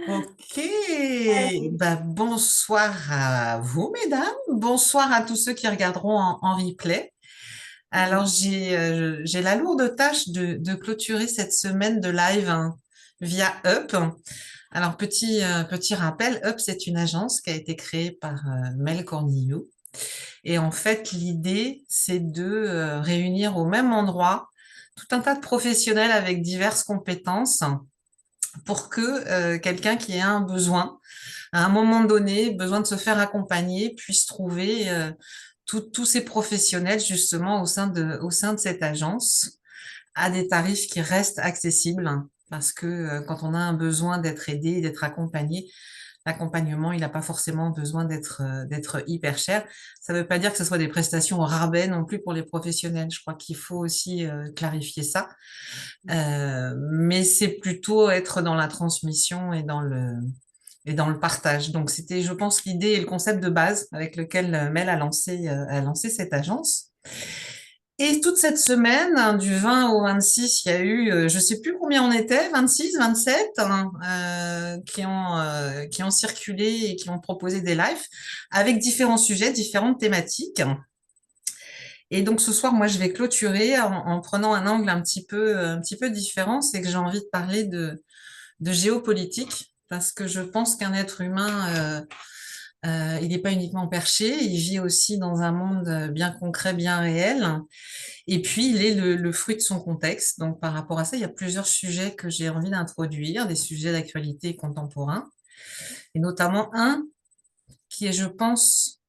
Ok, bah, bonsoir à vous, mesdames. Bonsoir à tous ceux qui regarderont en replay. Alors, j'ai la lourde tâche de clôturer cette semaine de live via Up. Alors, petit rappel, Up, c'est une agence qui a été créée par Mel Cornillo. Et en fait, l'idée, c'est de réunir au même endroit tout un tas de professionnels avec diverses compétences pour que quelqu'un qui a un besoin, à un moment donné, besoin de se faire accompagner, puisse trouver tous ces professionnels justement au sein de cette agence à des tarifs qui restent accessibles. Parce que quand on a un besoin d'être aidé, d'être accompagné, l'accompagnement, il n'a pas forcément besoin d'être hyper cher. Ça ne veut pas dire que ce soit des prestations au rabais non plus pour les professionnels. Je crois qu'il faut aussi clarifier ça. Mais c'est plutôt être dans la transmission et dans le partage. Donc c'était, je pense, l'idée et le concept de base avec lequel Mel a lancé cette agence. Et toute cette semaine, du 20 au 26, il y a eu, je sais plus combien on était, 26, 27, qui ont circulé et qui ont proposé des lives avec différents sujets, différentes thématiques. Et donc ce soir, moi, je vais clôturer en prenant un angle un petit peu différent, c'est que j'ai envie de parler de géopolitique, parce que je pense qu'un être humain, il n'est pas uniquement perché, il vit aussi dans un monde bien concret, bien réel, et puis il est le fruit de son contexte. Donc par rapport à ça, il y a plusieurs sujets que j'ai envie d'introduire, des sujets d'actualité contemporains, et notamment un qui est, je pense,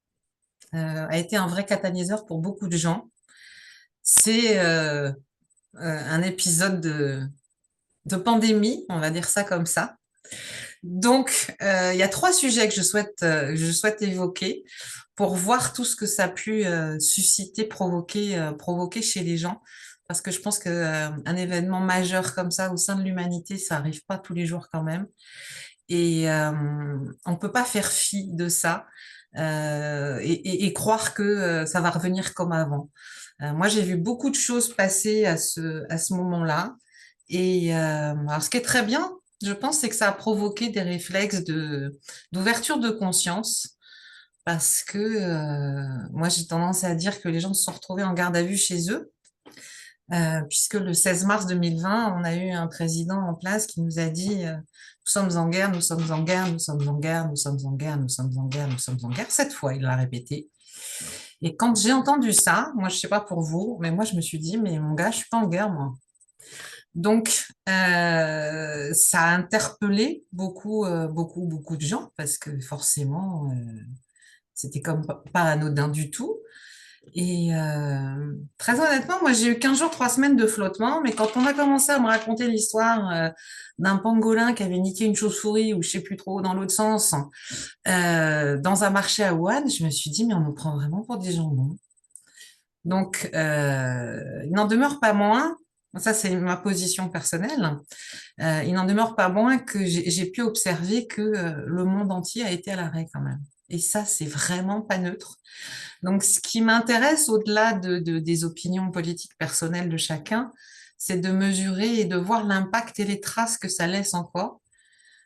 a été un vrai catalyseur pour beaucoup de gens. C'est un épisode de pandémie, on va dire ça comme ça. Donc, il y a trois sujets que je souhaite évoquer pour voir tout ce que ça a pu susciter, provoquer chez les gens. Parce que je pense que un événement majeur comme ça au sein de l'humanité, ça arrive pas tous les jours quand même. Et on peut pas faire fi de ça et croire que ça va revenir comme avant. Moi, j'ai vu beaucoup de choses passer à ce moment-là. Et alors, ce qui est très bien, je pense, c'est que ça a provoqué des réflexes d'ouverture de conscience. Parce que moi, j'ai tendance à dire que les gens se sont retrouvés en garde à vue chez eux, puisque le 16 mars 2020, on a eu un président en place qui nous a dit nous sommes en guerre, nous sommes en guerre, nous sommes en guerre, nous sommes en guerre, nous sommes en guerre, nous sommes en guerre. Cette fois, il l'a répété. Et quand j'ai entendu ça, moi, je sais pas pour vous, mais moi, je me suis dit, mais mon gars, je suis pas en guerre, moi. Donc, ça a interpellé beaucoup de gens parce que forcément, c'était comme pas anodin du tout. Et très honnêtement, moi, j'ai eu 15 jours, 3 semaines de flottement, mais quand on a commencé à me raconter l'histoire d'un pangolin qui avait niqué une chauve-souris ou je sais plus trop dans l'autre sens, dans un marché à Wuhan, je me suis dit, mais on nous prend vraiment pour des jambons. Donc, il n'en demeure pas moins, ça c'est ma position personnelle, il n'en demeure pas moins que j'ai pu observer que le monde entier a été à l'arrêt quand même. Et ça, c'est vraiment pas neutre. Donc, ce qui m'intéresse au-delà des opinions politiques personnelles de chacun, c'est de mesurer et de voir l'impact et les traces que ça laisse encore,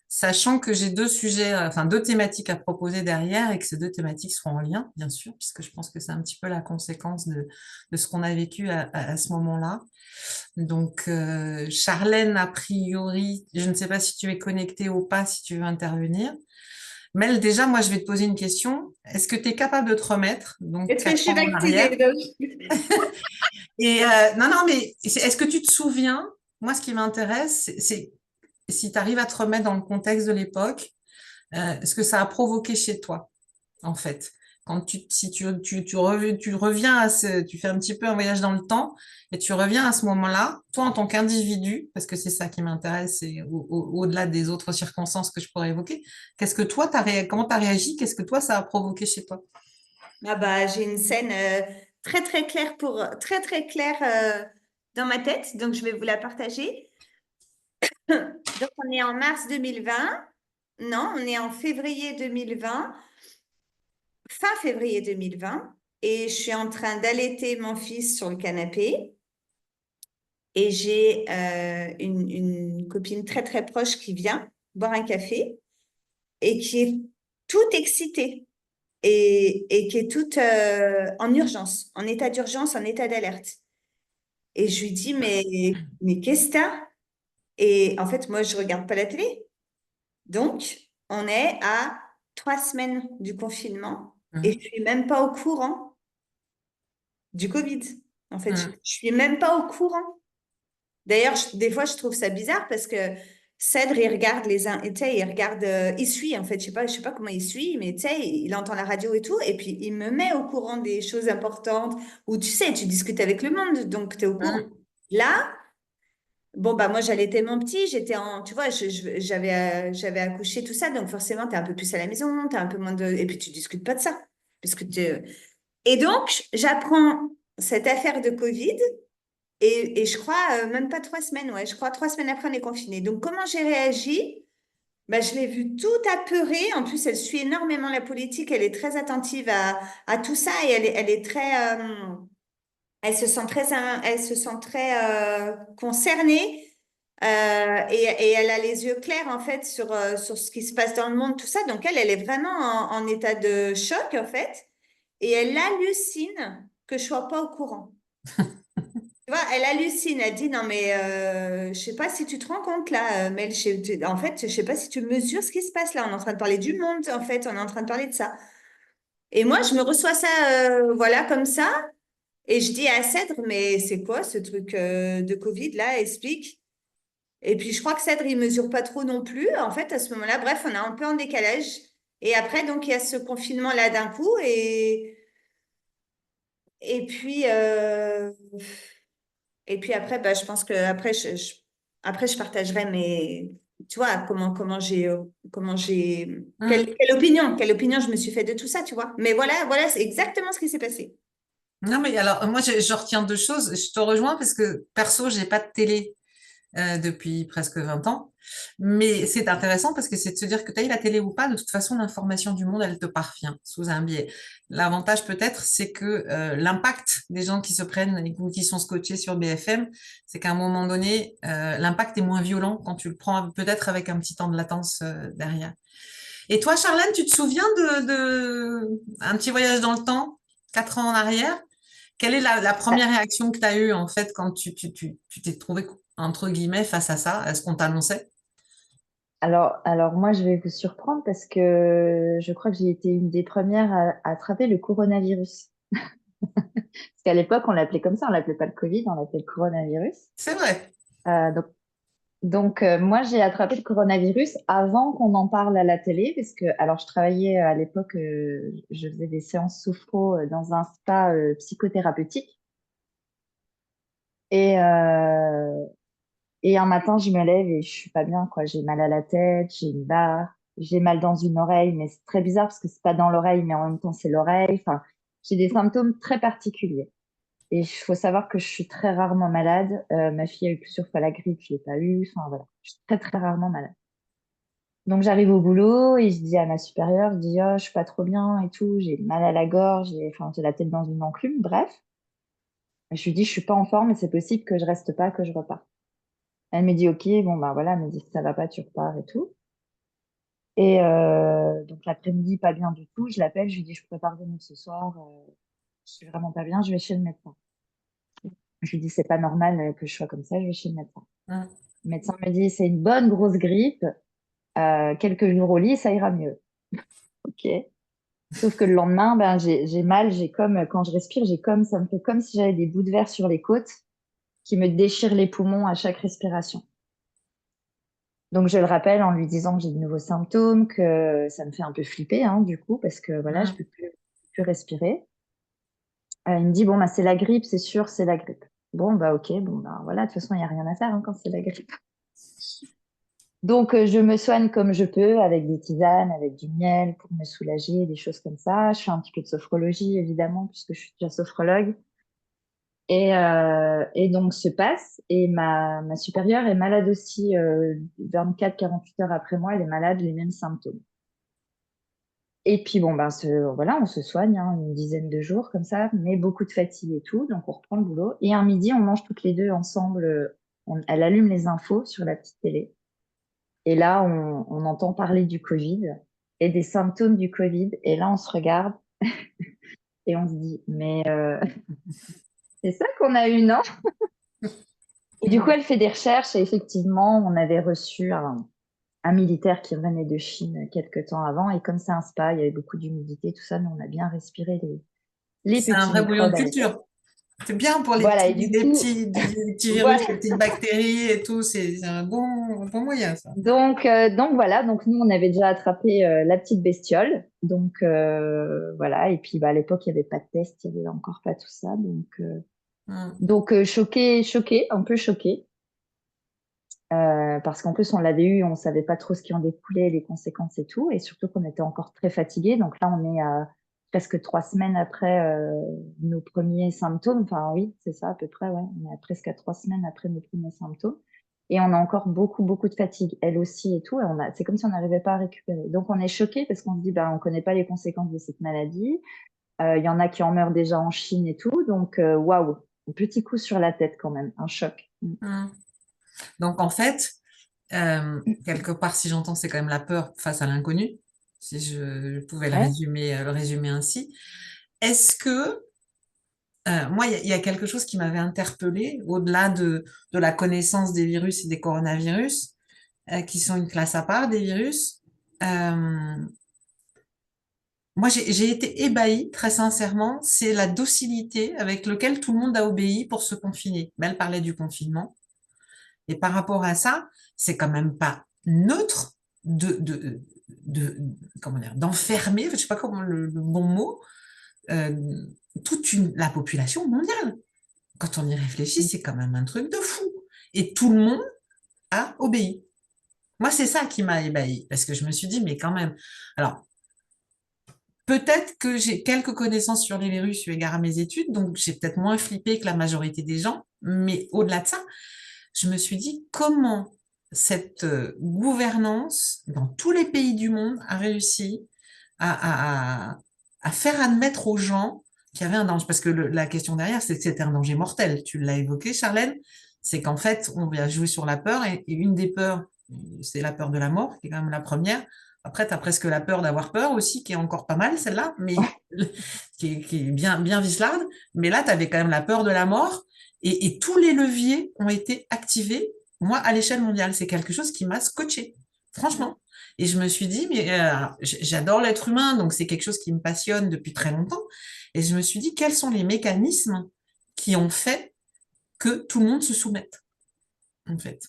sachant que j'ai deux sujets, enfin deux thématiques à proposer derrière et que ces deux thématiques seront en lien, bien sûr, puisque je pense que c'est un petit peu la conséquence de ce qu'on a vécu à ce moment-là. Donc, Charlène, a priori, je ne sais pas si tu es connectée ou pas, si tu veux intervenir. Mel, déjà, moi, je vais te poser une question. Est-ce que tu es capable de te remettre, donc Est-ce que je 4 suis ans en arrière? vaccinée? Donc, Et non, non, mais est-ce que tu te souviens? Moi, ce qui m'intéresse, c'est si tu arrives à te remettre dans le contexte de l'époque, ce que ça a provoqué chez toi, en fait. Quand si tu reviens tu fais un petit peu un voyage dans le temps et tu reviens à ce moment-là, toi en tant qu'individu, parce que c'est ça qui m'intéresse, et au-delà des autres circonstances que je pourrais évoquer, qu'est-ce que toi, comment tu as réagi? Qu'est-ce que toi, ça a provoqué chez toi? ah bah, j'ai une scène très très claire très très claire dans ma tête, donc je vais vous la partager. Donc on est en mars 2020. Non, on est en février 2020, fin février 2020, et je suis en train d'allaiter mon fils sur le canapé. Et j'ai une copine très très proche qui vient. boire un café et qui est toute excitée et qui est toute en urgence, en état d'urgence, en état d'alerte. Et je lui dis, mais qu'est-ce que t'as? Et en fait, moi, je regarde pas la télé. Donc, on est à 3 semaines du confinement et Mhm. je suis même pas au courant du Covid. En fait, je Mhm. suis même pas au courant. D'ailleurs, des fois, je trouve ça bizarre parce que Cèdre, il regarde tu sais, il regarde, il suit, en fait, je sais pas comment il suit, mais tu sais, il entend la radio et tout, et puis il me met au courant des choses importantes, où tu sais, tu discutes avec le monde, donc tu es au courant. Mhm. Là, bon, bah, moi, j'allaitais mon petit, tu vois, j'avais accouché, tout ça, donc forcément, tu es un peu plus à la maison, tu un peu moins et puis tu discutes pas de ça. Parce que Et donc, j'apprends cette affaire de Covid, et je crois, même pas 3 semaines, ouais, je crois 3 semaines après, on est confiné. Donc, comment j'ai réagi? Bah, je l'ai vue tout apeurée. En plus, elle suit énormément la politique. Elle est très attentive à tout ça et elle est très, elle se sent très concernée. Et elle a les yeux clairs, en fait, sur ce qui se passe dans le monde, tout ça. Donc, elle est vraiment en état de choc, en fait. Et elle hallucine que je sois pas au courant. Tu vois, elle hallucine, elle dit non mais je sais pas si tu te rends compte là, Mel, en fait, je sais pas si tu mesures ce qui se passe là, on est en train de parler du monde en fait, on est en train de parler de ça. Et moi, je me reçois ça, voilà, comme ça, et je dis à Cèdre, mais c'est quoi ce truc de Covid là, explique. Et puis je crois que Cèdre, il mesure pas trop non plus, en fait, à ce moment-là, bref, on est un peu en décalage. Et après, donc, il y a ce confinement là d'un coup, et puis, et puis après, bah, je pense que après, après, je partagerai tu vois, Mhm. quelle opinion je me suis fait de tout ça, tu vois. Mais voilà, c'est exactement ce qui s'est passé. Non, mais alors, moi, je retiens deux choses. Je te rejoins parce que, perso, j'ai pas de télé depuis presque 20 ans. Mais c'est intéressant parce que c'est de se dire que tu as eu la télé ou pas, de toute façon, l'information du monde, elle te parvient sous un biais. L'avantage peut-être, c'est que l'impact des gens qui se prennent ou qui sont scotchés sur BFM, c'est qu'à un moment donné, l'impact est moins violent quand tu le prends peut-être avec un petit temps de latence derrière. Et toi, Charlène, tu te souviens de un petit voyage dans le temps, 4 ans en arrière? Quelle est la première réaction que tu as eue en fait quand tu t'es trouvé entre guillemets face à ça? Est-ce qu'on t'annonçait? Alors moi, je vais vous surprendre parce que je crois que j'ai été une des premières à attraper le coronavirus. Parce qu'à l'époque, on l'appelait comme ça, on l'appelait pas le Covid, on l'appelait le coronavirus. C'est vrai. Euh, donc, moi, j'ai attrapé le coronavirus avant qu'on en parle à la télé, parce que, alors, je travaillais à l'époque, je faisais des séances sophro dans un spa psychothérapeutique. Et, euh, et un matin, je me lève et je suis pas bien, quoi. J'ai mal à la tête, j'ai une barre, j'ai mal dans une oreille, mais c'est très bizarre parce que c'est pas dans l'oreille, mais en même temps, c'est l'oreille. Enfin, j'ai des symptômes très particuliers. Et il faut savoir que je suis très rarement malade. Ma fille a eu plusieurs fois la grippe, je l'ai pas eu. Enfin, voilà. Je suis très, très rarement malade. Donc, j'arrive au boulot et je dis à ma supérieure, je dis, oh, je suis pas trop bien et tout. J'ai mal à la gorge, enfin, j'ai la tête dans une enclume. Bref. Et je lui dis, je suis pas en forme et c'est possible que je reste pas, que je repars. Elle me dit, OK, bon, bah voilà, elle me dit, si ça va pas, tu repars et tout. Et donc, l'après-midi, pas bien du tout. Je l'appelle, je lui dis, je peux pas revenir ce soir. Je suis vraiment pas bien, je vais chez le médecin. Je lui dis, c'est pas normal que je sois comme ça, je vais chez le médecin. Hum. Le médecin me dit, c'est une bonne grosse grippe. Quelques jours au lit, ça ira mieux. OK. Sauf que le lendemain, ben, j'ai mal, j'ai comme, quand je respire, ça me fait comme si j'avais des bouts de verre sur les côtes qui me déchirent les poumons à chaque respiration. Donc, je le rappelle en lui disant que j'ai de nouveaux symptômes, que ça me fait un peu flipper, hein, du coup, parce que voilà, je Hum. peux plus respirer. Il me dit, bon, bah, c'est la grippe, c'est sûr, c'est la grippe. Bon, bah, OK, bon, bah, voilà, de toute façon, il n'y a rien à faire, hein, quand c'est la grippe. Donc, je me soigne comme je peux, avec des tisanes, avec du miel pour me soulager, des choses comme ça. Je fais un petit peu de sophrologie, évidemment, puisque je suis déjà sophrologue. Et donc, se passe. Et ma supérieure est malade aussi, 24-48 heures après moi, elle est malade, les mêmes symptômes. Et puis, bon, ben, voilà, on se soigne, hein, une dizaine de jours comme ça, mais beaucoup de fatigue et tout. Donc, on reprend le boulot. Et un midi, on mange toutes les deux ensemble. Elle allume les infos sur la petite télé. Et là, on entend parler du Covid et des symptômes du Covid. Et là, on se regarde et on se dit, mais c'est ça qu'on a eu, non? Et du coup, elle fait des recherches et effectivement, on avait reçu un militaire qui revenait de Chine quelques temps avant. Et comme c'est un spa, il y avait beaucoup d'humidité, tout ça, nous, on a bien respiré les C'est un petits vrai bouillon de microbes à l'époque. culture. C'est bien pour Voilà, et du coup, les petits virus, voilà. les petites bactéries et tout. C'est un bon moyen, ça. Donc voilà, donc nous, on avait déjà attrapé la petite bestiole. Donc voilà, et puis bah, à l'époque, il n'y avait pas de test, il n'y avait encore pas tout ça. Mm. Donc choqué, choqué, un peu choqué. Parce qu'en plus, on l'avait eu, on ne savait pas trop ce qui en découlait, les conséquences et tout. Et surtout qu'on était encore très fatigués. Donc là, on est à presque 3 semaines après nos premiers symptômes. Enfin, oui, c'est ça à peu près, ouais. On est presque à 3 semaines après nos premiers symptômes. Et on a encore beaucoup, beaucoup de fatigue, elle aussi et tout. Et c'est comme si on n'arrivait pas à récupérer. Donc on est choqués parce qu'on se dit, bah, on ne connaît pas les conséquences de cette maladie. Il y en a qui en meurent déjà en Chine et tout. Donc, waouh, un petit coup sur la tête quand même, un choc. Mm. Donc, en fait, quelque part, si j'entends, c'est quand même la peur face à l'inconnu, si je pouvais Ouais. le résumer ainsi. Est-ce que, moi, il y a quelque chose qui m'avait interpellée, au-delà de la connaissance des virus et des coronavirus, qui sont une classe à part des virus. Euh, Moi, j'ai été ébahie, très sincèrement, c'est la docilité avec laquelle tout le monde a obéi pour se confiner. Mais elle parlait du confinement. Et par rapport à ça, c'est quand même pas neutre de, de, de comment dire, d'enfermer, je sais pas comment le bon mot, euh, la population mondiale. Quand on y réfléchit, c'est quand même un truc de fou. Et tout le monde a obéi. Moi, c'est ça qui m'a ébahi, parce que je me suis dit, mais quand même. Alors, peut-être que j'ai quelques connaissances sur les virus eu égard à mes études, donc j'ai peut-être moins flippé que la majorité des gens, mais au-delà de ça, je me suis dit comment cette gouvernance dans tous les pays du monde a réussi à faire admettre aux gens qu'il y avait un danger. Parce que la question derrière, c'est que c'était un danger mortel. Tu l'as évoqué, Charlène, c'est qu'en fait, on vient jouer sur la peur, et une des peurs, c'est la peur de la mort, qui est quand même la première. Après, tu as presque la peur d'avoir peur aussi, qui est encore pas mal, celle-là, mais qui est bien, bien vicelarde. Mais là, tu avais quand même la peur de la mort, et tous les leviers ont été activés. Moi, à l'échelle mondiale, c'est quelque chose qui m'a scotché, franchement. Et je me suis dit, mais j'adore l'être humain, donc c'est quelque chose qui me passionne depuis très longtemps. Et je me suis dit, quels sont les mécanismes qui ont fait que tout le monde se soumette, en fait.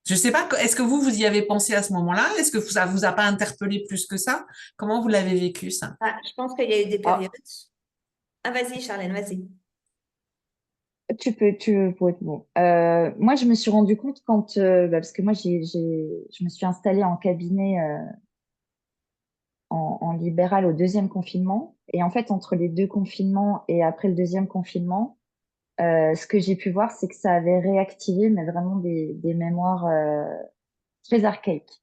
Je sais pas, est-ce que vous y avez pensé à ce moment-là? Est-ce que ça vous a pas interpellé plus que ça? Comment vous l'avez vécu, ça? Ah, je pense qu'il y a eu des Ah, périodes. Ah, vas-y, Charlène, vas-y. tu peux être bon. Moi, je me suis rendu compte quand, parce que moi, je me suis installée en cabinet en libéral au deuxième confinement. Et en fait, entre les deux confinements et après le deuxième confinement, ce que j'ai pu voir, c'est que ça avait réactivé, mais vraiment des mémoires très archaïques,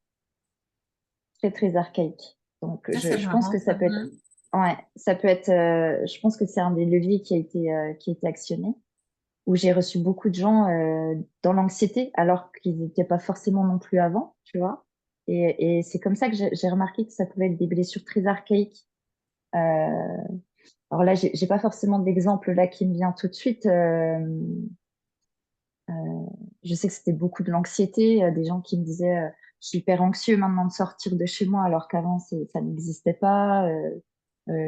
très, très archaïques. Donc, Ah, c'est je pense que marrant, ça ça. peut être, ouais, ça peut être, je pense que c'est un des leviers qui a été actionné, où j'ai reçu beaucoup de gens dans l'anxiété, alors qu'ils n'étaient pas forcément non plus avant, tu vois. Et c'est comme ça que j'ai remarqué que ça pouvait être des blessures très archaïques. Alors là, j'ai pas forcément d'exemple là qui me vient tout de suite. Euh, je sais que c'était beaucoup de l'anxiété, des gens qui me disaient je suis hyper anxieux maintenant de sortir de chez moi, alors qu'avant ça n'existait pas.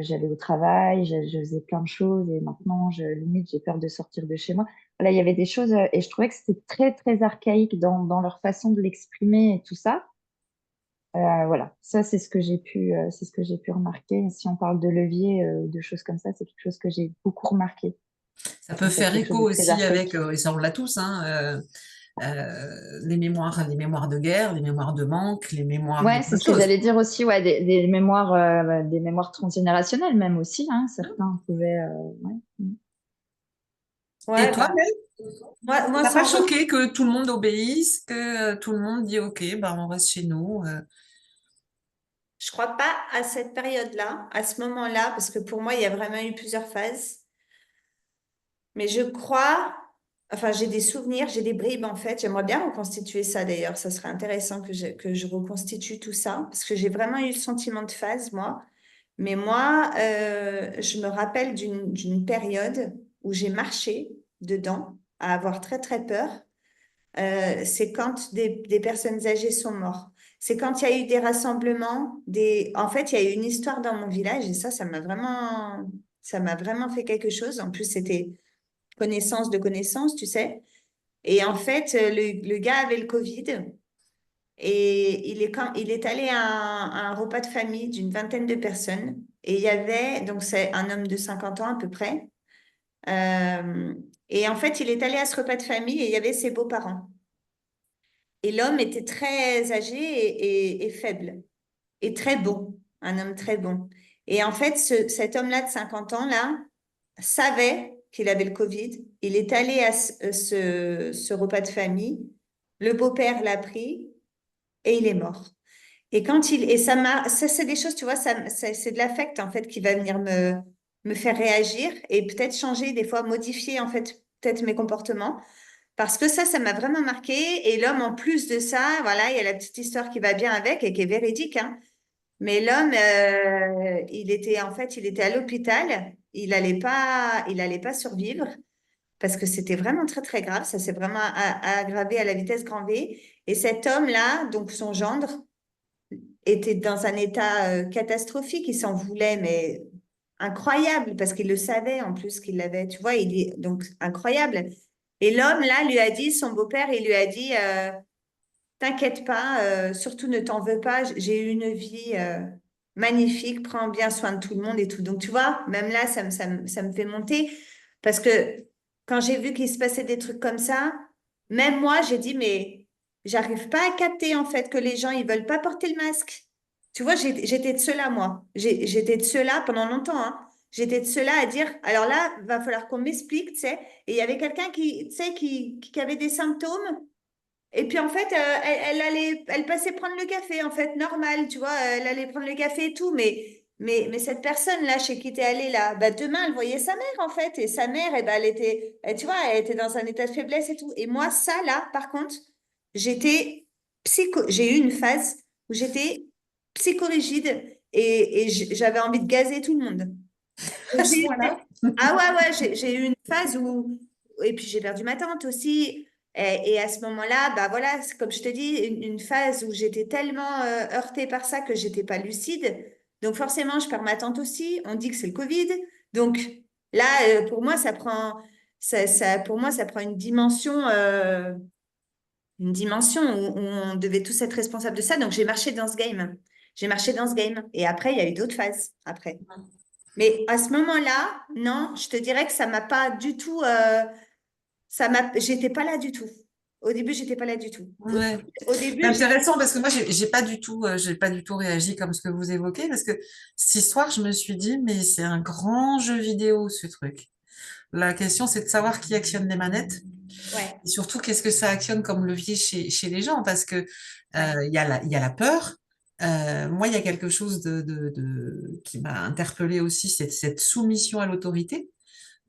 J'allais au travail, je faisais plein de choses et maintenant, limite, j'ai peur de sortir de chez moi. Voilà, il y avait des choses et je trouvais que c'était très, très archaïque dans leur façon de l'exprimer et tout ça. Voilà, ça, c'est ce que j'ai pu remarquer. Si on parle de levier, de choses comme ça, c'est quelque chose que j'ai beaucoup remarqué. Ça peut En fait, faire quelque chose écho de très aussi avec, archaïque. et ça on l'a tous, hein, les mémoires de guerre, les mémoires de manque, les mémoires de Ouais, plein c'est de ce que choses. j'allais dire aussi, ouais, des mémoires transgénérationnelles même aussi, hein, certains pouvaient, ouais. Et Ouais, toi, bah, Mel, moi t'as pas sans recul, choqué que tout le monde obéisse, que tout le monde dit OK, bah on reste chez nous. je crois pas à cette période-là, à ce moment-là, parce que pour moi, il y a vraiment eu plusieurs phases. Mais je crois Enfin, j'ai des souvenirs, j'ai des bribes en fait. J'aimerais bien reconstituer ça d'ailleurs. Ça serait intéressant que je reconstitue tout ça parce que j'ai vraiment eu le sentiment de phase, moi. Mais moi, je me rappelle d'une période où j'ai marché dedans, à avoir très très peur. C'est quand des personnes âgées sont mortes. C'est quand il y a eu des rassemblements, En fait, il y a eu une histoire dans mon village et ça m'a vraiment fait quelque chose. En plus, c'était connaissance de connaissance, tu sais. Et en fait, le gars avait le Covid et il est allé à un repas de famille d'une vingtaine de personnes. Et il y avait, donc c'est un homme de 50 ans à peu près. Euh, et en fait, il est allé à ce repas de famille et il y avait ses beaux-parents. Et l'homme était très âgé et faible et très bon, un homme très bon. Et en fait, cet homme-là de 50 ans, là, savait qu'il avait le Covid. Il est allé à ce repas de famille. Le beau-père l'a pris et il est mort. Et ça c'est des choses, tu vois, c'est de l'affect en fait qui va venir me faire réagir et peut-être changer, des fois modifier en fait peut-être mes comportements. Parce que ça m'a vraiment marqué. Et l'homme, en plus de ça, voilà, il y a la petite histoire qui va bien avec et qui est véridique, hein. Mais l'homme, il était à l'hôpital. Il allait pas survivre parce que c'était vraiment très, très grave. Ça s'est vraiment aggravé à la vitesse grand V. Et cet homme-là, donc son gendre, était dans un état catastrophique. Il s'en voulait, mais incroyable parce qu'il le savait en plus qu'il l'avait. Tu vois, il est donc incroyable. Et l'homme, là, lui a dit, son beau-père, il lui a dit, t'inquiète pas, surtout ne t'en veux pas, j'ai eu une vie magnifique, prends bien soin de tout le monde et tout. Donc, tu vois, même là, ça me fait monter parce que quand j'ai vu qu'il se passait des trucs comme ça, même moi, j'ai dit, mais j'arrive pas à capter en fait que les gens, ils veulent pas porter le masque. Tu vois, j'étais de ceux-là, moi. J'étais de ceux-là pendant longtemps, hein. J'étais de ceux-là à dire, alors là, va falloir qu'on m'explique, tu sais. Et il y avait quelqu'un qui, tu sais, qui avait des symptômes. Et puis en fait, elle passait prendre le café, en fait, normal, tu vois, elle allait prendre le café et tout, mais cette personne-là, chez qui t'es allée là, bah, demain, elle voyait sa mère, en fait, et sa mère, eh ben, tu vois, elle était dans un état de faiblesse et tout. Et moi, ça, là, par contre, j'ai eu une phase où j'étais psychorigide j'avais envie de gazer tout le monde. À ce point-là. Ah ouais, ouais, j'ai eu une phase où, et puis j'ai perdu ma tante aussi. Et à ce moment-là, bah voilà, c'est comme je te dis, une phase où j'étais tellement heurtée par ça que j'étais pas lucide. Donc forcément, je perds ma tante aussi. On dit que c'est le Covid. Donc là, pour moi, pour moi, ça prend une dimension où on devait tous être responsables de ça. Donc j'ai marché dans ce game. J'ai marché dans ce game. Et après, il y a eu d'autres phases après. Mais à ce moment-là, non, je te dirais que ça m'a pas du tout, j'étais pas là du tout. Au début, j'étais pas là du tout. Ouais. Au C'est début, intéressant parce que moi, j'ai pas du tout réagi comme ce que vous évoquez parce que cette histoire, je me suis dit, mais c'est un grand jeu vidéo, ce truc. La question, c'est de savoir qui actionne les manettes ouais, et surtout, qu'est-ce que ça actionne comme levier chez les gens parce que ouais, il y a la peur. Moi, il y a quelque chose qui m'a interpellée aussi, c'est cette soumission à l'autorité.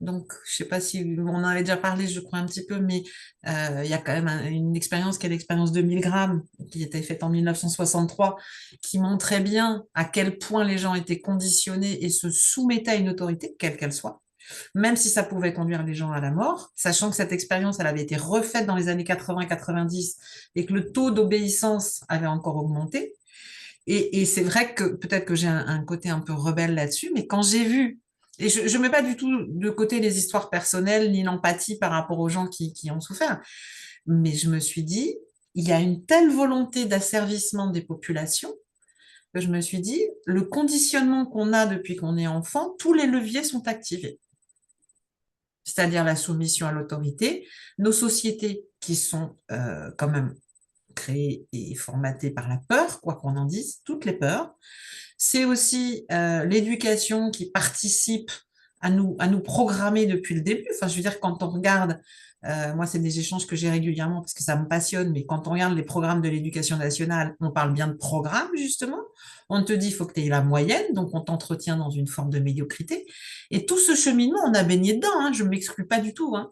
Donc, je sais pas si on en avait déjà parlé, je crois un petit peu, mais il y a quand même une expérience qui est l'expérience de 1000 grammes, qui était faite en 1963, qui montrait bien à quel point les gens étaient conditionnés et se soumettaient à une autorité, quelle qu'elle soit, même si ça pouvait conduire les gens à la mort, sachant que cette expérience, elle avait été refaite dans les années 80-90 et que le taux d'obéissance avait encore augmenté. Et c'est vrai que peut-être que j'ai un côté un peu rebelle là-dessus, mais quand j'ai vu, et je ne mets pas du tout de côté les histoires personnelles ni l'empathie par rapport aux gens qui ont souffert, mais je me suis dit, il y a une telle volonté d'asservissement des populations que je me suis dit, le conditionnement qu'on a depuis qu'on est enfant, tous les leviers sont activés. C'est-à-dire la soumission à l'autorité, nos sociétés qui sont quand même créées et formatées par la peur, quoi qu'on en dise, toutes les peurs. C'est aussi l'éducation qui participe à nous programmer depuis le début. Enfin, je veux dire, quand on regarde Moi, c'est des échanges que j'ai régulièrement parce que ça me passionne. Mais quand on regarde les programmes de l'éducation nationale, on parle bien de programme, justement. On te dit, il faut que tu aies la moyenne, donc on t'entretient dans une forme de médiocrité. Et tout ce cheminement, on a baigné dedans, hein, je ne m'exclus pas du tout. Hein.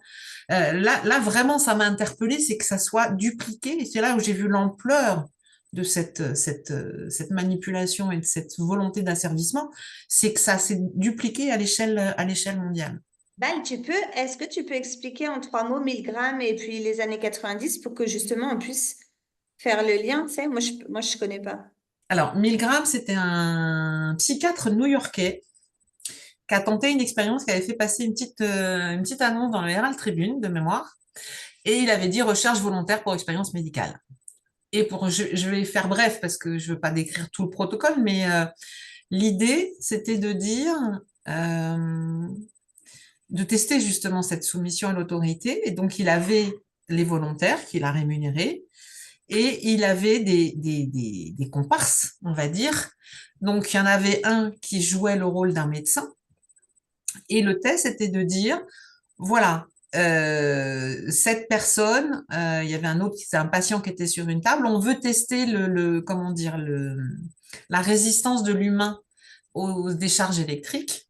Là, vraiment, ça m'a interpellée, c'est que ça soit dupliqué. Et c'est là où j'ai vu l'ampleur de cette manipulation et de cette volonté d'asservissement, c'est que ça s'est dupliqué à l'échelle mondiale. Val, est-ce que tu peux expliquer en 3 mots 1000 grammes et puis les années 90 pour que justement on puisse faire le lien, tu sais? Moi, je connais pas. Alors, Milgram, c'était un psychiatre new-yorkais qui a tenté une expérience, qui avait fait passer une petite annonce dans le Herald Tribune de mémoire, et il avait dit recherche volontaire pour expérience médicale. Et je vais faire bref parce que je veux pas décrire tout le protocole, mais l'idée, c'était de dire, euh, de tester justement cette soumission à l'autorité. Et donc, il avait les volontaires qu'il a rémunérés et il avait des comparses, on va dire. Donc, il y en avait un qui jouait le rôle d'un médecin. Et le test était de dire, voilà, cette personne, il y avait c'est un patient qui était sur une table, on veut tester comment dire, la résistance de l'humain aux décharges électriques.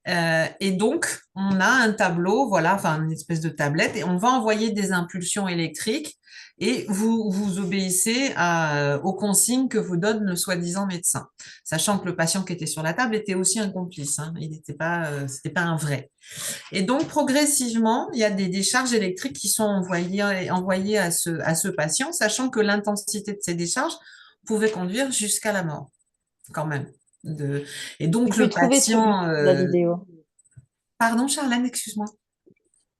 Et donc, on a un tableau, voilà, enfin une espèce de tablette, et on va envoyer des impulsions électriques et vous obéissez aux consignes que vous donne le soi-disant médecin, sachant que le patient qui était sur la table était aussi un complice, hein, il n'était pas, c'était pas un vrai. Et donc, progressivement, il y a des décharges électriques qui sont envoyées à ce patient, sachant que l'intensité de ces décharges pouvait conduire jusqu'à la mort, quand même. Et Tu donc, peux le trouver sur patient... YouTube la vidéo. Pardon, Charlène, excuse-moi.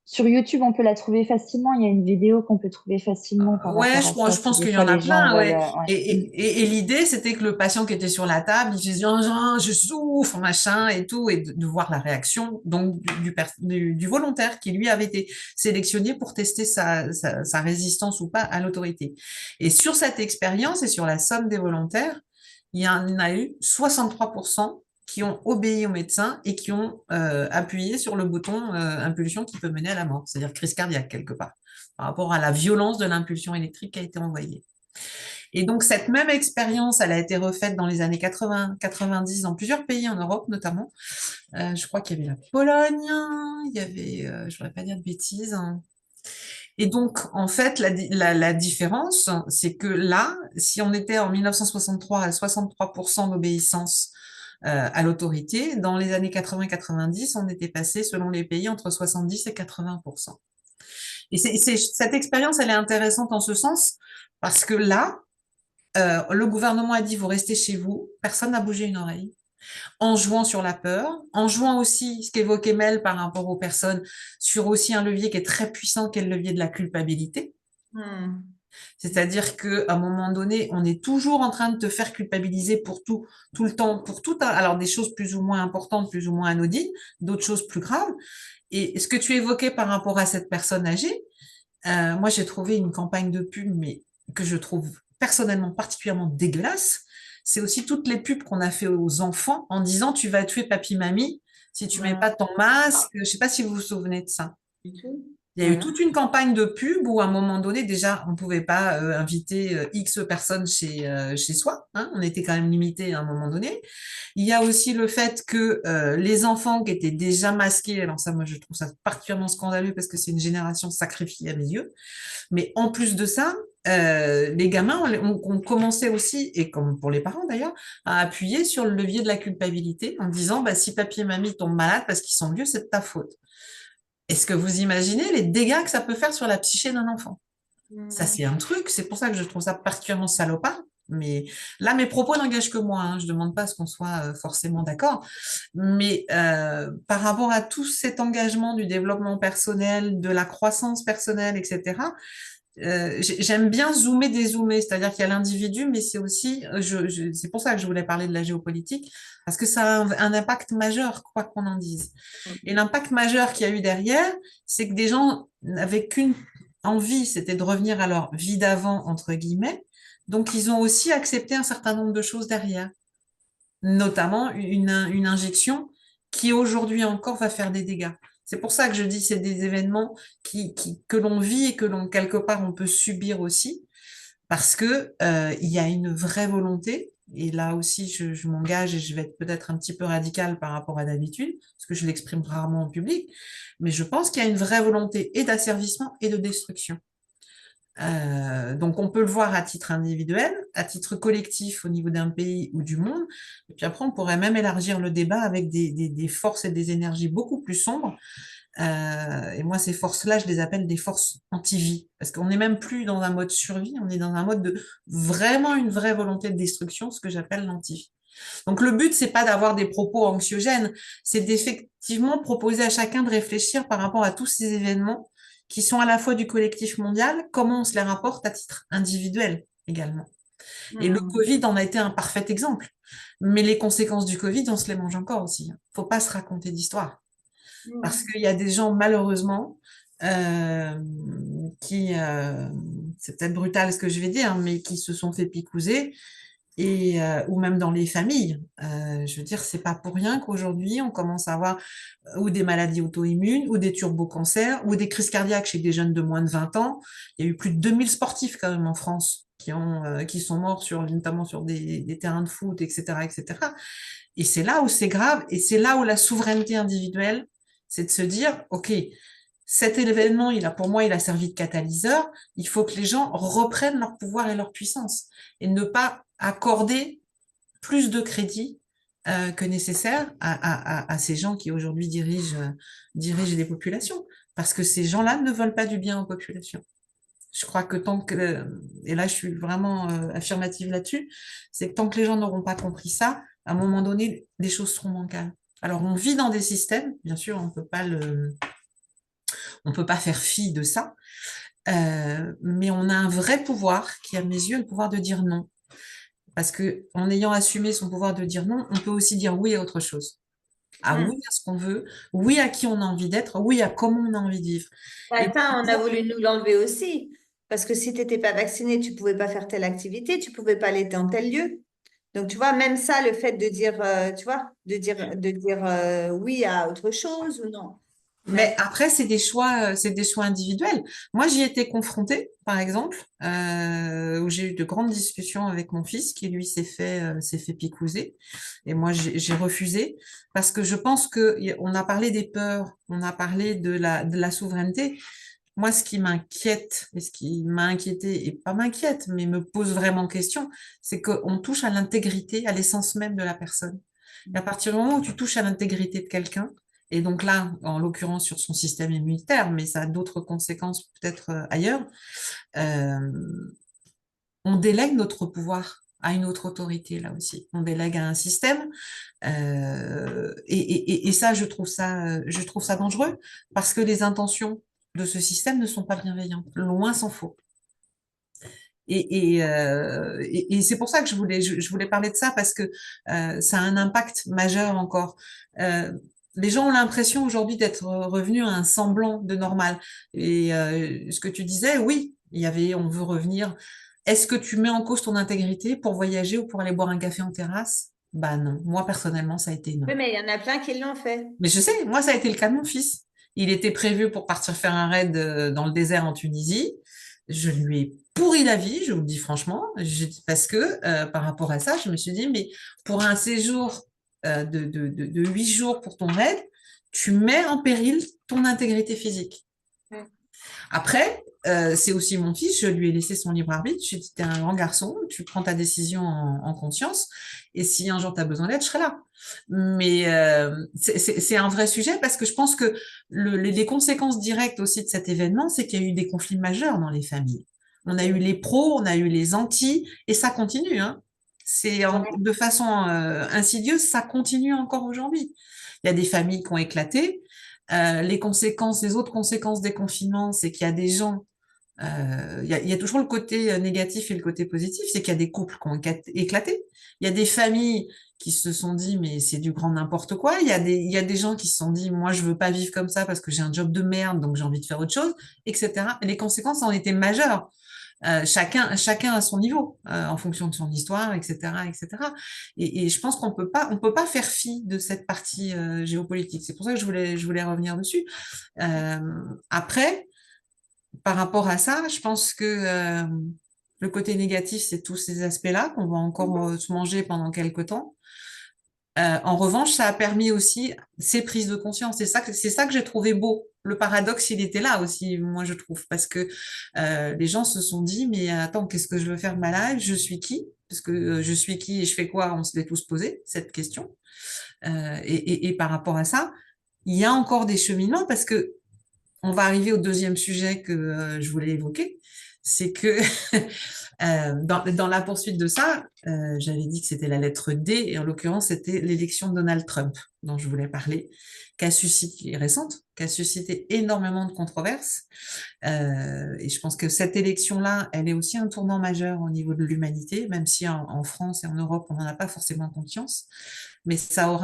Sur YouTube, on peut la trouver facilement. Il y a une vidéo qu'on peut trouver facilement par Ouais, rapport à ça. je Si pense des qu'il y fois en a les gens plein, veulent. ouais. Ouais. Et l'idée, c'était que le patient qui était sur la table, il disait, Jean, je souffre, machin, et tout, et de voir la réaction donc du volontaire qui, lui, avait été sélectionné pour tester sa résistance ou pas à l'autorité. Et sur cette expérience et sur la somme des volontaires, il y en a eu 63% qui ont obéi au médecin et qui ont appuyé sur le bouton impulsion qui peut mener à la mort, c'est-à-dire crise cardiaque quelque part par rapport à la violence de l'impulsion électrique qui a été envoyée. Et donc, cette même expérience, elle a été refaite dans les années 80-90 dans plusieurs pays en Europe, notamment. Je crois qu'il y avait la Pologne, il y avait, je ne voudrais pas dire de bêtises. Hein. Et donc, en fait, la différence, c'est que là, si on était en 1963 à 63% d'obéissance à l'autorité, dans les années 80-90, on était passé, selon les pays, entre 70 et 80%. Et cette expérience, elle est intéressante en ce sens, parce que là, le gouvernement a dit, vous restez chez vous, personne n'a bougé une oreille, en jouant sur la peur, en jouant aussi, ce qu'évoquait Mel par rapport aux personnes, sur aussi un levier qui est très puissant, qui est le levier de la culpabilité. C'est-à-dire qu'à un moment donné, on est toujours en train de te faire culpabiliser pour tout le temps, pour tout, alors des choses plus ou moins importantes, plus ou moins anodines, d'autres choses plus graves. Et ce que tu évoquais par rapport à cette personne âgée, moi j'ai trouvé une campagne de pub, mais que je trouve personnellement particulièrement dégueulasse. C'est aussi toutes les pubs qu'on a fait aux enfants en disant tu vas tuer papy-mamie si tu mets pas ton masque. Je sais pas si vous vous souvenez de ça. Il y a eu toute une campagne de pub où à un moment donné, déjà, on ne pouvait pas inviter X personnes chez soi. Hein, on était quand même limité à un moment donné. Il y a aussi le fait que les enfants qui étaient déjà masqués, alors ça, moi, je trouve ça particulièrement scandaleux parce que c'est une génération sacrifiée à mes yeux. Mais en plus de ça, les gamins ont commencé aussi, et comme pour les parents d'ailleurs, à appuyer sur le levier de la culpabilité en disant, bah, si papy et mamie tombent malades parce qu'ils sont vieux, c'est de ta faute. Est-ce que vous imaginez les dégâts que ça peut faire sur la psyché d'un enfant? Ça, c'est un truc, c'est pour ça que je trouve ça particulièrement salopard. Mais là, mes propos n'engagent que moi, hein. Je ne demande pas à ce qu'on soit forcément d'accord. Mais par rapport à tout cet engagement du développement personnel, de la croissance personnelle, etc., j'aime bien dézoomer, c'est-à-dire qu'il y a l'individu, mais c'est aussi, c'est pour ça que je voulais parler de la géopolitique, parce que ça a un impact majeur, quoi qu'on en dise. Et l'impact majeur qu'il y a eu derrière, c'est que des gens n'avaient qu'une envie, c'était de revenir à leur vie d'avant, entre guillemets. Donc, ils ont aussi accepté un certain nombre de choses derrière, notamment une injection qui aujourd'hui encore va faire des dégâts. C'est pour ça que je dis c'est des événements que l'on vit et que quelque part, on peut subir aussi, parce que il y a une vraie volonté. Et là aussi, je m'engage et je vais être peut-être un petit peu radicale par rapport à d'habitude, parce que je l'exprime rarement en public, mais je pense qu'il y a une vraie volonté et d'asservissement et de destruction. Donc, on peut le voir à titre individuel, à titre collectif au niveau d'un pays ou du monde. Et puis après, on pourrait même élargir le débat avec des forces et des énergies beaucoup plus sombres. Et moi, ces forces-là, je les appelle des forces anti-vie. Parce qu'on n'est même plus dans un mode survie, on est dans un mode de vraiment une vraie volonté de destruction, ce que j'appelle l'anti-vie. Donc, le but, c'est pas d'avoir des propos anxiogènes, c'est d'effectivement proposer à chacun de réfléchir par rapport à tous ces événements qui sont à la fois du collectif mondial, comment on se les rapporte à titre individuel également. Et le Covid en a été un parfait exemple. Mais les conséquences du Covid, on se les mange encore aussi. Faut pas se raconter d'histoire. Parce qu'il y a des gens, malheureusement, euh, c'est peut-être brutal ce que je vais dire, mais qui se sont fait picouser et ou même dans les familles. Je veux dire, c'est pas pour rien qu'aujourd'hui on commence à avoir ou des maladies auto-immunes, ou des turbocancers, ou des crises cardiaques chez des jeunes de moins de 20 ans. Il y a eu plus de 2000 sportifs quand même en France qui sont morts notamment sur des terrains de foot, etc., etc. Et c'est là où c'est grave, et c'est là où la souveraineté individuelle, c'est de se dire, OK, cet événement, pour moi, il a servi de catalyseur. Il faut que les gens reprennent leur pouvoir et leur puissance et ne pas accorder plus de crédit que nécessaire à ces gens qui aujourd'hui dirigent les populations. Parce que ces gens-là ne veulent pas du bien aux populations. Je crois que et là je suis vraiment affirmative là-dessus, c'est que tant que les gens n'auront pas compris ça, à un moment donné, les choses seront bancales. Alors on vit dans des systèmes, bien sûr, on peut pas faire fi de ça, mais on a un vrai pouvoir qui, à mes yeux, est le pouvoir de dire non. Parce que en ayant assumé son pouvoir de dire non, on peut aussi dire oui à autre chose. À oui à ce qu'on veut, oui à qui on a envie d'être, oui à comment on a envie de vivre. Et Attends, on a voulu nous l'enlever aussi. Parce que si tu n'étais pas vacciné, tu pouvais pas faire telle activité, tu pouvais pas aller dans tel lieu. Donc, tu vois, même ça, le fait de dire, tu vois, de dire oui à autre chose ou non. Mais Ouais. après, c'est des choix individuels. Moi, j'y étais confrontée, par exemple, où j'ai eu de grandes discussions avec mon fils qui, lui, s'est fait picouser. Et moi, j'ai refusé parce que je pense on a parlé des peurs, on a parlé de la souveraineté. Moi, ce qui m'inquiète et ce qui m'a inquiété et pas m'inquiète, mais me pose vraiment question, c'est qu'on touche à l'intégrité, à l'essence même de la personne. Et à partir du moment où tu touches à l'intégrité de quelqu'un, et donc là, en l'occurrence sur son système immunitaire, mais ça a d'autres conséquences peut-être ailleurs, euh, on délègue notre pouvoir à une autre autorité là aussi. On délègue à un système, et ça, je trouve ça dangereux parce que les intentions de ce système ne sont pas bienveillantes, loin s'en faut. Et c'est pour ça que je voulais parler de ça parce que ça a un impact majeur encore. Euh, les gens ont l'impression aujourd'hui d'être revenus à un semblant de normal. Et ce que tu disais, oui, on veut revenir. Est-ce que tu mets en cause ton intégrité pour voyager ou pour aller boire un café en terrasse? Bah non. Moi, personnellement, ça a été non. Oui, mais il y en a plein qui l'ont fait. Mais je sais, moi, ça a été le cas de mon fils. Il était prévu pour partir faire un raid dans le désert en Tunisie. Je lui ai pourri la vie, je vous le dis franchement. Parce que par rapport à ça, je me suis dit, mais pour un séjour de 8 jours pour ton raid, tu mets en péril ton intégrité physique. Ouais. Après, c'est aussi mon fils, je lui ai laissé son libre arbitre. Je lui ai dit, t'es un grand garçon, tu prends ta décision en conscience, et si un jour tu as besoin d'aide, je serai là. Mais c'est un vrai sujet parce que je pense que les conséquences directes aussi de cet événement, c'est qu'il y a eu des conflits majeurs dans les familles. On a eu les pros, on a eu les anti, et ça continue, hein. De façon insidieuse, ça continue encore aujourd'hui. Il y a des familles qui ont éclaté. Les autres conséquences des confinements, c'est qu'il y a des gens, il y a toujours le côté négatif et le côté positif, c'est qu'il y a des couples qui ont éclaté. Il y a des familles qui se sont dit, mais c'est du grand n'importe quoi. Il y a des gens qui se sont dit, moi, je veux pas vivre comme ça parce que j'ai un job de merde, donc j'ai envie de faire autre chose, etc. Et les conséquences ont été majeures. chacun à son niveau, en fonction de son histoire, etc., etc. Et je pense on peut pas faire fi de cette partie géopolitique. C'est pour ça que je voulais revenir dessus. Euh, Après, par rapport à ça, je pense que le côté négatif, c'est tous ces aspects-là qu'on va encore se manger pendant quelques temps. En revanche, ça a permis aussi ces prises de conscience. C'est ça que j'ai trouvé beau. Le paradoxe, il était là aussi, moi je trouve, parce que les gens se sont dit, mais attends, qu'est-ce que je veux faire de ma life? Je suis qui? Parce que je suis qui et je fais quoi? On se l'est tous posé cette question. Et par rapport à ça, il y a encore des cheminements parce que on va arriver au deuxième sujet que je voulais évoquer, c'est que dans la poursuite de ça, j'avais dit que c'était la lettre D, et en l'occurrence, c'était l'élection de Donald Trump dont je voulais parler, récente, qui a suscité énormément de controverses. Et je pense que cette élection-là, elle est aussi un tournant majeur au niveau de l'humanité, même si en France et en Europe, on n'en a pas forcément conscience, mais ça en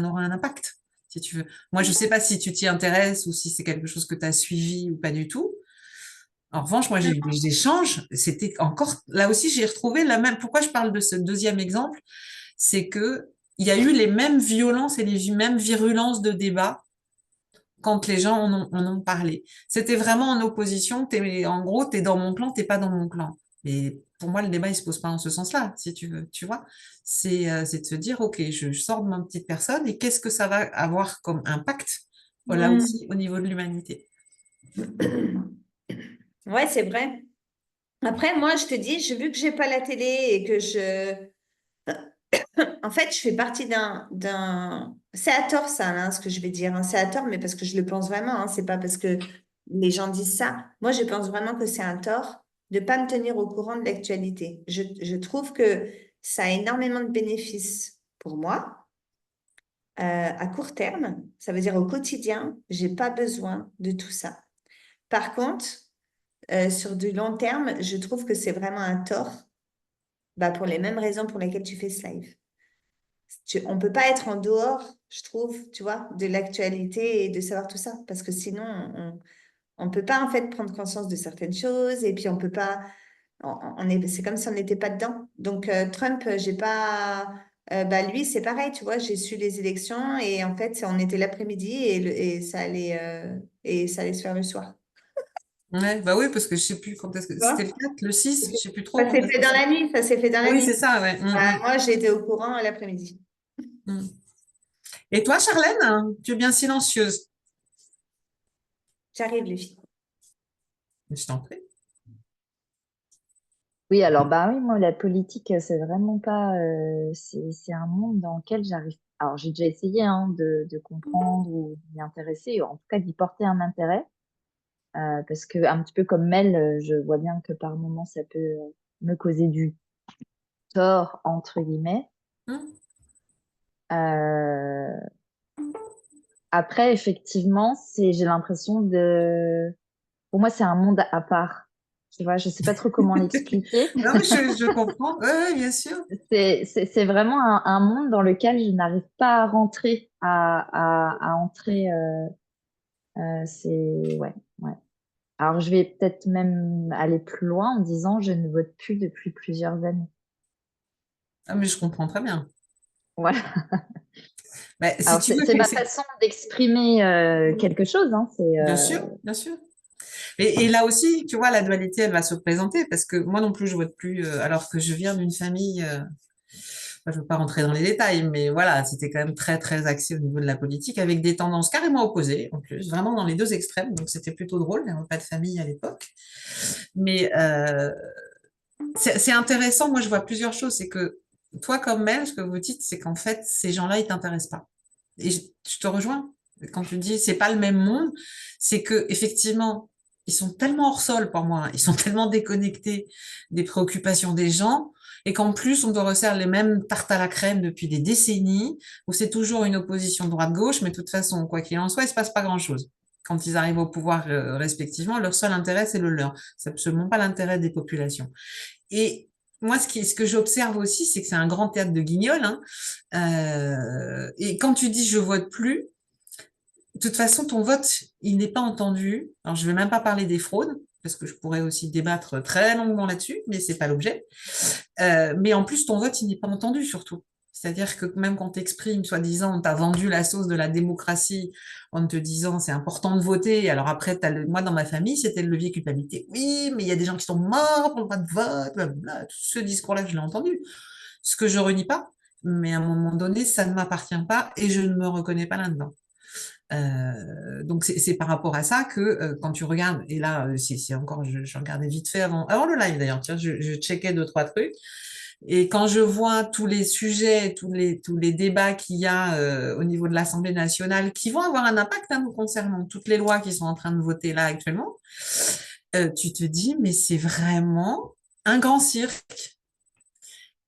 aura un impact, si tu veux. Moi, je ne sais pas si tu t'y intéresses ou si c'est quelque chose que tu as suivi ou pas du tout. En revanche, moi, j'ai eu des échanges. C'était encore, là aussi, j'ai retrouvé la même. Pourquoi je parle de ce deuxième exemple? C'est que il y a eu les mêmes violences et les mêmes virulences de débat quand les gens en ont parlé. C'était vraiment en opposition. En gros, t'es dans mon clan, t'es pas dans mon clan. Mais pour moi, le débat, il se pose pas en ce sens-là, si tu veux, tu vois. C'est de se dire, OK, je sors de ma petite personne et qu'est-ce que ça va avoir comme impact, là Mm. aussi, au niveau de l'humanité. Ouais, c'est vrai. Après, moi, je te dis, vu que j'ai pas la télé et que en fait, je fais partie c'est à tort ça, hein, ce que je vais dire, hein. C'est à tort, mais parce que je le pense vraiment, hein. C'est pas parce que les gens disent ça. Moi, je pense vraiment que c'est un tort de pas me tenir au courant de l'actualité. Je trouve que ça a énormément de bénéfices pour moi. À court terme, ça veut dire au quotidien, j'ai pas besoin de tout ça. Par contre, sur du long terme, je trouve que c'est vraiment un tort, bah, pour les mêmes raisons pour lesquelles tu fais ce live. On peut pas être en dehors, je trouve, tu vois, de l'actualité et de savoir tout ça, parce que sinon, on peut pas en fait prendre conscience de certaines choses et puis on peut pas, c'est comme si on n'était pas dedans. Donc Trump, j'ai pas, bah lui c'est pareil, tu vois, j'ai su les élections et en fait on était l'après-midi et ça allait se faire le soir. Ouais, bah oui, parce que je sais plus quand est-ce que Tu c'était vois? le 4, le 6, je sais plus trop Ça quand s'est est-ce fait que dans c'est. la nuit, ça s'est fait dans la Oui, c'est nuit. ça, ouais. Bah, moi, j'ai été au courant à l'après-midi. Mm. Et toi, Charlène, hein, tu es bien silencieuse. J'arrive, les filles. Je t'en prie. Oui, alors bah oui, moi la politique, c'est vraiment pas, c'est un monde dans lequel j'arrive. Alors j'ai déjà essayé hein, de comprendre ou d'y intéresser, ou en tout cas d'y porter un intérêt, parce que un petit peu comme Mel, je vois bien que par moments ça peut me causer du tort entre guillemets. Mm. Euh, Après, effectivement, j'ai l'impression pour moi c'est un monde à part. Tu vois, je sais pas trop comment l'expliquer. Non, mais je comprends. Ouais, bien sûr. C'est vraiment un monde dans lequel je n'arrive pas à rentrer, à entrer. Ouais, ouais. Alors, je vais peut-être même aller plus loin en disant je ne vote plus depuis plusieurs années. Ah, mais je comprends très bien. Voilà. Bah, si Alors, tu veux, c'est ma façon d'exprimer quelque chose. Hein. bien sûr, bien sûr. Et là aussi, tu vois, la dualité, elle va se présenter parce que moi non plus, je vote plus, alors que je viens d'une famille. Je ne veux pas rentrer dans les détails, mais voilà, c'était quand même très, très axé au niveau de la politique, avec des tendances carrément opposées, en plus, vraiment dans les deux extrêmes. Donc, c'était plutôt drôle, les repas de famille à l'époque. Mais c'est intéressant. Moi, je vois plusieurs choses. C'est que toi, comme mère, ce que vous dites, c'est qu'en fait, ces gens-là, ils t'intéressent pas. Et je te rejoins. Quand tu dis c'est pas le même monde, c'est que effectivement, ils sont tellement hors sol pour moi. Ils sont tellement déconnectés des préoccupations des gens. Et qu'en plus, on te resserre les mêmes tartes à la crème depuis des décennies, où c'est toujours une opposition droite-gauche, mais de toute façon, quoi qu'il en soit, il se passe pas grand-chose. Quand ils arrivent au pouvoir respectivement, leur seul intérêt, c'est le leur. C'est absolument pas l'intérêt des populations. Et moi, ce que j'observe aussi, c'est que c'est un grand théâtre de guignol, hein. Et quand tu dis je vote plus, de toute façon, ton vote, il n'est pas entendu. Alors, je vais même pas parler des fraudes, parce que je pourrais aussi débattre très longuement là-dessus, mais c'est pas l'objet. Mais en plus, ton vote, il n'est pas entendu surtout. C'est-à-dire que même quand tu exprimes, soi-disant, on t'a vendu la sauce de la démocratie en te disant c'est important de voter. Alors après, moi, dans ma famille, c'était le levier culpabilité. Oui, mais il y a des gens qui sont morts pour le droit de vote, blablabla. Tout ce discours-là, je l'ai entendu. Ce que je renie pas, mais à un moment donné, ça ne m'appartient pas et je ne me reconnais pas là-dedans. Donc c'est par rapport à ça que quand tu regardes, et là c'est encore, je regardais vite fait avant le live d'ailleurs, tiens, je checkais deux, trois trucs, et quand je vois tous les sujets, tous les débats qu'il y a au niveau de l'Assemblée nationale qui vont avoir un impact nous concernant, toutes les lois qui sont en train de voter là actuellement, tu te dis, mais c'est vraiment un grand cirque.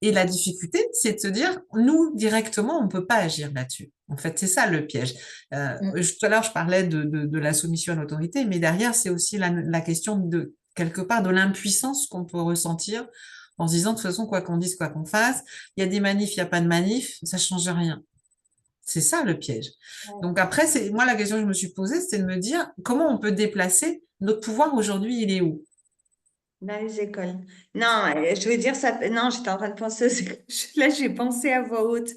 Et la difficulté, c'est de se dire, nous, directement, on ne peut pas agir là-dessus. En fait, c'est ça le piège. Tout à l'heure, je parlais de la soumission à l'autorité, mais derrière, c'est aussi la question de, quelque part, de l'impuissance qu'on peut ressentir en se disant, de toute façon, quoi qu'on dise, quoi qu'on fasse, il y a des manifs, il n'y a pas de manifs, ça change rien. C'est ça le piège. Donc après, moi, la question que je me suis posée, c'était de me dire, comment on peut déplacer notre pouvoir aujourd'hui, il est où? Dans les écoles. Non, je veux dire ça. Non, j'étais en train de penser. Là, j'ai pensé à voix haute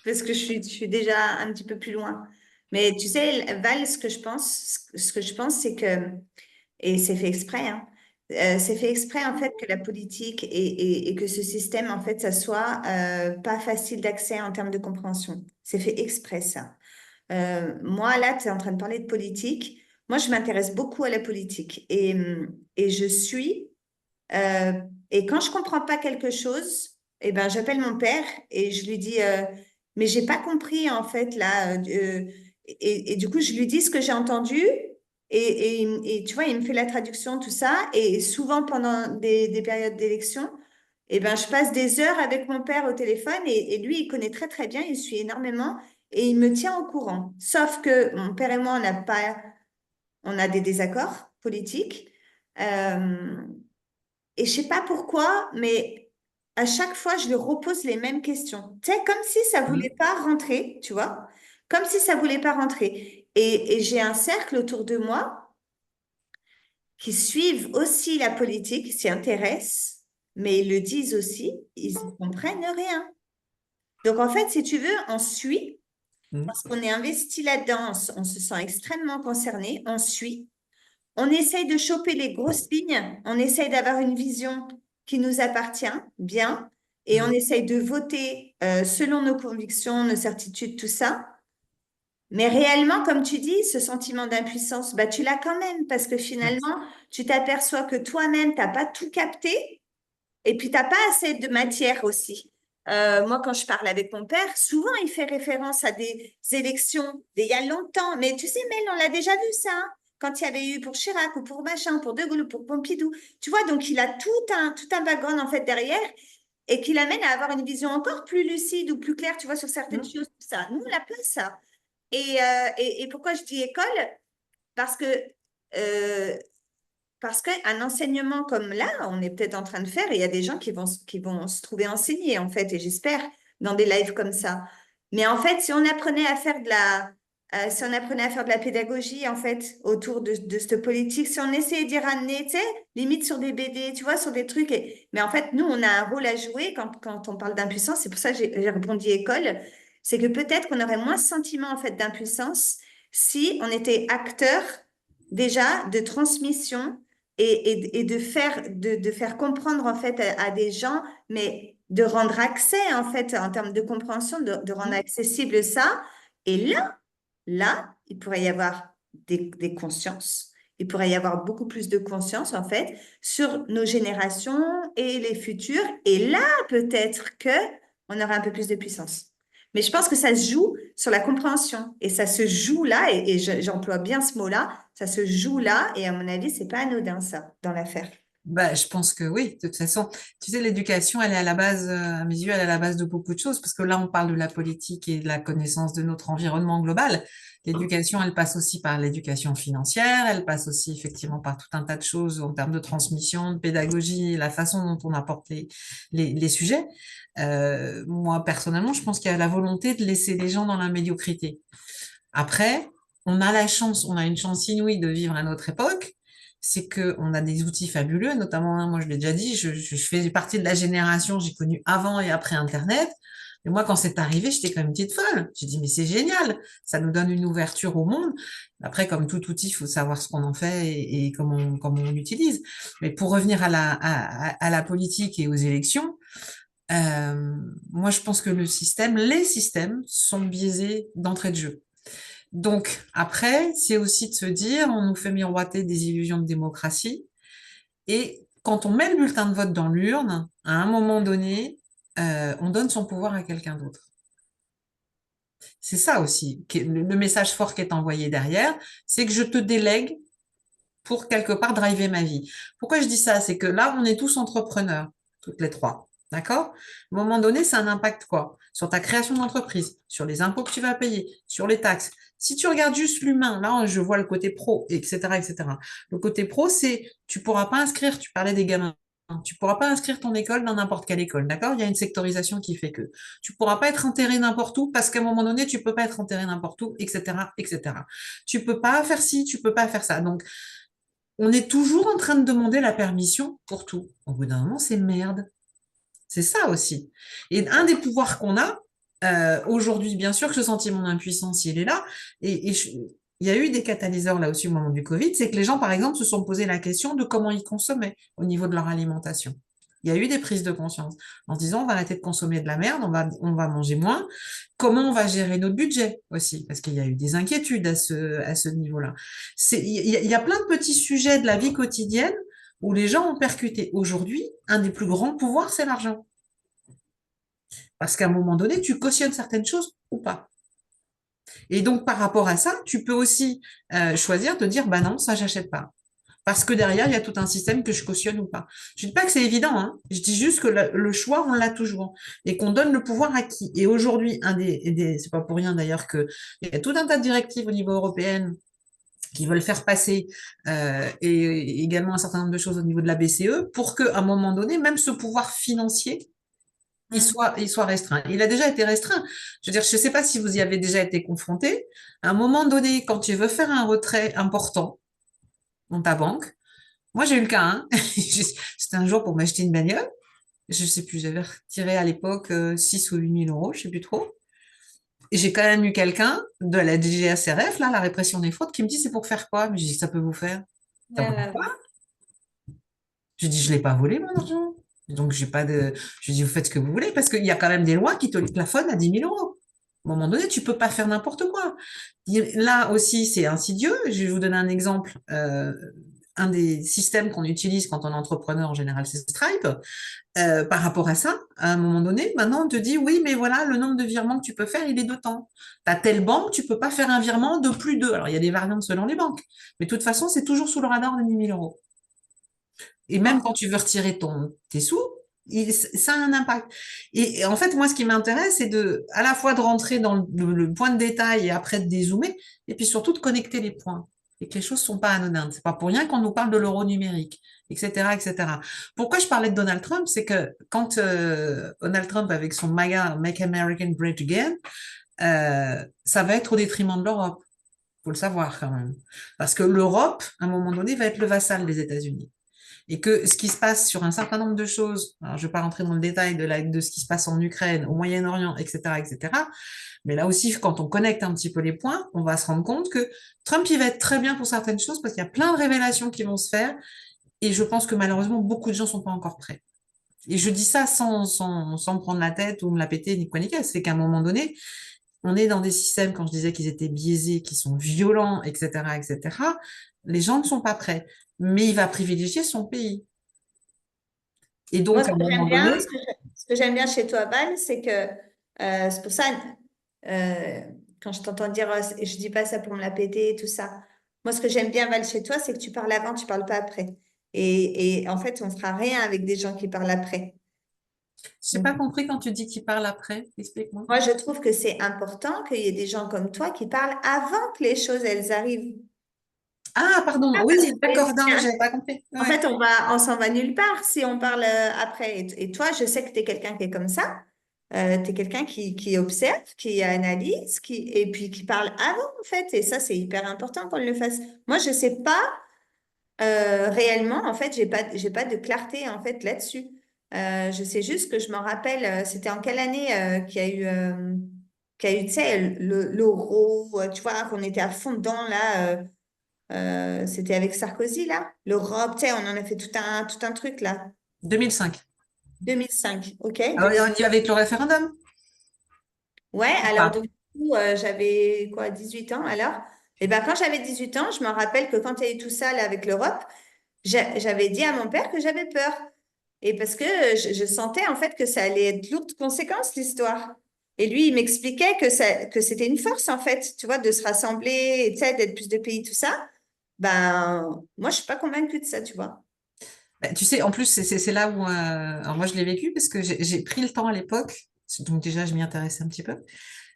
parce que je suis déjà un petit peu plus loin. Mais tu sais, Val, ce que je pense, c'est que, et c'est fait exprès, hein, c'est fait exprès en fait que la politique et que ce système, en fait, ça soit pas facile d'accès en termes de compréhension. C'est fait exprès, ça. Moi, là, tu es en train de parler de politique. Moi, je m'intéresse beaucoup à la politique et je suis. Euh, et quand je comprends pas quelque chose, eh ben, j'appelle mon père et je lui dis, mais j'ai pas compris en fait là. Et du coup, je lui dis ce que j'ai entendu et tu vois, il me fait la traduction, tout ça. Et souvent pendant des périodes d'élection, eh ben, je passe des heures avec mon père au téléphone et lui, il connaît très très bien, il suit énormément et il me tient au courant. Sauf que mon père et moi, on a des désaccords politiques. Euh, et je sais pas pourquoi, mais à chaque fois, je lui repose les mêmes questions. Tu sais, comme si ça voulait Mm. pas rentrer, tu vois, comme si ça voulait pas rentrer. Et j'ai un cercle autour de moi qui suivent aussi la politique, s'y intéressent, mais ils le disent aussi, ils ne comprennent rien. Donc en fait, si tu veux, on suit Mm. parce qu'on est investi là-dedans, on se sent extrêmement concerné, on suit. On essaye de choper les grosses lignes, on essaye d'avoir une vision qui nous appartient, bien, et on Mm. essaye de voter selon nos convictions, nos certitudes, tout ça. Mais réellement, comme tu dis, ce sentiment d'impuissance, bah, tu l'as quand même, parce que Mm. finalement, tu t'aperçois que toi-même, tu n'as pas tout capté, et puis tu n'as pas assez de matière aussi. Moi, quand je parle avec mon père, souvent il fait référence à des élections d'il y a longtemps. Mais tu sais, Mel, on l'a déjà vu ça, hein, quand il y avait eu pour Chirac ou pour machin, pour De Gaulle ou pour Pompidou. Tu vois, donc il a tout un background en fait derrière et qui l'amène à avoir une vision encore plus lucide ou plus claire, tu vois, sur certaines Mm. choses. Ça, nous, on n'a pas ça. Et pourquoi je dis école? Parce que euh, parce qu'un enseignement comme là, on est peut-être en train de faire, et il y a des gens qui vont se trouver enseignés, en fait, et j'espère, dans des lives comme ça. Mais en fait, si on apprenait à faire si on apprenait à faire de la pédagogie, en fait, autour de cette politique, si on essayait d'y ramener, tu sais, limite sur des BD, tu vois, sur des trucs. Mais en fait, nous, on a un rôle à jouer quand on parle d'impuissance. C'est pour ça que j'ai répondu école. C'est que peut-être qu'on aurait moins ce sentiment, en fait, d'impuissance si on était acteur déjà de transmission et de faire comprendre en fait à des gens, mais de rendre accès en fait en termes de compréhension, de rendre Mm. accessible ça. Et là, il pourrait y avoir des consciences. Il pourrait y avoir beaucoup plus de conscience en fait sur nos générations et les futures. Et là, peut-être que on aura un peu plus de puissance. Mais je pense que ça se joue sur la compréhension. Et ça se joue là, et j'emploie bien ce mot-là, ça se joue là, et à mon avis, c'est pas anodin, ça, dans l'affaire. Bah, je pense que oui, de toute façon. Tu sais, l'éducation, elle est à la base, à mes yeux, elle est à la base de beaucoup de choses, parce que là, on parle de la politique et de la connaissance de notre environnement global. L'éducation, elle passe aussi par l'éducation financière, elle passe aussi effectivement par tout un tas de choses en termes de transmission, de pédagogie, la façon dont on apporte les sujets. Moi, personnellement, je pense qu'il y a la volonté de laisser les gens dans la médiocrité. Après, on a une chance inouïe de vivre à notre époque. c'est qu'on a des outils fabuleux, notamment, hein, moi je l'ai déjà dit, je fais partie de la génération, j'ai connu avant et après Internet. Et moi, quand c'est arrivé, j'étais comme une petite folle. J'ai dit, mais c'est génial, ça nous donne une ouverture au monde. Après, comme tout outil, il faut savoir ce qu'on en fait et comment on l'utilise. Mais pour revenir à la politique et aux élections, moi, je pense que les systèmes sont biaisés d'entrée de jeu. Donc, après, c'est aussi de se dire, on nous fait miroiter des illusions de démocratie. Et quand on met le bulletin de vote dans l'urne, à un moment donné, on donne son pouvoir à quelqu'un d'autre. C'est ça aussi, le message fort qui est envoyé derrière, c'est que je te délègue pour quelque part driver ma vie. Pourquoi je dis ça? C'est que là, on est tous entrepreneurs, toutes les trois. D'accord? À un moment donné, ça a un impact quoi? Sur ta création d'entreprise, sur les impôts que tu vas payer, sur les taxes. Si tu regardes juste l'humain, là, je vois le côté pro, etc., etc. Le côté pro, c'est, tu pourras pas inscrire, tu parlais des gamins, tu pourras pas inscrire ton école dans n'importe quelle école, d'accord? Il y a une sectorisation qui fait que tu pourras pas être enterré n'importe où parce qu'à un moment donné, tu peux pas être enterré n'importe où, etc., etc. Tu peux pas faire ci, tu peux pas faire ça. Donc, on est toujours en train de demander la permission pour tout. Au bout d'un moment, c'est merde. C'est ça aussi. Et un des pouvoirs qu'on a, aujourd'hui, bien sûr que ce sentiment d'impuissance, il est là. Il y a eu des catalyseurs là aussi au moment du Covid, c'est que les gens, par exemple, se sont posé la question de comment ils consommaient au niveau de leur alimentation. Il y a eu des prises de conscience en se disant on va arrêter de consommer de la merde, on va manger moins. Comment on va gérer notre budget aussi? Parce qu'il y a eu des inquiétudes à ce niveau-là. Il y a plein de petits sujets de la vie quotidienne où les gens ont percuté. Aujourd'hui, un des plus grands pouvoirs, c'est l'argent. Parce qu'à un moment donné, tu cautionnes certaines choses ou pas. Et donc, par rapport à ça, tu peux aussi choisir de dire, bah non, ça, j'achète pas. Parce que derrière, il y a tout un système que je cautionne ou pas. Je ne dis pas que c'est évident, hein. Je dis juste que le choix, on l'a toujours. Et qu'on donne le pouvoir à qui? Et aujourd'hui, c'est pas pour rien d'ailleurs qu'il y a tout un tas de directives au niveau européen qui veulent faire passer et également un certain nombre de choses au niveau de la BCE pour qu'à un moment donné, même ce pouvoir financier, il soit restreint. Il a déjà été restreint. Je veux dire, je ne sais pas si vous y avez déjà été confronté. À un moment donné, quand tu veux faire un retrait important dans ta banque, moi j'ai eu le cas, hein. C'était un jour pour m'acheter une bagnole. Je ne sais plus, j'avais retiré à l'époque 6 ou 8 000 euros, je ne sais plus trop. Et j'ai quand même eu quelqu'un de la DGACRF, là, la répression des fraudes, qui me dit c'est pour faire quoi? Mais j'ai dit ça peut vous faire. Ça peut faire quoi? Je dis je l'ai pas volé mon argent. Donc j'ai pas de. Je dis vous faites ce que vous voulez parce qu'il y a quand même des lois qui te le plafonnent à 10 000 euros. À un moment donné, tu peux pas faire n'importe quoi. Là aussi, c'est insidieux. Je vais vous donner un exemple. Un des systèmes qu'on utilise quand on est entrepreneur en général, c'est Stripe. Par rapport à ça, à un moment donné, maintenant on te dit oui, mais voilà, le nombre de virements que tu peux faire, il est de temps. Tu as telle banque, tu peux pas faire un virement de plus de. Alors il y a des variantes selon les banques, mais de toute façon, c'est toujours sous le radar de 10 000 euros. Et même quand tu veux retirer tes sous, ça a un impact. Et en fait, moi, ce qui m'intéresse, c'est à la fois de rentrer dans le point de détail et après de dézoomer, et puis surtout de connecter les points. Et que les choses sont pas anodines. C'est pas pour rien qu'on nous parle de l'euro numérique, etc., etc. Pourquoi je parlais de Donald Trump, c'est que quand Donald Trump avec son MAGA, Make American Great Again, ça va être au détriment de l'Europe. Faut le savoir quand même. Parce que l'Europe, à un moment donné, va être le vassal des États-Unis et que ce qui se passe sur un certain nombre de choses, alors je ne vais pas rentrer dans le détail de ce qui se passe en Ukraine, au Moyen-Orient, etc., etc., mais là aussi, quand on connecte un petit peu les points, on va se rendre compte que Trump, il va être très bien pour certaines choses parce qu'il y a plein de révélations qui vont se faire et je pense que malheureusement, beaucoup de gens ne sont pas encore prêts. Et je dis ça sans me prendre la tête ou me la péter ni quoi ni qu'est-ce, c'est qu'à un moment donné, on est dans des systèmes, quand je disais qu'ils étaient biaisés, qui sont violents, etc., etc., les gens ne sont pas prêts. Mais il va privilégier son pays. Et Moi, donc, ce à un que j'aime moment bien, donné, ce que j'aime bien chez toi, Val, c'est que c'est pour ça, euh, quand je t'entends dire, je dis pas ça pour me la péter et tout ça. Moi, ce que j'aime bien, Val, chez toi, c'est que tu parles avant, tu parles pas après. Et en fait, on fera rien avec des gens qui parlent après. je n'ai pas compris quand tu dis qu'il parle après. Explique-moi. Moi, je trouve que c'est important qu'il y ait des gens comme toi qui parlent avant que les choses, elles arrivent. Ah, pardon. Ah, Oui, parce que d'accord. Non, j'avais pas compris. en Ouais. fait, on s'en va nulle part si on parle après. Et toi, je sais que tu es quelqu'un qui est comme ça. Tu es quelqu'un qui observe, qui analyse, et puis qui parle avant, en fait. Et ça, c'est hyper important qu'on le fasse. Moi, je sais pas. Réellement, en fait, j'ai pas de clarté en fait là-dessus. Je sais juste que je m'en rappelle, c'était en quelle année qu'il y a eu, tu sais, l'euro, tu vois, qu'on était à fond dedans là. C'était avec Sarkozy là. L'Europe, tu sais, on en a fait tout un truc là. 2005. 2005, ok? Alors, on dit avec le référendum? Ouais, Ou alors pas. donc, du coup, j'avais quoi, 18 ans alors? Et ben quand j'avais 18 ans, je me rappelle que quand il y a eu tout ça là, avec l'Europe, j'avais dit à mon père que j'avais peur. Et parce que je sentais en fait que ça allait être lourd de conséquences, l'histoire. Et lui, il m'expliquait que c'était une force en fait, tu vois, de se rassembler, et, tu sais, d'être plus de pays, tout ça. Ben, moi, je suis pas convaincue de ça, tu vois. Bah, tu sais, en plus, c'est là où alors moi je l'ai vécu parce que j'ai pris le temps à l'époque, donc déjà je m'y intéressais un petit peu.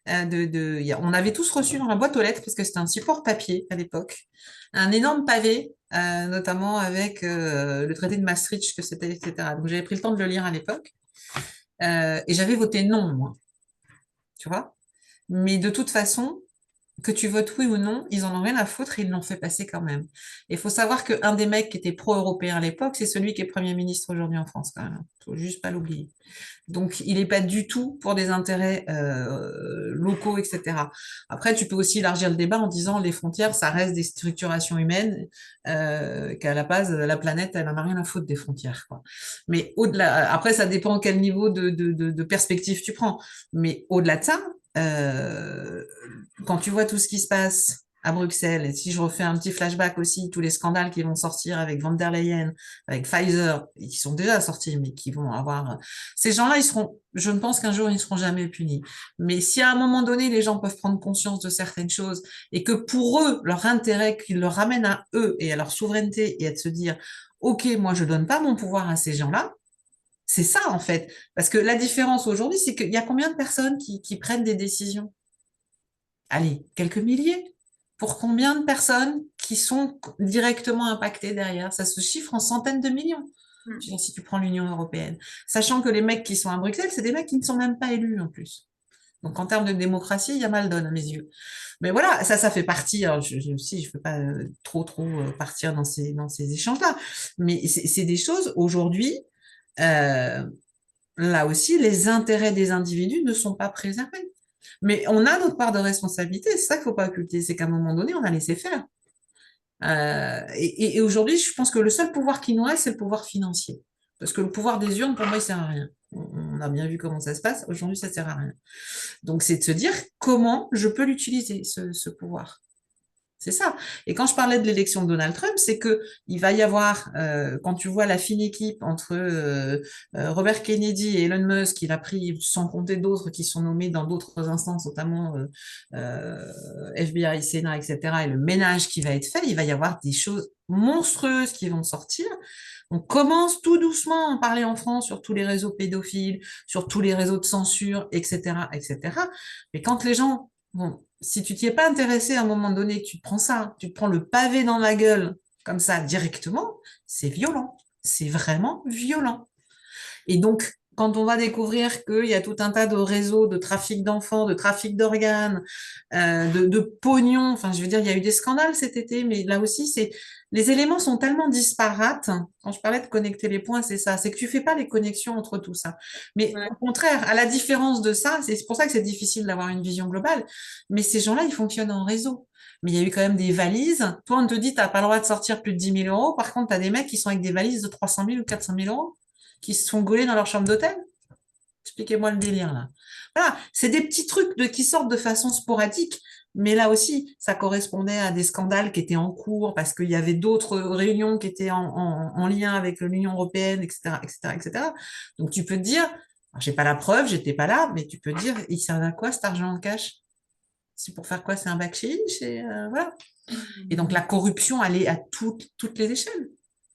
On avait tous reçu dans la boîte aux lettres parce que c'était un support papier à l'époque, un énorme pavé, notamment avec le traité de Maastricht que c'était, etc. Donc j'avais pris le temps de le lire à l'époque et j'avais voté non, moi, tu vois. Mais de toute façon, que tu votes oui ou non, ils en ont rien à foutre et ils l'ont fait passer quand même. Il faut savoir qu'un des mecs qui était pro-européen à l'époque, c'est celui qui est Premier ministre aujourd'hui en France quand même. Faut juste pas l'oublier. Donc, il n'est pas du tout pour des intérêts locaux, etc. Après, tu peux aussi élargir le débat en disant les frontières, ça reste des structurations humaines, qu'à la base, la planète, elle n'en a rien à foutre des frontières, quoi. Mais au-delà, après, ça dépend quel niveau de perspective tu prends. Mais au-delà de ça, quand tu vois tout ce qui se passe à Bruxelles, et si je refais un petit flashback aussi, tous les scandales qui vont sortir avec Van der Leyen, avec Pfizer, et qui sont déjà sortis, mais qui vont avoir... Ces gens-là, je ne pense qu'un jour, ils ne seront jamais punis. Mais si à un moment donné, les gens peuvent prendre conscience de certaines choses et que pour eux, leur intérêt, qu'ils leur ramènent à eux et à leur souveraineté et à de se dire, OK, moi, je donne pas mon pouvoir à ces gens-là, c'est ça, en fait. Parce que la différence aujourd'hui, c'est qu'il y a combien de personnes qui prennent des décisions? Allez, quelques milliers. Pour combien de personnes qui sont directement impactées derrière? Ça se chiffre en centaines de millions. Mm. Je veux dire, si tu prends l'Union européenne. Sachant que les mecs qui sont à Bruxelles, c'est des mecs qui ne sont même pas élus en plus. Donc en termes de démocratie, il y a mal donne à mes yeux. Mais voilà, ça fait partie. Alors, aussi, je ne veux pas trop partir dans ces échanges-là. Mais c'est des choses aujourd'hui. euh, Là aussi, les intérêts des individus ne sont pas préservés. Mais on a notre part de responsabilité, c'est ça qu'il ne faut pas occulter, c'est qu'à un moment donné, on a laissé faire. Et aujourd'hui, je pense que le seul pouvoir qui nous reste, c'est le pouvoir financier. Parce que le pouvoir des urnes, pour moi, il ne sert à rien. On a bien vu comment ça se passe. Aujourd'hui, ça ne sert à rien. Donc, c'est de se dire comment je peux l'utiliser, ce pouvoir. C'est ça. Et quand je parlais de l'élection de Donald Trump, c'est que il va y avoir, quand tu vois la fine équipe entre Robert Kennedy et Elon Musk, il a pris, sans compter d'autres qui sont nommés dans d'autres instances, notamment FBI, Sénat, etc., et le ménage qui va être fait, il va y avoir des choses monstrueuses qui vont sortir. On commence tout doucement à en parler en France sur tous les réseaux pédophiles, sur tous les réseaux de censure, etc., etc. Mais quand les gens vont si tu t'y es pas intéressé à un moment donné, que tu te prends ça, tu te prends le pavé dans la gueule, comme ça, directement, c'est violent. C'est vraiment violent. Et donc, quand on va découvrir qu'il y a tout un tas de réseaux de trafic d'enfants, de trafic d'organes, de pognon, enfin, je veux dire, il y a eu des scandales cet été, mais là aussi, les éléments sont tellement disparates. Quand je parlais de connecter les points, c'est ça, c'est que tu fais pas les connexions entre tout ça. Mais Ouais. au contraire, à la différence de ça, c'est pour ça que c'est difficile d'avoir une vision globale. Mais ces gens-là, ils fonctionnent en réseau. Mais il y a eu quand même des valises. Toi, on te dit, tu n'as pas le droit de sortir plus de 10 000 euros. Par contre, tu as des mecs qui sont avec des valises de 300 000 ou 400 000 euros qui se font gauler dans leur chambre d'hôtel. Expliquez-moi le délire, là. Voilà, c'est des petits trucs qui sortent de façon sporadique, mais là aussi, ça correspondait à des scandales qui étaient en cours parce qu'il y avait d'autres réunions qui étaient en lien avec l'Union européenne, etc., etc., etc. Donc, tu peux te dire, j'ai pas la preuve, j'étais pas là, mais tu peux te dire, il sert à quoi cet argent en cash? C'est pour faire quoi? C'est un bac chiche et voilà. Et donc, la corruption, elle est à toutes les échelles.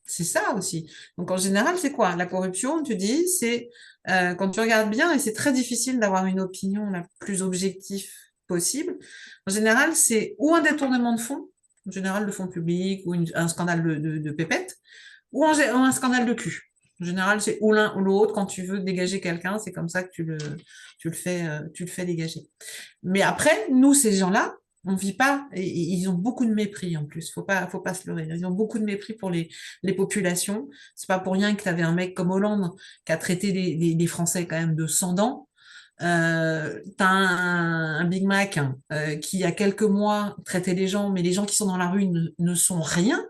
C'est ça aussi. Donc, en général, c'est quoi? La corruption, tu dis, c'est quand tu regardes bien, et c'est très difficile d'avoir une opinion la plus objective possible. En général, c'est ou un détournement de fonds, en général de fonds publics, ou un scandale de pépette, ou un scandale de cul. En général, c'est ou l'un ou l'autre. Quand tu veux dégager quelqu'un, c'est comme ça que tu le fais dégager. Mais après, nous, ces gens-là, On vit pas, et ils ont beaucoup de mépris en plus, faut pas se leurrer. Ils ont beaucoup de mépris pour les populations. C'est pas pour rien que tu avais un mec comme Hollande qui a traité les Français quand même de sans dents. T'as un Big Mac qui, il y a quelques mois, traitait les gens, mais les gens qui sont dans la rue ne sont rien.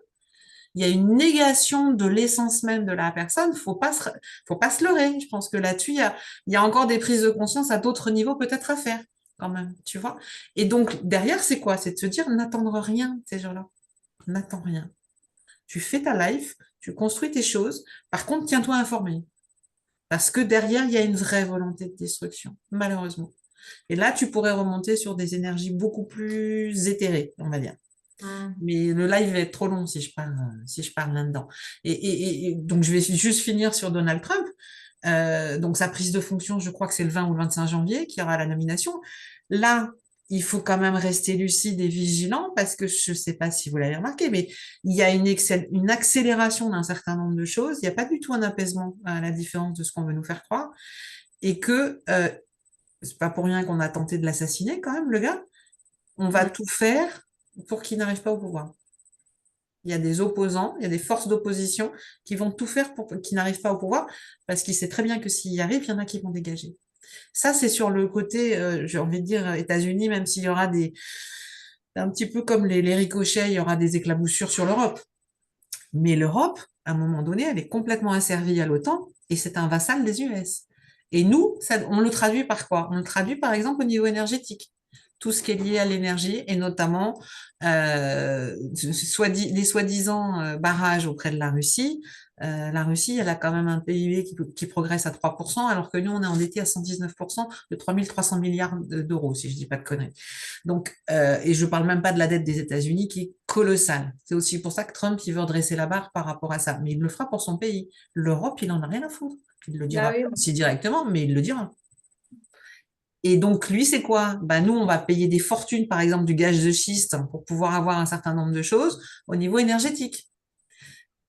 Il y a une négation de l'essence même de la personne. Faut pas se leurrer. Je pense que là-dessus, il y a encore des prises de conscience à d'autres niveaux peut-être à faire, quand même, tu vois. Et donc, derrière, c'est quoi? C'est de se dire, n'attendre rien, ces gens-là. N'attends rien. Tu fais ta life, tu construis tes choses. Par contre, tiens-toi informé. Parce que derrière, il y a une vraie volonté de destruction, malheureusement. Et là, tu pourrais remonter sur des énergies beaucoup plus éthérées, on va dire. Mais le live va être trop long si je parle là-dedans. Et donc, je vais juste finir sur Donald Trump. Donc, sa prise de fonction, je crois que c'est le 20 ou le 25 janvier qui aura la nomination. Là, il faut quand même rester lucide et vigilant parce que je ne sais pas si vous l'avez remarqué, mais il y a une accélération d'un certain nombre de choses. Il n'y a pas du tout un apaisement à la différence de ce qu'on veut nous faire croire. Et que c'est pas pour rien qu'on a tenté de l'assassiner quand même, le gars. On va tout faire pour qu'il n'arrive pas au pouvoir. Il y a des opposants, il y a des forces d'opposition qui vont tout faire pour qu'il n'arrive pas au pouvoir, parce qu'il sait très bien que s'il y arrive, il y en a qui vont dégager. Ça, c'est sur le côté, j'ai envie de dire, États-Unis, même s'il y aura un petit peu comme les ricochets, il y aura des éclaboussures sur l'Europe. Mais l'Europe, à un moment donné, elle est complètement asservie à l'OTAN, et c'est un vassal des US. Et nous, on le traduit par quoi? On le traduit, par exemple, au niveau énergétique. Tout ce qui est lié à l'énergie, et notamment les soi-disant barrages auprès de la Russie. La Russie, elle a quand même un PIB qui progresse à 3%, alors que nous, on est endetté à 119% de 3 300 milliards d'euros, si je dis pas de conneries. Donc, et je parle même pas de la dette des États-Unis qui est colossale. C'est aussi pour ça que Trump, il veut redresser la barre par rapport à ça. Mais il le fera pour son pays. L'Europe, il en a rien à foutre. Il le dira Ah oui. pas aussi directement, mais il le dira. Et donc, lui, c'est quoi? Bah, nous, on va payer des fortunes, par exemple, du gaz de schiste pour pouvoir avoir un certain nombre de choses au niveau énergétique.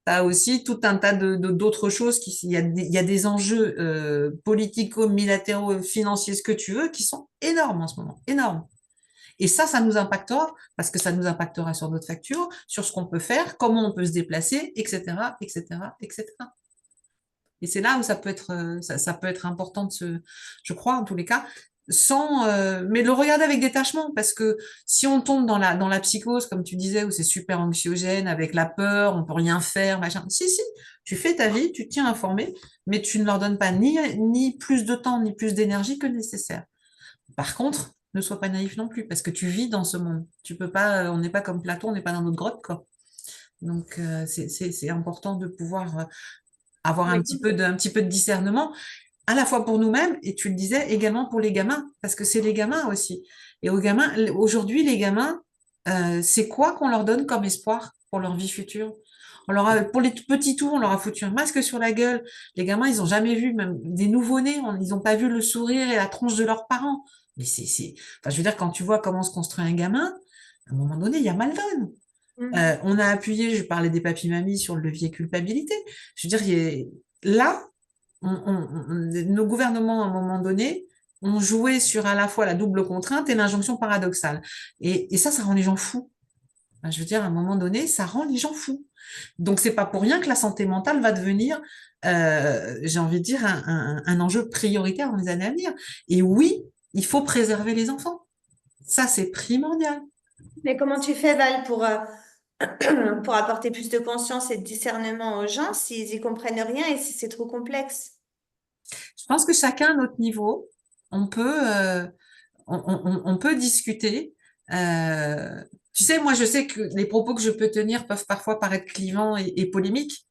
Tu as aussi tout un tas d'autres choses. Il y a des enjeux politico-millatéraux, financiers, ce que tu veux, qui sont énormes en ce moment. Énormes. Et ça nous impactera parce que ça nous impactera sur notre facture, sur ce qu'on peut faire, comment on peut se déplacer, etc., etc., etc. Et c'est là où ça peut être important je crois en tous les cas, mais le regarder avec détachement, parce que si on tombe dans la psychose, comme tu disais, où c'est super anxiogène, avec la peur, on peut rien faire, machin. Si, tu fais ta vie, tu te tiens informé, mais tu ne leur donnes pas ni plus de temps, ni plus d'énergie que nécessaire. Par contre, ne sois pas naïf non plus, parce que tu vis dans ce monde. Tu peux pas, on n'est pas comme Platon, on n'est pas dans notre grotte, quoi. Donc, c'est important de pouvoir avoir Oui. un petit peu de discernement, à la fois pour nous-mêmes, et tu le disais, également pour les gamins, parce que c'est les gamins aussi. Et aux gamins, aujourd'hui, les gamins, c'est quoi qu'on leur donne comme espoir pour leur vie future? Pour les tout petits tours, on leur a foutu un masque sur la gueule. Les gamins, ils ont jamais vu, même des nouveau-nés, ils n'ont pas vu le sourire et la tronche de leurs parents. Mais enfin, je veux dire, quand tu vois comment se construit un gamin, à un moment donné, il y a mal donne. On a appuyé, je parlais des papis-mamies, sur le levier culpabilité. Je veux dire, là, nos gouvernements, à un moment donné, ont joué sur à la fois la double contrainte et l'injonction paradoxale. Et ça rend les gens fous. Enfin, je veux dire, à un moment donné, ça rend les gens fous. Donc, c'est pas pour rien que la santé mentale va devenir, j'ai envie de dire, un enjeu prioritaire dans les années à venir. Et oui, il faut préserver les enfants. Ça, c'est primordial. Mais comment tu fais, Val, pour apporter plus de conscience et de discernement aux gens s'ils y comprennent rien et si c'est trop complexe? Je pense que chacun à notre niveau, on peut, on peut discuter. Tu sais, moi, je sais que les propos que je peux tenir peuvent parfois paraître clivants et polémiques.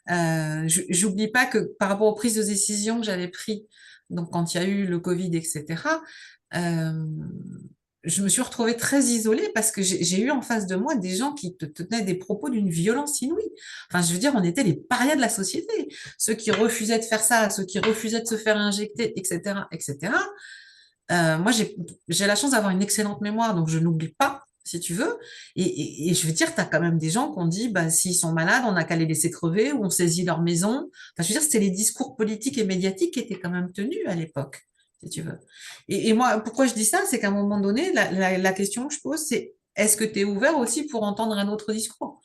J'oublie pas que par rapport aux prises de décision que j'avais prises, donc quand il y a eu le Covid, etc., je me suis retrouvée très isolée parce que j'ai eu en face de moi des gens qui te tenaient des propos d'une violence inouïe. Enfin, je veux dire, on était les parias de la société. Ceux qui refusaient de faire ça, ceux qui refusaient de se faire injecter, etc., etc. Moi, j'ai la chance d'avoir une excellente mémoire, donc je n'oublie pas, si tu veux. Et je veux dire, tu as quand même des gens qui ont dit, bah, s'ils sont malades, on n'a qu'à les laisser crever, ou on saisit leur maison. Enfin, je veux dire, c'était les discours politiques et médiatiques qui étaient quand même tenus à l'époque. si tu veux. Et moi, pourquoi je dis ça, c'est qu'à un moment donné, la question que je pose, c'est est-ce que tu es ouvert aussi pour entendre un autre discours?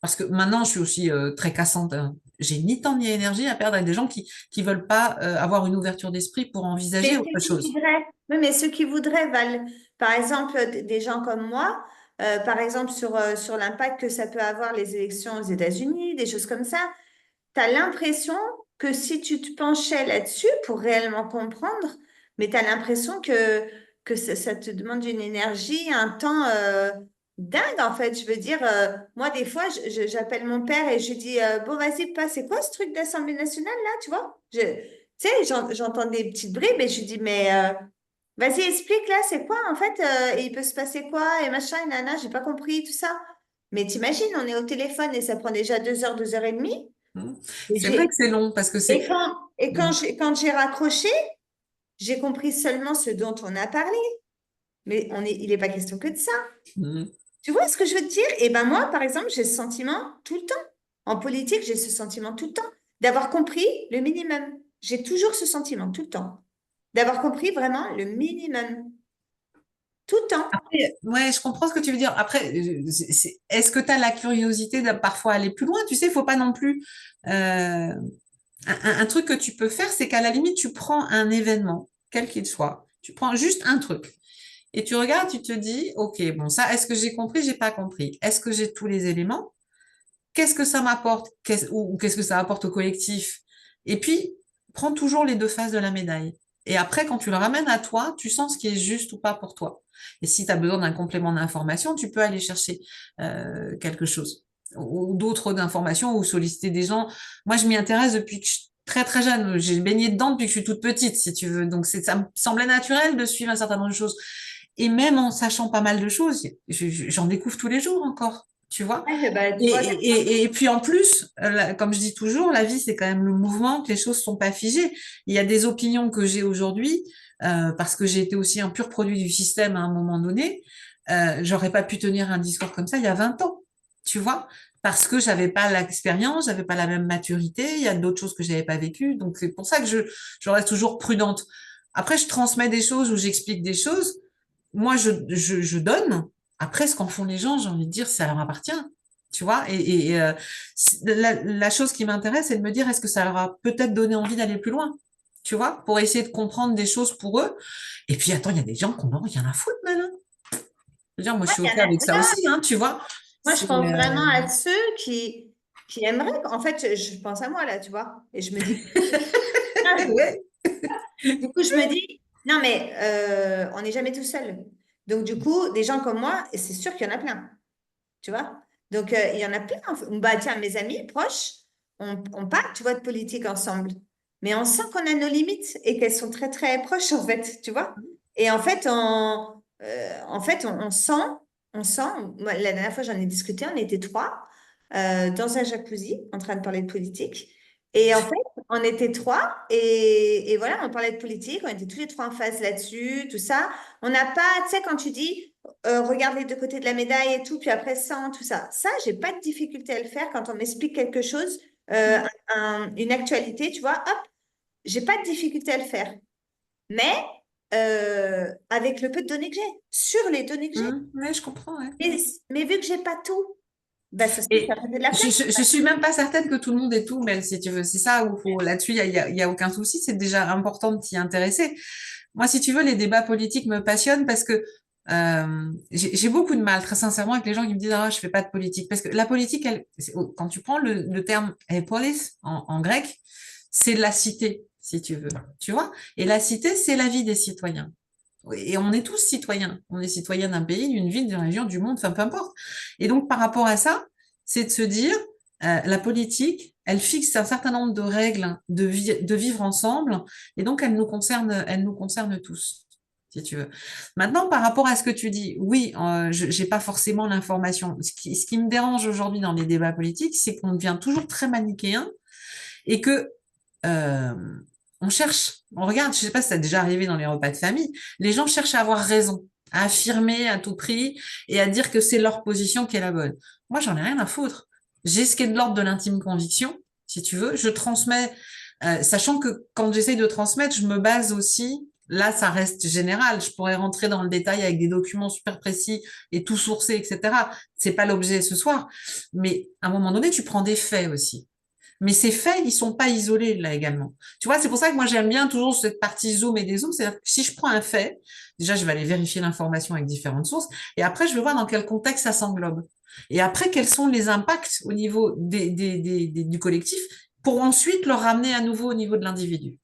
Parce que maintenant, je suis aussi très cassante, hein. J'ai ni temps ni énergie à perdre avec des gens qui veulent pas avoir une ouverture d'esprit pour envisager Mais autre ceux qui chose. voudraient, oui, mais ceux qui voudraient valent, par exemple, des gens comme moi, par exemple, sur l'impact que ça peut avoir les élections aux États-Unis, des choses comme ça. Tu as l'impression que si tu te penchais là-dessus pour réellement comprendre, mais tu as l'impression que ça te demande une énergie, un temps dingue, en fait. Je veux dire, moi, des fois, j'appelle mon père et je lui dis, bon, vas-y, pas, c'est quoi ce truc d'Assemblée nationale, là, tu vois? Tu sais, j'entends des petites bribes et je lui dis, mais vas-y, explique, là, c'est quoi, en fait? Et il peut se passer quoi? Et machin, et nana, j'ai pas compris, tout ça. Mais t'imagines, on est au téléphone et ça prend déjà 2 heures, 2 heures et demie. Mm. Et C'est vrai que j'ai, c'est long parce que et c'est. quand, et Mm. quand j'ai raccroché, j'ai compris seulement ce dont on a parlé. Mais il n'est pas question que de ça. Mm. Tu vois ce que je veux te dire? Et ben moi, par exemple, j'ai ce sentiment tout le temps. En politique, j'ai ce sentiment tout le temps d'avoir compris le minimum. J'ai toujours ce sentiment tout le temps d'avoir compris vraiment le minimum tout le temps. Après, ouais, je comprends ce que tu veux dire. Après, est-ce que tu as la curiosité de parfois aller plus loin? Tu sais, il faut pas non plus. Un truc que tu peux faire, c'est qu'à la limite, tu prends un événement, quel qu'il soit. Tu prends juste un truc. Et tu regardes, tu te dis, OK, bon, ça, est-ce que j'ai compris, j'ai pas compris? Est-ce que j'ai tous les éléments? Qu'est-ce que ça m'apporte? Ou qu'est-ce que ça apporte au collectif? Et puis, prends toujours les deux faces de la médaille. Et après, quand tu le ramènes à toi, tu sens ce qui est juste ou pas pour toi. Et si tu as besoin d'un complément d'information, tu peux aller chercher quelque chose ou d'autres informations ou solliciter des gens. Moi, je m'y intéresse depuis que je suis très très jeune. J'ai baigné dedans depuis que je suis toute petite, si tu veux. Donc, ça me semblait naturel de suivre un certain nombre de choses. Et même en sachant pas mal de choses, j'en découvre tous les jours encore, tu vois. Ouais, bah, tu Et, vois, et puis en plus, comme je dis toujours, la vie, c'est quand même le mouvement, que les choses sont pas figées. Il y a des opinions que j'ai aujourd'hui, parce que j'ai été aussi un pur produit du système à un moment donné. J'aurais pas pu tenir un discours comme ça il y a 20 ans, tu vois, parce que j'avais pas l'expérience, j'avais pas la même maturité, il y a d'autres choses que j'avais pas vécues. Donc c'est pour ça que je reste toujours prudente. Après, je transmets des choses ou j'explique des choses. Moi, je donne. Après, ce qu'en font les gens, j'ai envie de dire, ça leur appartient. Tu vois, la chose qui m'intéresse, c'est de me dire, est-ce que ça leur a peut-être donné envie d'aller plus loin? Tu vois, pour essayer de comprendre des choses pour eux. Et puis, attends, il y a des gens qui n'ont rien à foutre, maintenant. Je veux dire, moi, je suis il y OK en a avec ça plein. aussi, hein, tu vois. Moi, je C'est, pense vraiment à ceux qui aimeraient. En fait, je pense à moi là, tu vois. Et je me dis, ouais. du coup, je me dis, non, mais on n'est jamais tout seul. Donc, du coup, des gens comme moi, et c'est sûr qu'il y en a plein, tu vois. Donc, il y en a plein. Bah, tiens, mes amis proches, on parle, tu vois, de politique ensemble. Mais on sent qu'on a nos limites et qu'elles sont très, très proches, en fait, tu vois. Et en fait, on sent, moi, la dernière fois, j'en ai discuté, on était trois dans un jacuzzi en train de parler de politique. Et en fait, on était trois et voilà, on parlait de politique, on était tous les trois en phase là-dessus, tout ça. On n'a pas, tu sais, quand tu dis regarde les deux côtés de la médaille et tout, puis après sans tout ça. Ça, j'ai pas de difficulté à le faire quand on m'explique quelque chose, une actualité, tu vois, hop, j'ai pas de difficulté à le faire. Mais avec le peu de données que j'ai, sur les données que j'ai. Ouais, je comprends, ouais. Mais vu que j'ai pas tout, bah ça se trouve, ça Et fait de la place. je suis même pas certaine que tout le monde ait tout, mais si tu veux, c'est ça où là-dessus, il y a aucun souci. C'est déjà important de s'y intéresser. Moi, si tu veux, les débats politiques me passionnent parce que j'ai beaucoup de mal, très sincèrement, avec les gens qui me disent ah, je fais pas de politique. Parce que la politique, quand tu prends le terme polis en grec, c'est de la cité, si tu veux. Tu vois? Et la cité, c'est la vie des citoyens. Et on est tous citoyens. On est citoyens d'un pays, d'une ville, d'une région, du monde, enfin peu importe. Et donc, par rapport à ça, c'est de se dire, la politique, elle fixe un certain nombre de règles de vivre ensemble, et donc elle nous concerne tous, si tu veux. Maintenant, par rapport à ce que tu dis, oui, je j'ai pas forcément l'information. Ce qui me dérange aujourd'hui dans les débats politiques, c'est qu'on devient toujours très manichéen et que euh, on cherche, on regarde, je sais pas si ça a déjà arrivé dans les repas de famille, les gens cherchent à avoir raison, à affirmer à tout prix et à dire que c'est leur position qui est la bonne. Moi, j'en ai rien à foutre. J'ai ce qui est de l'ordre de l'intime conviction, si tu veux. Je transmets, sachant que quand j'essaye de transmettre, je me base aussi Là, ça reste général. Je pourrais rentrer dans le détail avec des documents super précis et tout sourcé, etc. C'est pas l'objet ce soir. Mais à un moment donné, tu prends des faits aussi. Mais ces faits, ils sont pas isolés là également. Tu vois, c'est pour ça que moi j'aime bien toujours cette partie zoom et dézoom. C'est-à-dire que si je prends un fait, déjà je vais aller vérifier l'information avec différentes sources, et après je vais voir dans quel contexte ça s'englobe. Et après, quels sont les impacts au niveau du collectif pour ensuite le ramener à nouveau au niveau de l'individu.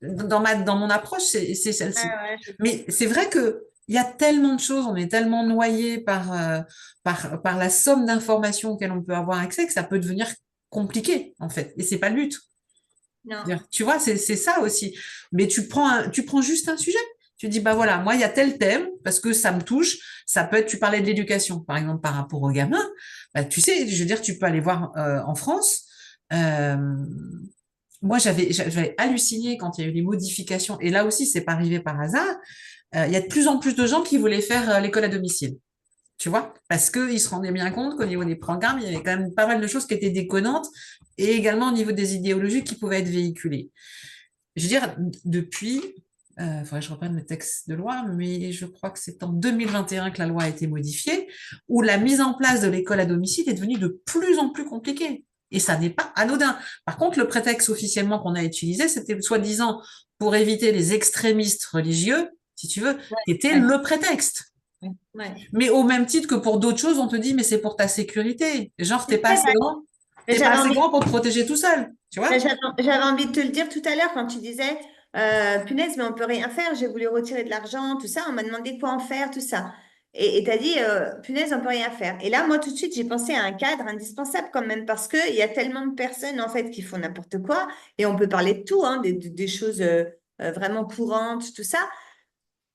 Dans mon approche, c'est celle-ci. Ouais, Mais c'est vrai que il y a tellement de choses, on est tellement noyé par la somme d'informations auxquelles on peut avoir accès que ça peut devenir compliqué, en fait. Et c'est pas le but. non. Tu vois, c'est ça aussi. Mais tu prends juste un sujet. Tu dis, bah voilà, moi, il y a tel thème, parce que ça me touche. Ça peut être, tu parlais de l'éducation, par exemple, par rapport aux gamins. Bah, tu sais, je veux dire, tu peux aller voir en France. Euh, moi, j'avais halluciné quand il y a eu les modifications. Et là aussi, c'est pas arrivé par hasard. Il y a de plus en plus de gens qui voulaient faire l'école à domicile. Tu vois, parce qu'ils se rendaient bien compte qu'au niveau des programmes, il y avait quand même pas mal de choses qui étaient déconnantes et également au niveau des idéologies qui pouvaient être véhiculées. Je veux dire, depuis, faudrait que je reprenne le texte de loi, mais je crois que c'est en 2021 que la loi a été modifiée, où la mise en place de l'école à domicile est devenue de plus en plus compliquée. Et ça n'est pas anodin. Par contre, le prétexte officiellement qu'on a utilisé, c'était soi-disant pour éviter les extrémistes religieux, si tu veux, qui était Ouais, le prétexte. ouais. Mais au même titre que pour d'autres choses, on te dit, mais c'est pour ta sécurité. Genre, Mais t'es pas J'avais assez envie, grand pour te protéger tout seul. Tu vois? j'avais envie de te le dire tout à l'heure quand tu disais, punaise, mais on peut rien faire. J'ai voulu retirer de l'argent, tout ça. On m'a demandé quoi en faire, tout ça. Et tu as dit, punaise, on peut rien faire. Et là, moi, tout de suite, j'ai pensé à un cadre indispensable quand même parce qu'il y a tellement de personnes, en fait, qui font n'importe quoi. Et on peut parler de tout, hein, des choses vraiment courantes, tout ça.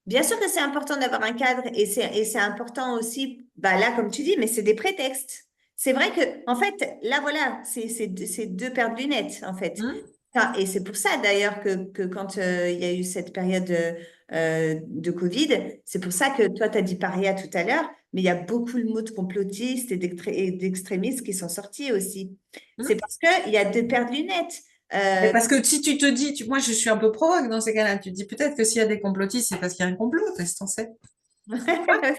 Bien sûr que c'est important d'avoir un cadre et c'est important aussi, bah là, comme tu dis, mais c'est des prétextes. C'est vrai que, en fait, là, voilà, c'est deux paires de lunettes, en fait. Hein. Et c'est pour ça, d'ailleurs, que quand il y a eu cette période de Covid, c'est pour ça que toi, tu as dit paria tout à l'heure, mais il y a beaucoup le mot de complotiste et d'extrémistes qui sont sortis aussi. C'est Hein. parce qu'il y a deux paires de lunettes. Mais Euh, parce que si tu te dis, moi je suis un peu provoque dans ces cas-là, tu te dis peut-être que s'il y a des complotistes, c'est parce qu'il y a un complot, qu'est-ce que t'en sais? Tu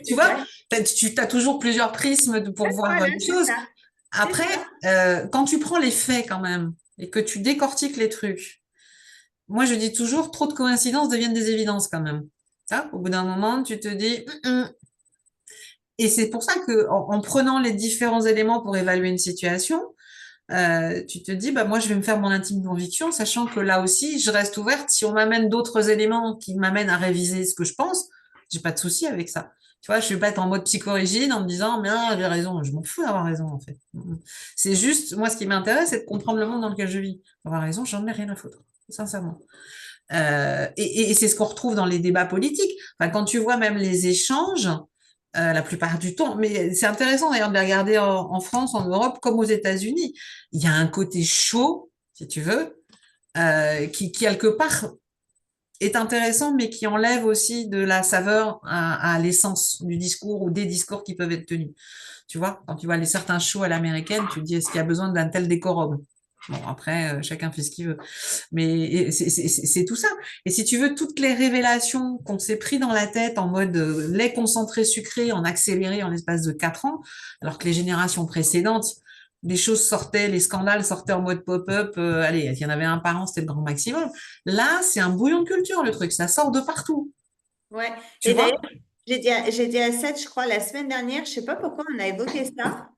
c'est vois, vrai. tu as toujours plusieurs prismes pour voir Voilà, les c'est choses. ça. C'est Après, ça. quand tu prends les faits quand même et que tu décortiques les trucs, moi je dis toujours, trop de coïncidences deviennent des évidences quand même. Ça, au bout d'un moment, tu te dis, Et c'est pour ça que en prenant les différents éléments pour évaluer une situation, tu te dis, bah moi je vais me faire mon intime conviction, sachant que là aussi, je reste ouverte. Si on m'amène d'autres éléments qui m'amènent à réviser ce que je pense, j'ai pas de souci avec ça. Tu vois, je vais pas être en mode psychorigide en me disant, mais ah, j'ai raison. Je m'en fous d'avoir raison en fait. C'est juste, moi, ce qui m'intéresse, c'est de comprendre le monde dans lequel je vis. Avoir raison, j'en ai rien à foutre, sincèrement. Et c'est ce qu'on retrouve dans les débats politiques. Enfin, quand tu vois même les échanges, la plupart du temps, mais c'est intéressant d'ailleurs de les regarder en France, en Europe, comme aux États-Unis. Il y a un côté chaud, si tu veux, qui quelque part est intéressant, mais qui enlève aussi de la saveur à l'essence du discours ou des discours qui peuvent être tenus. Tu vois, quand tu vois les certains shows à l'américaine, tu te dis, est-ce qu'il y a besoin d'un tel décorum? Bon, après, chacun fait ce qu'il veut. Mais c'est tout ça. Et si tu veux, toutes les révélations qu'on s'est pris dans la tête en mode lait concentré sucré en accéléré en l'espace de 4 ans, alors que les générations précédentes, les choses sortaient, les scandales sortaient en mode pop-up. Allez, il y en avait un par an, c'était le grand maximum. Là, c'est un bouillon de culture, le truc. Ça sort de partout. Ouais. Tu Et d'ailleurs, vois? j'ai dit à Seth, je crois, la semaine dernière, je sais pas pourquoi on a évoqué ça.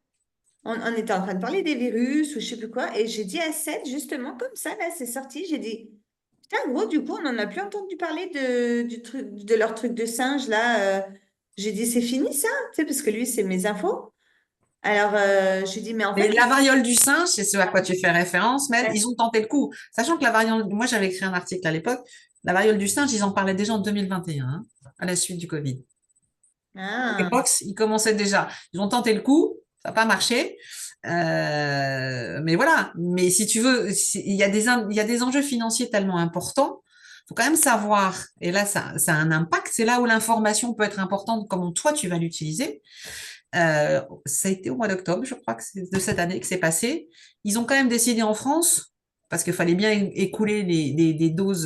On était en train de parler des virus ou je sais plus quoi. Et j'ai dit à Seth, justement, comme ça, là, c'est sorti. J'ai dit, putain, gros, du coup, on n'en a plus entendu parler du truc, de leur truc de singe, là. J'ai dit, c'est fini, ça? Tu sais, parce que lui, c'est mes infos. Alors, j'ai dit, mais en Mais fait, la variole du singe, c'est ce à quoi tu fais référence, mais ouais. ils ont tenté le coup. Sachant que la variole, moi j'avais écrit un article à l'époque, la variole du singe, ils en parlaient déjà en 2021, hein, à la suite du Covid. Ah, L'époque, ils commençaient déjà. Ils ont tenté le coup, ça n'a pas marché. Mais voilà. Mais si tu veux, il y a des enjeux financiers tellement importants. Il faut quand même savoir, et là, ça a un impact. C'est là où l'information peut être importante, comment toi, tu vas l'utiliser. Ça a été au mois d'octobre, je crois que c'est de cette année que c'est passé. Ils ont quand même décidé en France, parce qu'il fallait bien écouler des doses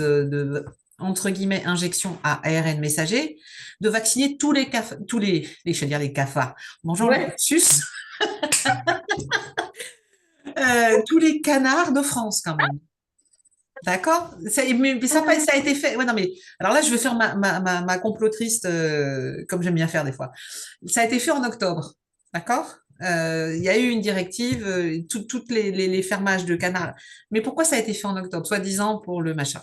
entre guillemets, injection à ARN messager, de vacciner je veux dire les cafards, mangeant le Ouais. cactus, tous les canards de France quand même. D'accord? Mais ça a été fait. Ouais, non, mais alors là, je vais faire ma complotriste, comme j'aime bien faire des fois. Ça a été fait en octobre. D'accord? Il y a eu une directive, toutes les fermages de canards. Mais pourquoi ça a été fait en octobre? Soi-disant pour le machin.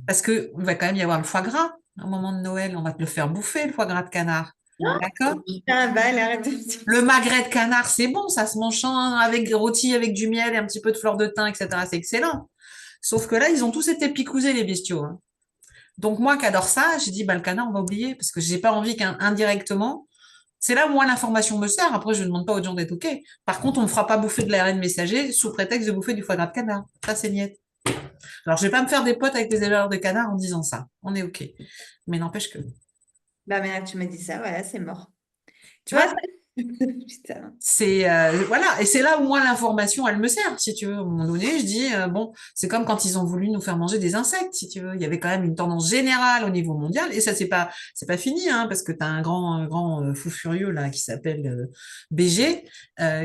Parce que il va quand même y avoir le foie gras. Au moment de Noël, on va te le faire bouffer, le foie gras de canard. D'accord? Putain, Val, arrête de me dire Le magret de canard, c'est bon, ça se mange avec rôti, avec du miel et un petit peu de fleur de thym, etc. C'est excellent. Sauf que là, ils ont tous été picousés, les bestiaux, hein. Donc moi qui adore ça, j'ai dit, bah, le canard, on va oublier, parce que j'ai pas envie qu'indirectement, c'est là où moi l'information me sert. Après, je ne demande pas aux gens d'être OK. Par contre, on ne me fera pas bouffer de l'ARN messager sous prétexte de bouffer du foie gras de canard. Ça, c'est niette. Alors, je vais pas me faire des potes avec les éleveurs de canards en disant ça. On est OK. Mais n'empêche que, Bah merde, tu m'as dit ça, voilà, c'est mort. tu Tu vois vois, ça? Putain. c'est voilà, et c'est là où moi l'information elle me sert, si tu veux. À un moment donné, je dis bon, c'est comme quand ils ont voulu nous faire manger des insectes, si tu veux. Il y avait quand même une tendance générale au niveau mondial, et ça c'est pas fini, hein, parce que tu as un grand fou furieux là qui s'appelle BG,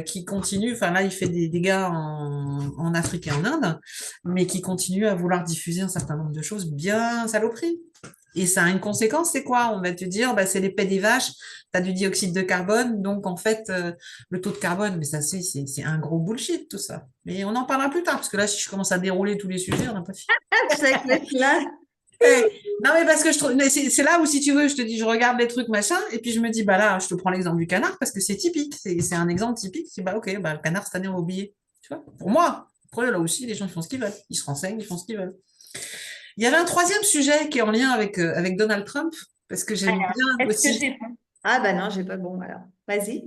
qui continue. Enfin là, il fait des dégâts en Afrique et en Inde, mais qui continue à vouloir diffuser un certain nombre de choses bien saloperies. Et ça a une conséquence, c'est quoi? On va te dire, bah, c'est les pets des vaches, tu as du dioxyde de carbone, donc en fait, le taux de carbone, mais ça, c'est un gros bullshit, tout ça. Mais on en parlera plus tard, parce que là, si je commence à dérouler tous les sujets, on n'a pas fini. Ah, je savais que là. Eh, non, mais parce que je trouve, mais c'est là où, si tu veux, je te dis, je regarde les trucs, machin, et puis je me dis, bah là, je te prends l'exemple du canard, parce que c'est typique, c'est un exemple typique. Je dis, bah ok, bah, le canard, cette année, on va oublier. Tu vois, pour moi. Après, là aussi, les gens font ce qu'ils veulent. Ils se renseignent, ils font ce qu'ils veulent. Il y avait un troisième sujet qui est en lien avec Donald Trump, parce que j'aime Alors, bien est-ce que aussi. j'ai bon? Ah bah non, j'ai pas bon alors. Vas-y.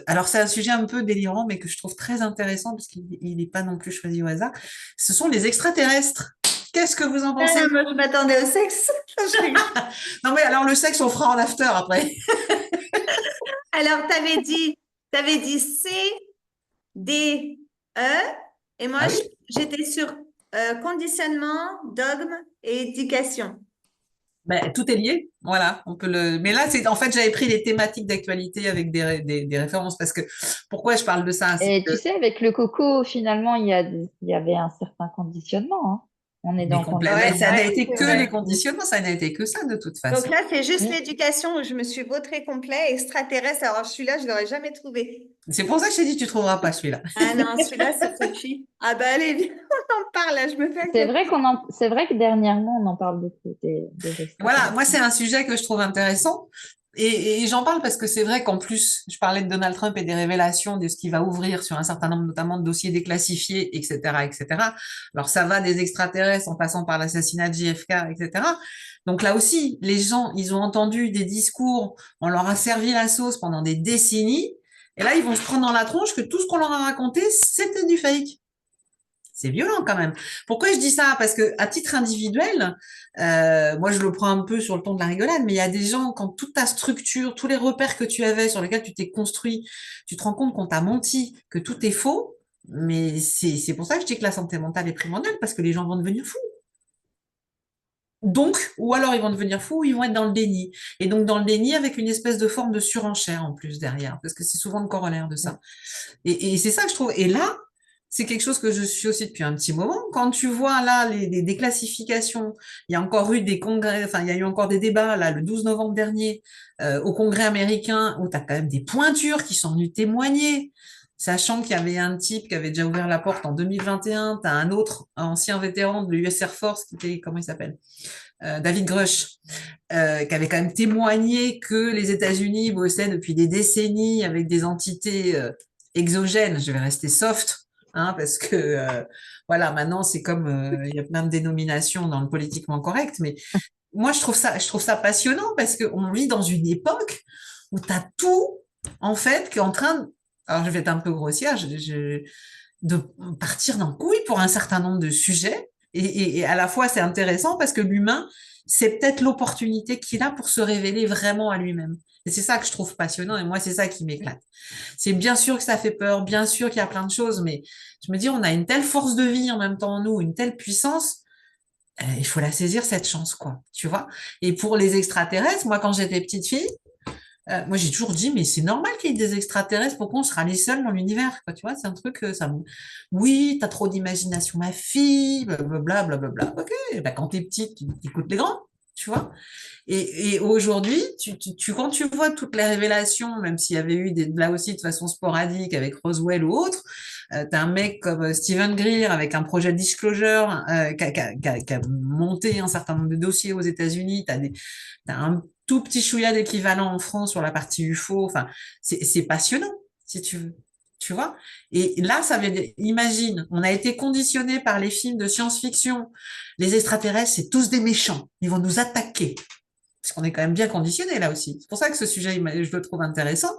Alors, c'est un sujet un peu délirant, mais que je trouve très intéressant, parce qu'il n'est pas non plus choisi au hasard. Ce sont les extraterrestres. Qu'est-ce que vous en Ah, pensez? moi, je m'attendais au sexe. Je rigole. Non, mais alors, le sexe, on fera en after après. Alors, t'avais dit C, D, E, et moi, Ah oui? j'étais sur conditionnement, dogme et éducation. Ben, tout est lié. Voilà, on peut le. Mais là, c'est en fait, j'avais pris les thématiques d'actualité avec des références, parce que pourquoi je parle de ça? C'est Et que tu sais, avec le coco, finalement, il y avait un certain conditionnement, hein. On est mais dans le complet. Mais Ouais, ça conditionnement. n'a ouais, été c'est que les vrai. conditionnements, ça n'a été que ça de toute Donc façon. là, c'est juste Mm. l'éducation où je me suis vautré complet, extraterrestre. Alors, celui-là, je ne l'aurais jamais trouvé. C'est pour ça que je t'ai dit, tu trouveras pas celui-là. Ah non, celui-là, ça suffit. Ah bah allez, viens, on en parle, là, je me fais un café. C'est vrai que dernièrement, on en parle beaucoup des Voilà, extraterrestres. moi, c'est un sujet que je trouve intéressant. Et j'en parle parce que c'est vrai qu'en plus, je parlais de Donald Trump et des révélations de ce qu'il va ouvrir sur un certain nombre, notamment de dossiers déclassifiés, etc., etc. Alors, ça va des extraterrestres en passant par l'assassinat de JFK, etc. Donc là aussi, les gens, ils ont entendu des discours, on leur a servi la sauce pendant des décennies. Et là, ils vont se prendre dans la tronche que tout ce qu'on leur a raconté, c'était du fake. C'est violent quand même. Pourquoi je dis ça? Parce que à titre individuel, moi je le prends un peu sur le ton de la rigolade, mais il y a des gens, quand toute ta structure, tous les repères que tu avais, sur lesquels tu t'es construit, tu te rends compte qu'on t'a menti, que tout est faux. Mais c'est pour ça que je dis que la santé mentale est primordiale, parce que les gens vont devenir fous. Donc, ou alors ils vont devenir fous, ou ils vont être dans le déni. Et donc dans le déni avec une espèce de forme de surenchère en plus derrière, parce que c'est souvent le corollaire de ça. Et c'est ça que je trouve. Et là, c'est quelque chose que je suis aussi depuis un petit moment. Quand tu vois là les déclassifications, il y a encore eu des congrès, enfin il y a eu encore des débats là le 12 novembre dernier au Congrès américain où tu as quand même des pointures qui sont venues témoigner, sachant qu'il y avait un type qui avait déjà ouvert la porte en 2021, tu as un autre un ancien vétéran de l'US Air Force qui était, comment il s'appelle? David Grush, qui avait quand même témoigné que les États-Unis bossaient depuis des décennies avec des entités exogènes. Je vais rester soft, hein, parce que voilà, maintenant c'est comme il y a plein de dénominations dans le politiquement correct, mais moi je trouve ça passionnant parce qu'on vit dans une époque où tu as tout en fait qui est en train de, alors je vais être un peu grossière, de partir dans couille pour un certain nombre de sujets. Et à la fois, c'est intéressant parce que l'humain, c'est peut-être l'opportunité qu'il a pour se révéler vraiment à lui-même. Et c'est ça que je trouve passionnant. Et moi, c'est ça qui m'éclate. C'est bien sûr que ça fait peur, bien sûr qu'il y a plein de choses, mais je me dis, on a une telle force de vie en même temps en nous, une telle puissance. il faut la saisir, cette chance, quoi, tu vois. Et pour les extraterrestres, moi, quand j'étais petite fille, moi, j'ai toujours dit, mais c'est normal qu'il y ait des extraterrestres, pourquoi on sera les seuls dans l'univers, quoi, tu vois, c'est un truc, oui, t'as trop d'imagination, ma fille, blablabla, blablabla. Ok, bah, quand t'es petite, tu écoutes les grands, tu vois. Et aujourd'hui, quand tu vois toutes les révélations, même s'il y avait eu là aussi de façon sporadique avec Roswell ou autre, tu as un mec comme Stephen Greer avec un projet Disclosure qui a monté un certain nombre de dossiers aux États-Unis. T'as un tout petit chouïa d'équivalent en France sur la partie UFO. Enfin, c'est passionnant, si tu veux. Tu vois? Et là, ça veut dire, imagine, on a été conditionné par les films de science-fiction. Les extraterrestres, c'est tous des méchants. Ils vont nous attaquer parce qu'on est quand même bien conditionné là aussi. C'est pour ça que ce sujet, je le trouve intéressant.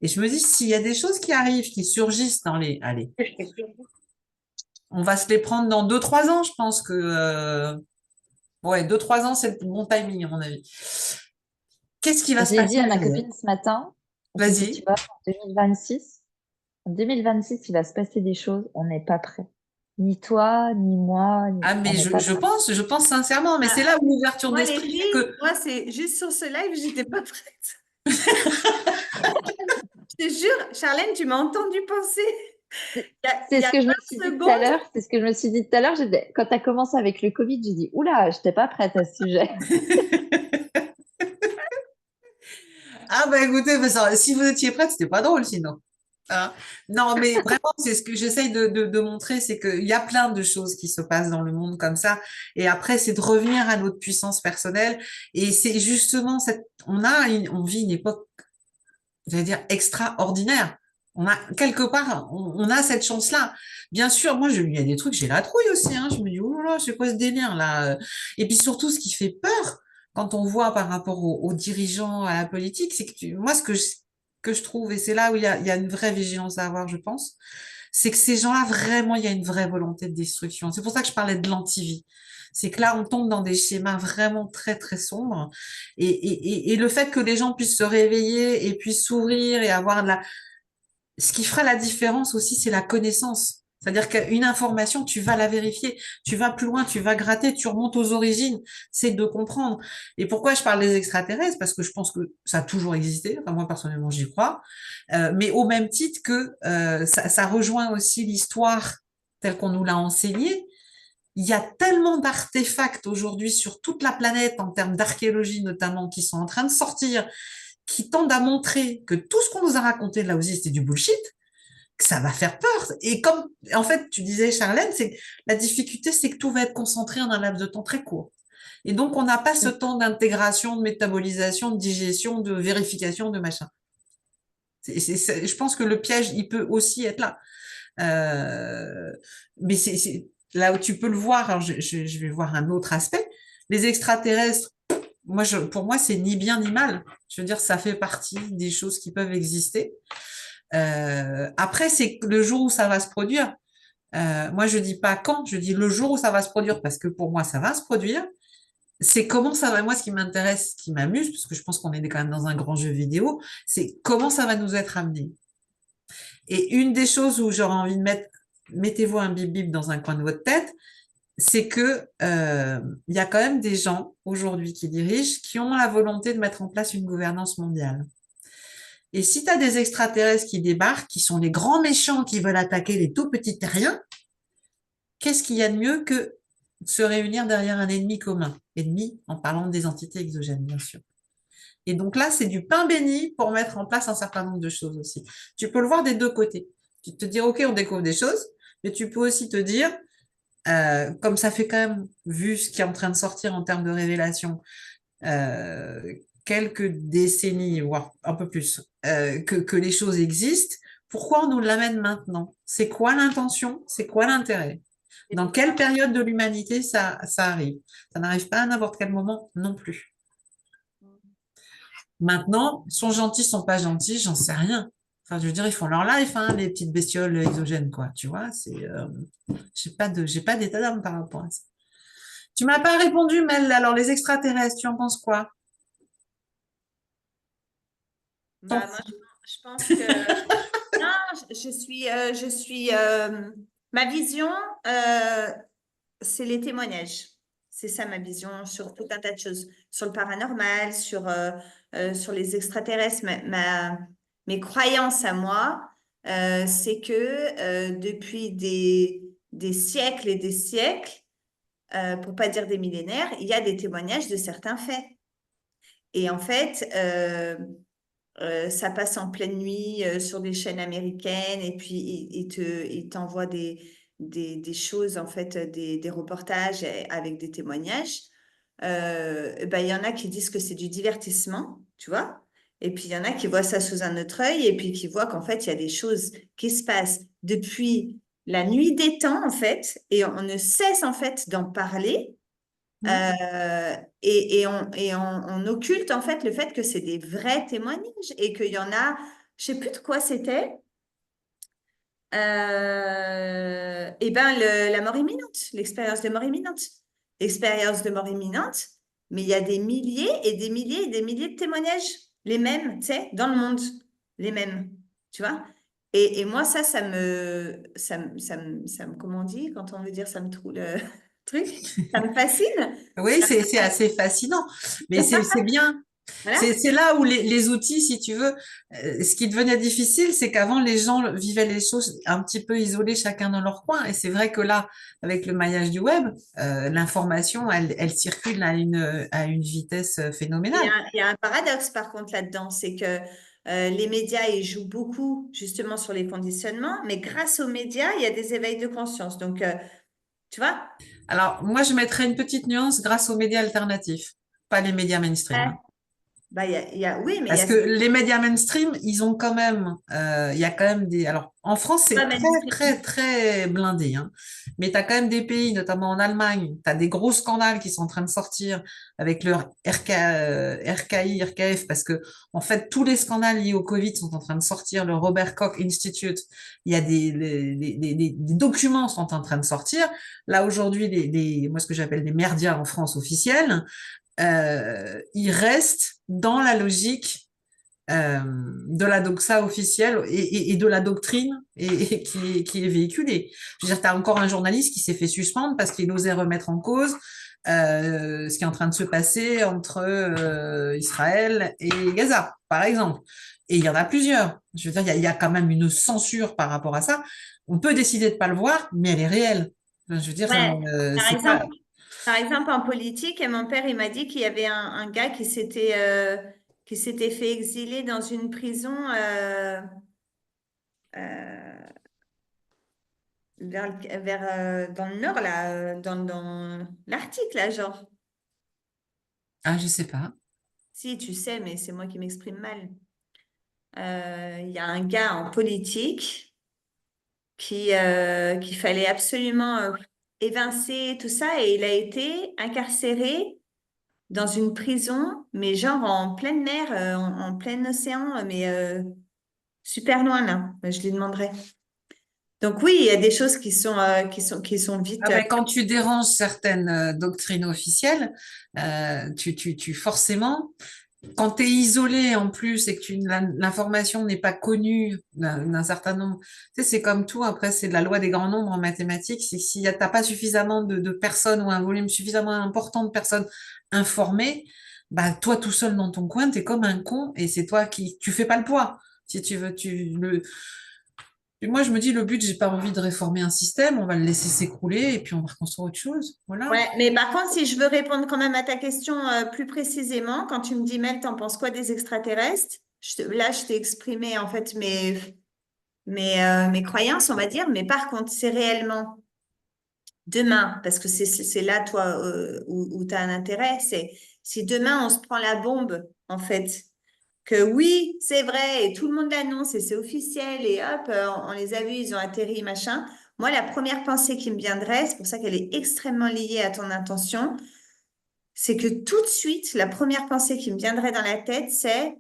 Et je me dis, s'il y a des choses qui arrivent, qui surgissent dans les... Allez, on va se les prendre dans 2-3 ans, je pense que... Ouais, 2-3 ans, c'est le bon timing, à mon avis. Qu'est-ce qui va se J'ai dit passer à ma derrière? copine ce matin, j'ai dit, tu Vas-y. vois, en 2026, il va se passer des choses, on n'est pas prêt. Ni toi, ni moi, Ah, mais on n'est pas je prêt. pense, je pense sincèrement, mais Ah, c'est là où l'ouverture moi, les d'esprit fait filles, que... moi, c'est juste sur ce live, j'étais pas prête. Je te jure, Charlène, tu m'as entendu penser. Il C'est y ce a que je me 20 suis dit tout à secondes. l'heure. C'est ce que je me suis dit tout à l'heure. Quand tu as commencé avec le Covid, j'ai dit, oula, je n'étais pas prête à ce sujet. Ah, bah écoutez, bah, si vous étiez prête, c'était pas drôle sinon. Hein. Non, mais vraiment, c'est ce que j'essaye de montrer, c'est qu'il y a plein de choses qui se passent dans le monde comme ça. Et après, c'est de revenir à notre puissance personnelle. Et c'est justement on vit une époque, j'allais dire, extraordinaire. On a, quelque part, on a cette chance-là. Bien sûr, moi, il y a des trucs, j'ai la trouille aussi, hein. Je me dis, oh là là, c'est quoi ce délire, là? Et puis surtout, ce qui fait peur, quand on voit par rapport aux dirigeants, à la politique, c'est que moi, que je trouve, et c'est là où il y a une vraie vigilance à avoir, je pense, c'est que ces gens-là, vraiment, il y a une vraie volonté de destruction. C'est pour ça que je parlais de l'antivie. C'est que là, on tombe dans des schémas vraiment très, très sombres. Et le fait que les gens puissent se réveiller et puissent s'ouvrir et avoir ce qui fera la différence aussi, c'est la connaissance. C'est-à-dire qu'une information, tu vas la vérifier, tu vas plus loin, tu vas gratter, tu remontes aux origines, c'est de comprendre. Et pourquoi je parle des extraterrestres? Parce que je pense que ça a toujours existé, enfin moi personnellement j'y crois, mais au même titre que ça rejoint aussi l'histoire telle qu'on nous l'a enseignée. Il y a tellement d'artefacts aujourd'hui sur toute la planète, en termes d'archéologie notamment, qui sont en train de sortir, qui tendent à montrer que tout ce qu'on nous a raconté là aussi, c'était du bullshit, que ça va faire peur. Et comme, en fait, tu disais, Charlène, c'est que la difficulté, c'est que tout va être concentré en un laps de temps très court. Et donc, on n'a pas ce temps d'intégration, de métabolisation, de digestion, de vérification, de machin. Je pense que le piège, il peut aussi être là. Euh, mais c'est là où tu peux le voir. Alors, je vais voir un autre aspect. Les extraterrestres, pour moi, c'est ni bien ni mal. Je veux dire, ça fait partie des choses qui peuvent exister. Après, c'est le jour où ça va se produire. Moi, je dis pas quand, je dis le jour où ça va se produire, parce que pour moi, ça va se produire. C'est comment ça va, moi, ce qui m'intéresse, ce qui m'amuse, parce que je pense qu'on est quand même dans un grand jeu vidéo, c'est comment ça va nous être amené. Et une des choses où j'aurais envie de mettez-vous un bip bip dans un coin de votre tête, c'est que il y a quand même des gens aujourd'hui qui dirigent, qui ont la volonté de mettre en place une gouvernance mondiale. Et si tu as des extraterrestres qui débarquent, qui sont les grands méchants qui veulent attaquer les tout petits terriens, qu'est-ce qu'il y a de mieux que de se réunir derrière un ennemi commun? Ennemi en parlant des entités exogènes, bien sûr. Et donc là, c'est du pain béni pour mettre en place un certain nombre de choses aussi. Tu peux le voir des deux côtés. Tu peux te dire, OK, on découvre des choses, mais tu peux aussi te dire, comme ça fait quand même, vu ce qui est en train de sortir en termes de révélation, euh, quelques décennies, voire un peu plus, que les choses existent, pourquoi on nous l'amène maintenant? C'est quoi l'intention? C'est quoi l'intérêt? Dans quelle période de l'humanité ça arrive? Ça n'arrive pas à n'importe quel moment non plus. Maintenant, sont gentils, sont pas gentils, j'en sais rien. Enfin, je veux dire, ils font leur life, hein, les petites bestioles exogènes, quoi. Tu vois, j'ai pas d'état d'âme par rapport à ça. Tu m'as pas répondu, Mel. Alors, les extraterrestres, tu en penses quoi? Bah, moi, je pense que non, ma vision, c'est les témoignages. C'est ça ma vision sur tout un tas de choses, sur le paranormal, sur les extraterrestres. Mes croyances à moi, c'est que depuis des siècles et des siècles, pour pas dire des millénaires, il y a des témoignages de certains faits. Et en fait, ça passe en pleine nuit sur des chaînes américaines et puis il t'envoie des choses, en fait, des reportages avec des témoignages. Ben, il y en a qui disent que c'est du divertissement, tu vois. Et puis il y en a qui voient ça sous un autre œil et puis qui voient qu'en fait, il y a des choses qui se passent depuis la nuit des temps, en fait, et on ne cesse, en fait, d'en parler. On occulte en fait le fait que c'est des vrais témoignages et qu'il y en a, je sais plus de quoi c'était, et ben la mort imminente, l'expérience de mort imminente. Expérience de mort imminente, mais il y a des milliers et des milliers et des milliers de témoignages, les mêmes, tu sais, dans le monde, les mêmes, tu vois. Et moi, comment on dit, quand on veut dire ça me trouve le truc, ça me fascine. Oui, c'est assez fascinant, mais c'est bien. Voilà. C'est là où les outils, si tu veux, ce qui devenait difficile, c'est qu'avant, les gens vivaient les choses un petit peu isolés, chacun dans leur coin. Et c'est vrai que là, avec le maillage du web, l'information, elle circule à une vitesse phénoménale. Il y a un paradoxe par contre là-dedans, c'est que les médias, ils jouent beaucoup justement sur les conditionnements, mais grâce aux médias, il y a des éveils de conscience. Donc, tu vois, Alors, moi, je mettrais une petite nuance grâce aux médias alternatifs, pas les médias mainstream, ouais, hein. bah, oui, mais il y Parce a que les médias mainstream, ils ont quand même, il y a quand même des. Alors, en France, pas c'est mainstream. très blindé, hein. Mais tu as quand même des pays, notamment en Allemagne, tu as des gros scandales qui sont en train de sortir avec leur RKI, RKF, parce que, en fait, tous les scandales liés au Covid sont en train de sortir. Le Robert Koch Institute, il y a des documents sont en train de sortir. Là, aujourd'hui, moi, ce que j'appelle les merdias en France officiels, ils restent dans la logique de la doxa officielle et de la doctrine qui est véhiculée. Je veux dire, tu as encore un journaliste qui s'est fait suspendre parce qu'il osait remettre en cause ce qui est en train de se passer entre Israël et Gaza, par exemple. Et il y en a plusieurs. Je veux dire, il y a quand même une censure par rapport à ça. On peut décider de pas le voir, mais elle est réelle. Enfin, je veux dire, Ouais, par c'est pas. exemple, par exemple, en politique, et mon père, il m'a dit qu'il y avait un gars qui s'était fait exiler dans une prison euh, dans le nord, là, dans l'Arctique, là, genre. Ah, je sais pas. Si, tu sais, mais c'est moi qui m'exprime mal. Il y a un gars en politique qu'il fallait absolument évincer, tout ça, et il a été incarcéré dans une prison, mais genre en pleine mer, en plein océan, mais super loin, là. Je lui demanderai. Donc oui, il y a des choses qui sont vite. Ah ben, quand tu déranges certaines doctrines officielles, forcément, quand tu es isolé en plus et que l'information n'est pas connue d'un certain nombre, tu sais, c'est comme tout, après c'est de la loi des grands nombres en mathématiques, c'est que si t'as pas suffisamment de personnes ou un volume suffisamment important de personnes informées, bah toi tout seul dans ton coin, tu es comme un con et c'est toi tu fais pas le poids. Si tu veux, et moi, je me dis, le but, j'ai pas envie de réformer un système, on va le laisser s'écrouler et puis on va reconstruire autre chose. Voilà. Ouais, mais par contre, si je veux répondre quand même à ta question plus précisément, quand tu me dis, Mel, t'en penses quoi des extraterrestres? Là, je t'ai exprimé en fait mes croyances, on va dire, mais par contre, c'est réellement demain, parce que c'est là, toi, où tu as un intérêt, c'est si demain on se prend la bombe, en fait, que oui, c'est vrai, et tout le monde l'annonce, et c'est officiel, et hop, on les a vus, ils ont atterri, machin. Moi, la première pensée qui me viendrait, c'est pour ça qu'elle est extrêmement liée à ton intention, c'est que tout de suite, la première pensée qui me viendrait dans la tête, c'est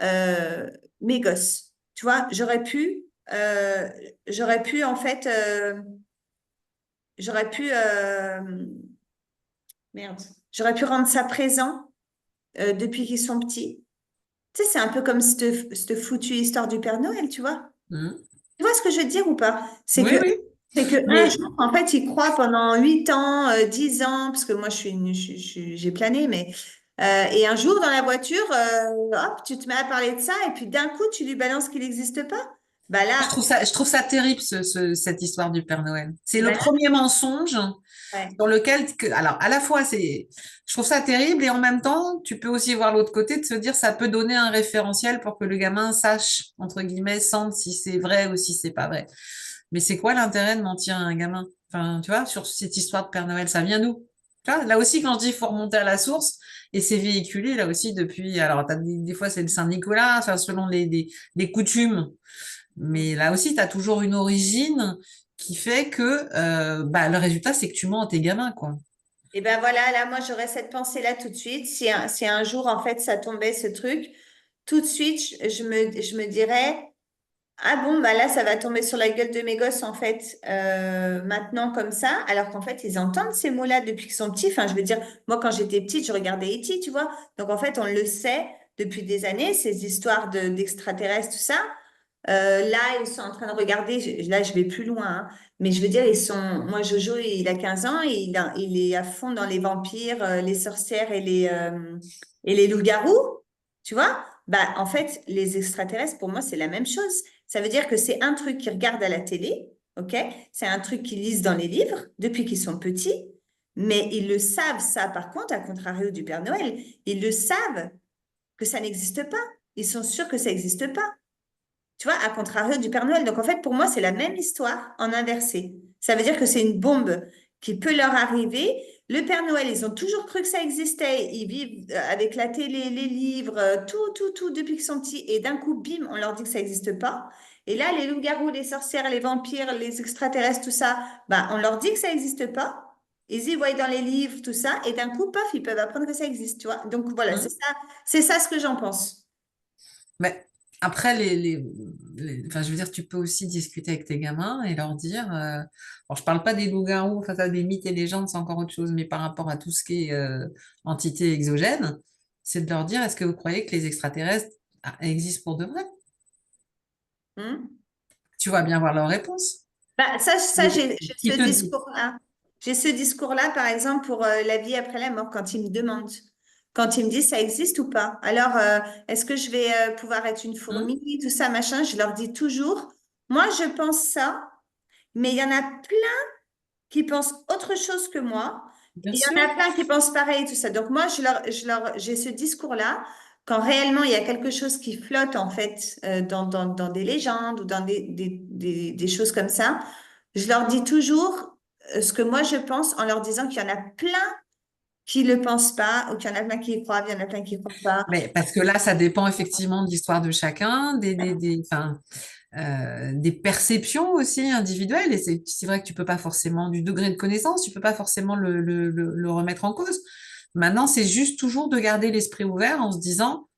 euh, mes gosses. Tu vois, j'aurais pu en fait, j'aurais pu, merde, j'aurais pu rendre ça présent depuis qu'ils sont petits. Tu sais, c'est un peu comme cette foutue histoire du Père Noël, tu vois. Mhm. Tu vois ce que je veux dire ou pas? C'est que Oui, oui. C'est que un Mais jour, en fait, il croit pendant 8 ans, 10 ans, parce que moi, j'ai plané, mais et un jour dans la voiture, hop, tu te mets à parler de ça, et puis d'un coup, tu lui balances qu'il n'existe pas. Bah là, je trouve ça terrible, cette histoire du Père Noël. C'est le bah là, premier mensonge ouais. sur lequel, alors, à la fois, je trouve ça terrible et en même temps, tu peux aussi voir l'autre côté de se dire, ça peut donner un référentiel pour que le gamin sache, entre guillemets, sente si c'est vrai ou si c'est pas vrai. Mais c'est quoi l'intérêt de mentir à un gamin? Enfin, tu vois, sur cette histoire de Père Noël, ça vient d'où? Tu vois, là aussi, quand je dis faut remonter à la source, et c'est véhiculé là aussi depuis, alors t'as des fois c'est le Saint-Nicolas, enfin, selon les coutumes, mais là aussi, tu as toujours une origine qui fait que bah, le résultat, c'est que tu mens à tes gamins, quoi. Et ben voilà, là, moi, j'aurais cette pensée-là tout de suite. Si un jour, en fait, ça tombait, ce truc, tout de suite, je me dirais, ah bon, bah là, ça va tomber sur la gueule de mes gosses, en fait, maintenant, comme ça, alors qu'en fait, ils entendent ces mots-là depuis qu'ils sont petits. Enfin, je veux dire, moi, quand j'étais petite, je regardais E.T., tu vois. Donc, en fait, on le sait depuis des années, ces histoires d'extraterrestres, tout ça. Là, ils sont en train de regarder, là, je vais plus loin, hein, mais je veux dire, moi, Jojo, il a 15 ans, et il est à fond dans les vampires, les sorcières et les loups-garous, tu vois? Bah, en fait, les extraterrestres, pour moi, c'est la même chose. Ça veut dire que c'est un truc qu'ils regardent à la télé, ok? C'est un truc qu'ils lisent dans les livres depuis qu'ils sont petits, mais ils le savent, ça, par contre, à contrario du Père Noël, ils le savent que ça n'existe pas. Ils sont sûrs que ça n'existe pas. Tu vois, à contrario du Père Noël. Donc, en fait, pour moi, c'est la même histoire en inversé. Ça veut dire que c'est une bombe qui peut leur arriver. Le Père Noël, ils ont toujours cru que ça existait. Ils vivent avec la télé, les livres, tout depuis qu'ils sont petits. Et d'un coup, bim, on leur dit que ça n'existe pas. Et là, les loups-garous, les sorcières, les vampires, les extraterrestres, tout ça, bah, on leur dit que ça n'existe pas. Ils y voient dans les livres, tout ça. Et d'un coup, paf, ils peuvent apprendre que ça existe, tu vois. Donc, voilà, Hein. c'est ça ce que j'en pense. Mais après, enfin, je veux dire, tu peux aussi discuter avec tes gamins et leur dire, bon, je parle pas des loups-garous, enfin, ça, des mythes et légendes, c'est encore autre chose, mais par rapport à tout ce qui est entité exogène, c'est de leur dire, est-ce que vous croyez que les extraterrestres existent pour de vrai? Hmm. Tu vas bien voir leur réponse. Bah, ça Mais j'ai qui ce te dit? discours-là. J'ai ce discours-là, par exemple, pour la vie après la mort, quand ils me demandent, quand ils me disent ça existe ou pas. Alors, est-ce que je vais pouvoir être une Hein. fourmi, tout ça, machin, je leur dis toujours, moi, je pense ça, mais il y en a plein qui pensent autre chose que moi. Bien Il y sûr. en a plein qui pensent pareil, tout ça. Donc, moi, j'ai ce discours-là. Quand réellement il y a quelque chose qui flotte, en fait, dans des légendes ou dans des choses comme ça, je leur dis toujours ce que moi je pense en leur disant qu'il y en a plein qui ne le pensent pas ou qu'il y en a plein qui y croient, il y en a plein qui y croient pas. Mais parce que là, ça dépend effectivement de l'histoire de chacun, enfin, des perceptions aussi individuelles. Et c'est vrai que tu peux pas forcément, du degré de connaissance, tu peux pas forcément le remettre en cause. Maintenant, c'est juste toujours de garder l'esprit ouvert en se disant,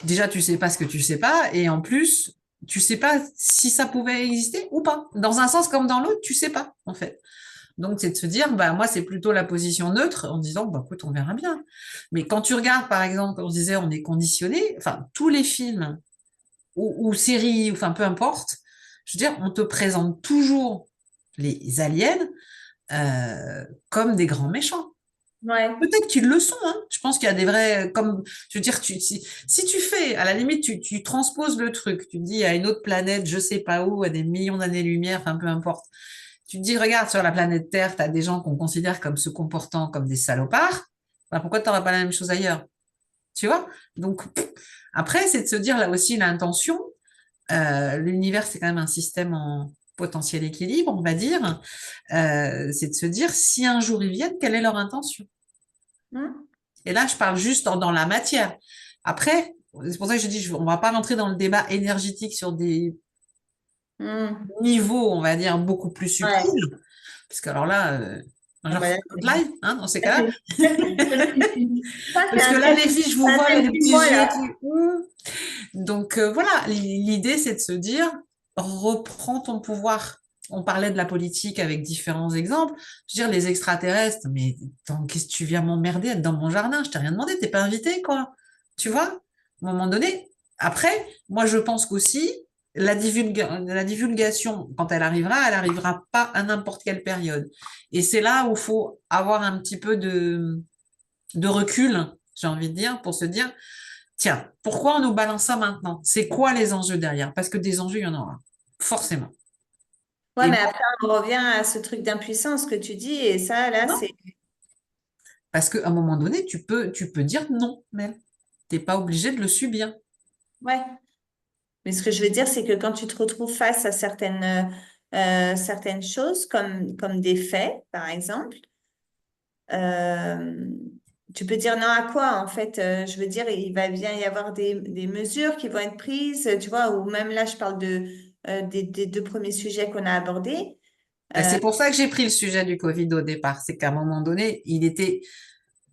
déjà, tu sais pas ce que tu sais pas, et en plus, tu sais pas si ça pouvait exister ou pas. Dans un sens comme dans l'autre, tu sais pas, en fait. Donc, c'est de se dire, bah, moi, c'est plutôt la position neutre en disant, bah, écoute, on verra bien. Mais quand tu regardes, par exemple, comme je disais, on est conditionné, enfin, tous les films ou séries, enfin, peu importe, je veux dire, on te présente toujours les aliens comme des grands méchants. Ouais. Peut-être qu'ils le sont, hein. Je pense qu'il y a des vrais, comme, je veux dire, si tu fais, à la limite, tu transposes le truc, tu te dis à une autre planète, je sais pas où, à des millions d'années-lumière, enfin, peu importe. Tu te dis, regarde, sur la planète Terre, tu as des gens qu'on considère comme se comportant comme des salopards. Bah, pourquoi tu n'auras pas la même chose ailleurs? Tu vois? Donc, après, c'est de se dire là aussi l'intention. L'univers, c'est quand même un système en potentiel équilibre, on va dire. C'est de se dire, si un jour ils viennent, quelle est leur intention? Hmm. Et là, je parle juste dans la matière. Après, c'est pour ça que je dis, on va pas rentrer dans le débat énergétique sur des Hmm. niveaux, on va dire, beaucoup plus Ouais. subtils. Parce que alors là, Ah genre bah là, live, hein, dans ces ça, cas-là. c'est Parce que un là, les filles, je vous vois, là, thème les pour petits moi, yeux là. qui... Donc voilà, l'idée, c'est de se dire, reprends ton pouvoir. On parlait de la politique avec différents exemples. Je veux dire, les extraterrestres, mais qu'est-ce que tu viens m'emmerder, être dans mon jardin? Je t'ai rien demandé, t'es pas invité, quoi. Tu vois? À un moment donné. Après, moi, je pense qu'aussi, la divulgation, quand elle arrivera pas à n'importe quelle période. Et c'est là où il faut avoir un petit peu de recul, j'ai envie de dire, pour se dire, tiens, pourquoi on nous balance ça maintenant? C'est quoi les enjeux derrière? Parce que des enjeux, il y en aura, forcément. Ouais, Et mais après, on revient à ce truc d'impuissance que tu dis, et ça, là, non, c'est. parce qu'à un moment donné, tu peux dire non, même. T'es pas obligé de le subir. Ouais. Mais ce que je veux dire, c'est que quand tu te retrouves face à certaines choses, comme des faits, par exemple, euh, tu peux dire non à quoi, en fait? Je veux dire, il va bien y avoir des mesures qui vont être prises, tu vois, ou même là, je parle des deux premiers sujets qu'on a abordés. Ben, Euh, c'est pour ça que j'ai pris le sujet du Covid au départ. C'est qu'à un moment donné, il était,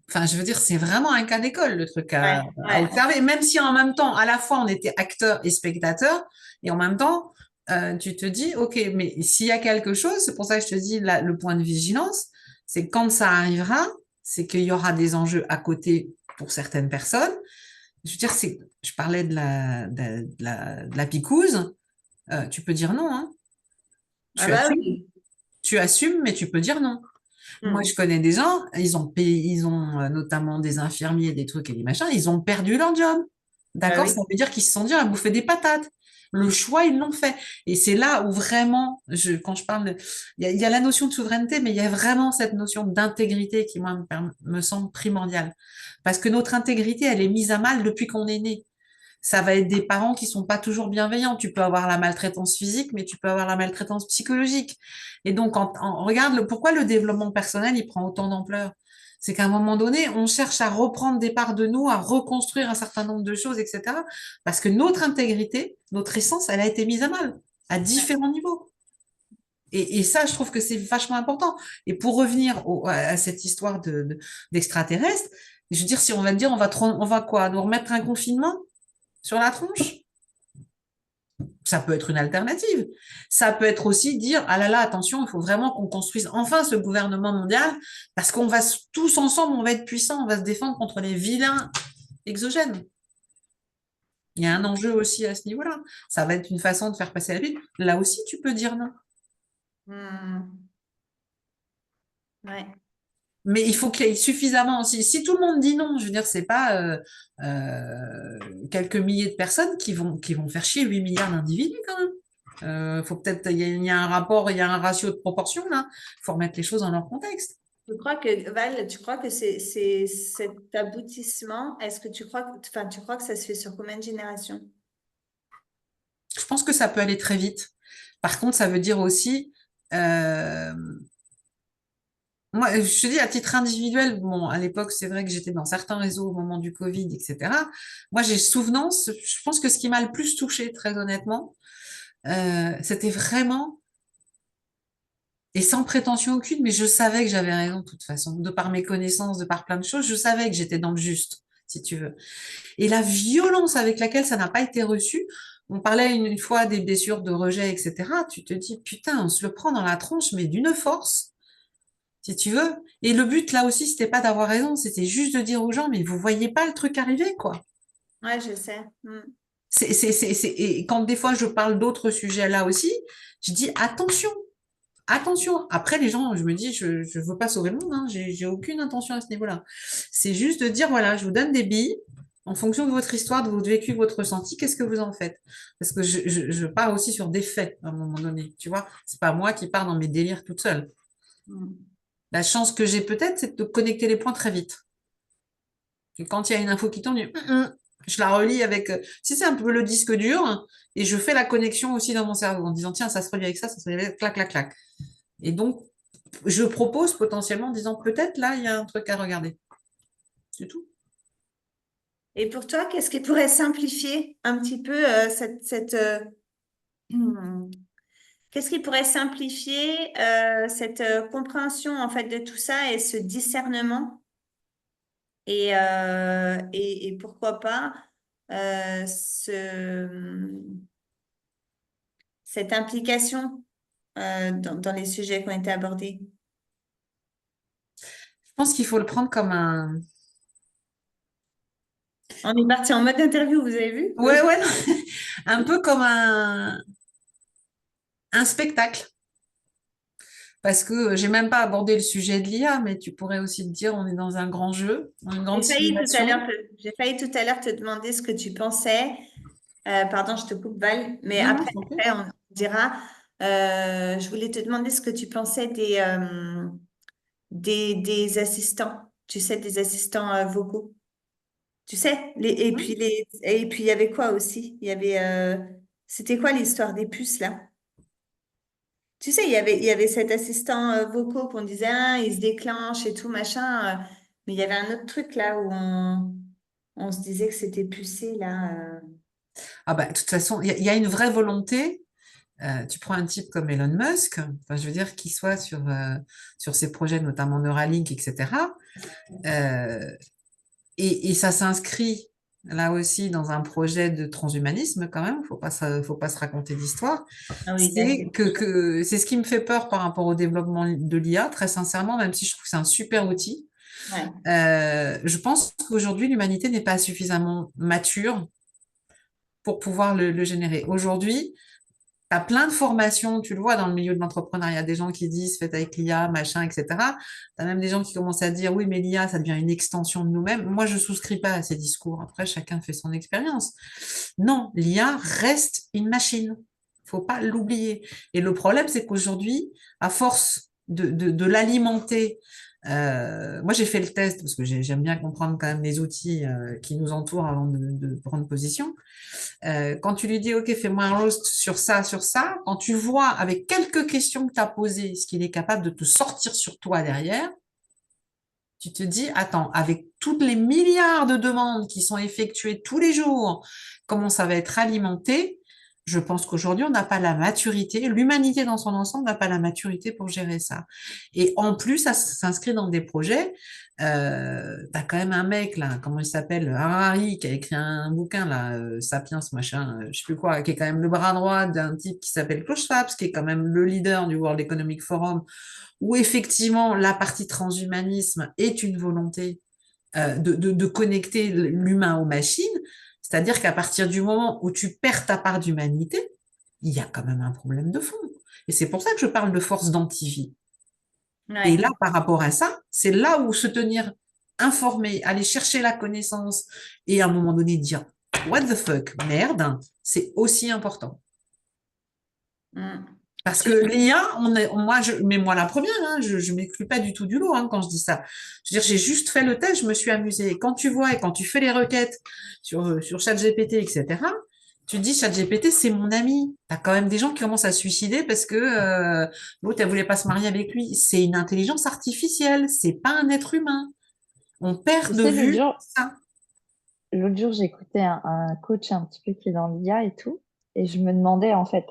enfin, je veux dire, c'est vraiment un cas d'école, le truc ouais, à ouais. observer, même si en même temps, à la fois, on était acteur et spectateur, et en même temps, tu te dis, OK, mais s'il y a quelque chose, c'est pour ça que je te dis, le point de vigilance, c'est quand ça arrivera, c'est qu'il y aura des enjeux à côté pour certaines personnes. Je veux dire, je parlais de la picouse, tu peux dire non, hein. Ah Tu bah assumes, oui. tu assumes, mais tu peux dire non. Moi, je Hmm. connais des gens, ils ont payé, ils ont notamment des infirmiers, des trucs et des machins, ils ont perdu leur job. Bah D'accord? Ça oui. veut dire qu'ils se sont dit à bouffer des patates. Le choix, ils l'ont fait. Et c'est là où vraiment, quand je parle il y a la notion de souveraineté, mais il y a vraiment cette notion d'intégrité qui, moi, me semble primordiale. Parce que notre intégrité, elle est mise à mal depuis qu'on est né. Ça va être des parents qui sont pas toujours bienveillants. Tu peux avoir la maltraitance physique, mais tu peux avoir la maltraitance psychologique. Et donc, regarde pourquoi le développement personnel, il prend autant d'ampleur. C'est qu'à un moment donné, on cherche à reprendre des parts de nous, à reconstruire un certain nombre de choses, etc. Parce que notre intégrité, notre essence, elle a été mise à mal à différents niveaux. Et ça, je trouve que c'est vachement important. Et pour revenir à cette histoire d'extraterrestres, je veux dire, si on va dire, on va quoi, nous remettre un confinement sur la tronche? Ça peut être une alternative. Ça peut être aussi dire, ah là là, attention, il faut vraiment qu'on construise enfin ce gouvernement mondial parce qu'on va tous ensemble, on va être puissants, on va se défendre contre les vilains exogènes. Il y a un enjeu aussi à ce niveau-là. Ça va être une façon de faire passer la vie. Là aussi, tu peux dire non. Hmm. Ouais. Mais il faut qu'il y ait suffisamment aussi. Si tout le monde dit non, je veux dire, c'est pas quelques milliers de personnes qui vont faire chier 8 milliards d'individus quand même. Faut peut-être, il y a un rapport, il y a un ratio de proportion là. Il faut remettre les choses dans leur contexte. Je crois que, Val, tu crois que c'est cet aboutissement, est-ce que tu crois que ça se fait sur combien de générations? Je pense que ça peut aller très vite. Par contre, ça veut dire aussi, euh, moi, je te dis à titre individuel, bon, à l'époque, c'est vrai que j'étais dans certains réseaux au moment du Covid, etc. Moi, j'ai souvenance, je pense que ce qui m'a le plus touchée, très honnêtement, c'était vraiment, et sans prétention aucune, mais je savais que j'avais raison de toute façon, de par mes connaissances, de par plein de choses, je savais que j'étais dans le juste, si tu veux. Et la violence avec laquelle ça n'a pas été reçu, on parlait une fois des blessures de rejet, etc. Tu te dis, putain, on se le prend dans la tronche, mais d'une force, si tu veux. Et le but, là aussi, c'était pas d'avoir raison, c'était juste de dire aux gens, mais vous voyez pas le truc arriver, quoi. Ouais, je sais. Hmm. Et quand des fois je parle d'autres sujets là aussi, je dis attention, attention. Après, les gens, je me dis, je veux pas sauver le monde, hein, j'ai aucune intention à ce niveau-là. C'est juste de dire, voilà, je vous donne des billes en fonction de votre histoire, de votre vécu, de votre ressenti, qu'est-ce que vous en faites? Parce que je pars aussi sur des faits à un moment donné, tu vois. C'est pas moi qui pars dans mes délires toute seule. Hmm. La chance que j'ai peut-être, c'est de connecter les points très vite. Et quand il y a une info qui tombe, je la relis avec, si c'est un peu le disque dur, et je fais la connexion aussi dans mon cerveau en disant, tiens, ça se relie avec ça se relie avec, clac, clac, clac. Et donc, je propose potentiellement en disant, peut-être là, il y a un truc à regarder. C'est tout. Et pour toi, qu'est-ce qui pourrait simplifier un petit peu hmm, qu'est-ce qui pourrait simplifier cette compréhension en fait de tout ça et ce discernement et pourquoi pas euh, ce, cette implication dans les sujets qui ont été abordés? Je pense qu'il faut le prendre comme un. On est parti en mode interview, vous avez vu? Ouais, ouais. un peu comme un spectacle. Parce que j'ai même pas abordé le sujet de l'IA, mais tu pourrais aussi te dire, on est dans un grand jeu, dans une grande simulation. J'ai failli tout à l'heure te demander ce que tu pensais. Pardon, je te coupe, Val, mais Non, non, après, je t'en prie. après, on dira. Je voulais te demander ce que tu pensais des assistants. Tu sais, des assistants vocaux. Tu sais, et puis il y avait quoi aussi? C'était quoi l'histoire des puces là? Tu sais, il y avait cet assistant vocaux qu'on disait, ah, il se déclenche et tout, machin. Mais il y avait un autre truc là où on se disait que c'était pucé là. Ah bah, de toute façon, il y a une vraie volonté. Tu prends un type comme Elon Musk, enfin, je veux dire, qui soit sur ses projets, notamment Neuralink, etc. Euh, et ça s'inscrit là aussi dans un projet de transhumanisme quand même, faut pas se raconter d'histoire. Ah oui, là, c'est. C'est ce qui me fait peur par rapport au développement de l'IA, très sincèrement, même si je trouve que c'est un super outil. Ouais. Je pense qu'aujourd'hui, l'humanité n'est pas suffisamment mature pour pouvoir le générer. Aujourd'hui, tu as plein de formations, tu le vois dans le milieu de l'entrepreneuriat, des gens qui disent faites avec l'IA, machin, etc. Tu as même des gens qui commencent à dire oui, mais l'IA, ça devient une extension de nous-mêmes. Moi, je souscris pas à ces discours. Après, chacun fait son expérience. Non, l'IA reste une machine. Faut pas l'oublier. Et le problème, c'est qu'aujourd'hui, à force de l'alimenter, moi j'ai fait le test parce que j'aime bien comprendre quand même les outils qui nous entourent avant de prendre position. Quand tu lui dis, OK, fais-moi un roast sur ça, quand tu vois avec quelques questions que tu as posées, ce qu'il est capable de te sortir sur toi derrière, tu te dis, attends, avec toutes les milliards de demandes qui sont effectuées tous les jours, comment ça va être alimenté? Je pense qu'aujourd'hui, on n'a pas la maturité, l'humanité dans son ensemble n'a pas la maturité pour gérer ça. Et en plus, ça s'inscrit dans des projets. T'as quand même un mec là, comment il s'appelle, Harari, qui a écrit un bouquin là, Sapiens machin, je sais plus quoi, qui est quand même le bras droit d'un type qui s'appelle Klaus Schwab, qui est quand même le leader du World Economic Forum, où effectivement la partie transhumanisme est une volonté de connecter l'humain aux machines, c'est-à-dire qu'à partir du moment où tu perds ta part d'humanité, il y a quand même un problème de fond. Et c'est pour ça que je parle de force d'antivie. Et là, Ouais. par rapport à ça, c'est là où se tenir informé, aller chercher la connaissance et à un moment donné dire What the fuck, merde, c'est aussi important. Mm. Parce que Tu- l'IA, mais moi la première, hein, je m'exclus pas du tout du lot hein, quand je dis ça. Je veux dire, j'ai juste fait le test, je me suis amusée. Et quand tu vois et quand tu fais les requêtes sur ChatGPT, etc., tu te dis ChatGPT, c'est mon ami. T'as quand même des gens qui commencent à se suicider parce que l'autre, elle voulait pas se marier avec lui. C'est une intelligence artificielle, c'est pas un être humain. On Tu perd de sais, vue ça. l'autre jour, j'écoutais un coach un petit peu qui est dans l'IA et tout, et je me demandais en fait,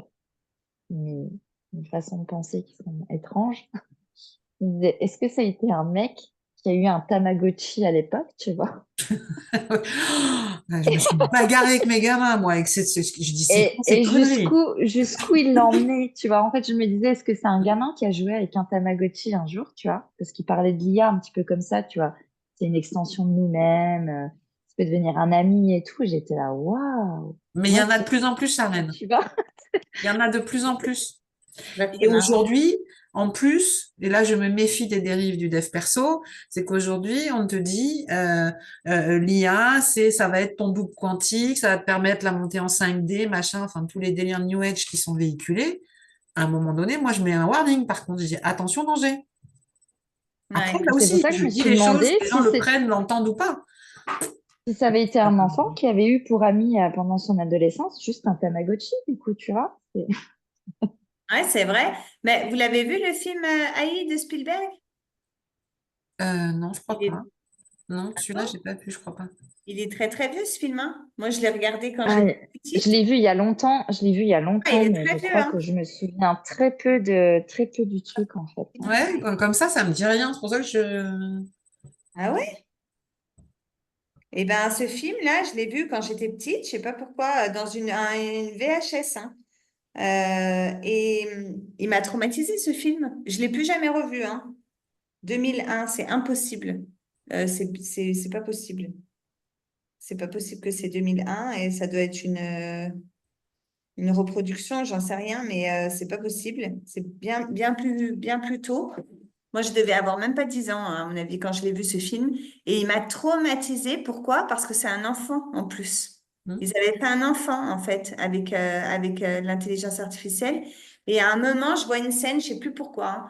une, une façon de penser qui sont étranges. Il me disait, est-ce que ça a été un mec qui a eu un Tamagotchi à l'époque, tu vois? Je me suis bagarrée avec mes gamins, moi, je dis, c'est quoi ces Et conneries? jusqu'où il l'emmenait, tu vois? En fait, je me disais, est-ce que c'est un gamin qui a joué avec un Tamagotchi un jour, tu vois? Parce qu'il parlait de l'IA un petit peu comme ça, tu vois? C'est une extension de nous-mêmes, ça peut devenir un ami et tout. J'étais là, waouh, Mais il y what en a de the plus en plus, fuck, Charlène. tu vois? Il y en a de plus en plus. Bah, c'est Et marrant. aujourd'hui, en plus, et là je me méfie des dérives du dev perso, c'est qu'aujourd'hui on te dit l'IA, ça va être ton double quantique, ça va te permettre la montée en 5D, machin, enfin tous les délires New Age qui sont véhiculés. À un moment donné, moi je mets un warning. Par contre, je dis attention danger. Après, Ouais. là C'est pour aussi, ça que je je me dis suis les choses, demandé les gens le prennent, l'entendent ou pas. si ça avait été un enfant qui avait eu pour ami pendant son adolescence juste un Tamagotchi, du coup, tu vois? Ouais, c'est vrai. Mais vous l'avez vu le film AI de Spielberg? Non, je Il crois est, pas. Non, celui-là, j'ai pas pu, je crois pas. il est très très vieux ce film, hein. Moi, je l'ai regardé quand Ah, j'étais je petite. l'ai vu il y a longtemps, je l'ai vu il y a Ah, il longtemps, est mais très je vieux, crois hein. que je me souviens très peu du truc en fait. Ouais, comme ça me dit rien. C'est pour ça que je. Ah ouais? Eh ben, ce film-là, je l'ai vu quand j'étais petite, je sais pas pourquoi, dans une VHS, hein. Il m'a traumatisé ce film. Je l'ai plus jamais revu, hein. 2001, c'est impossible. C'est pas possible. C'est pas possible que c'est 2001 et ça doit être une. une reproduction, j'en sais rien, mais c'est pas possible. C'est bien plus tôt. Moi, je devais avoir même pas 10 ans, hein, à mon avis, quand je l'ai vu ce film. Et il m'a traumatisée. Pourquoi? Parce que c'est un enfant en plus. Hmm. Ils avaient fait un enfant, en fait, avec l'intelligence artificielle. Et à un moment, je vois une scène, je sais plus pourquoi, hein,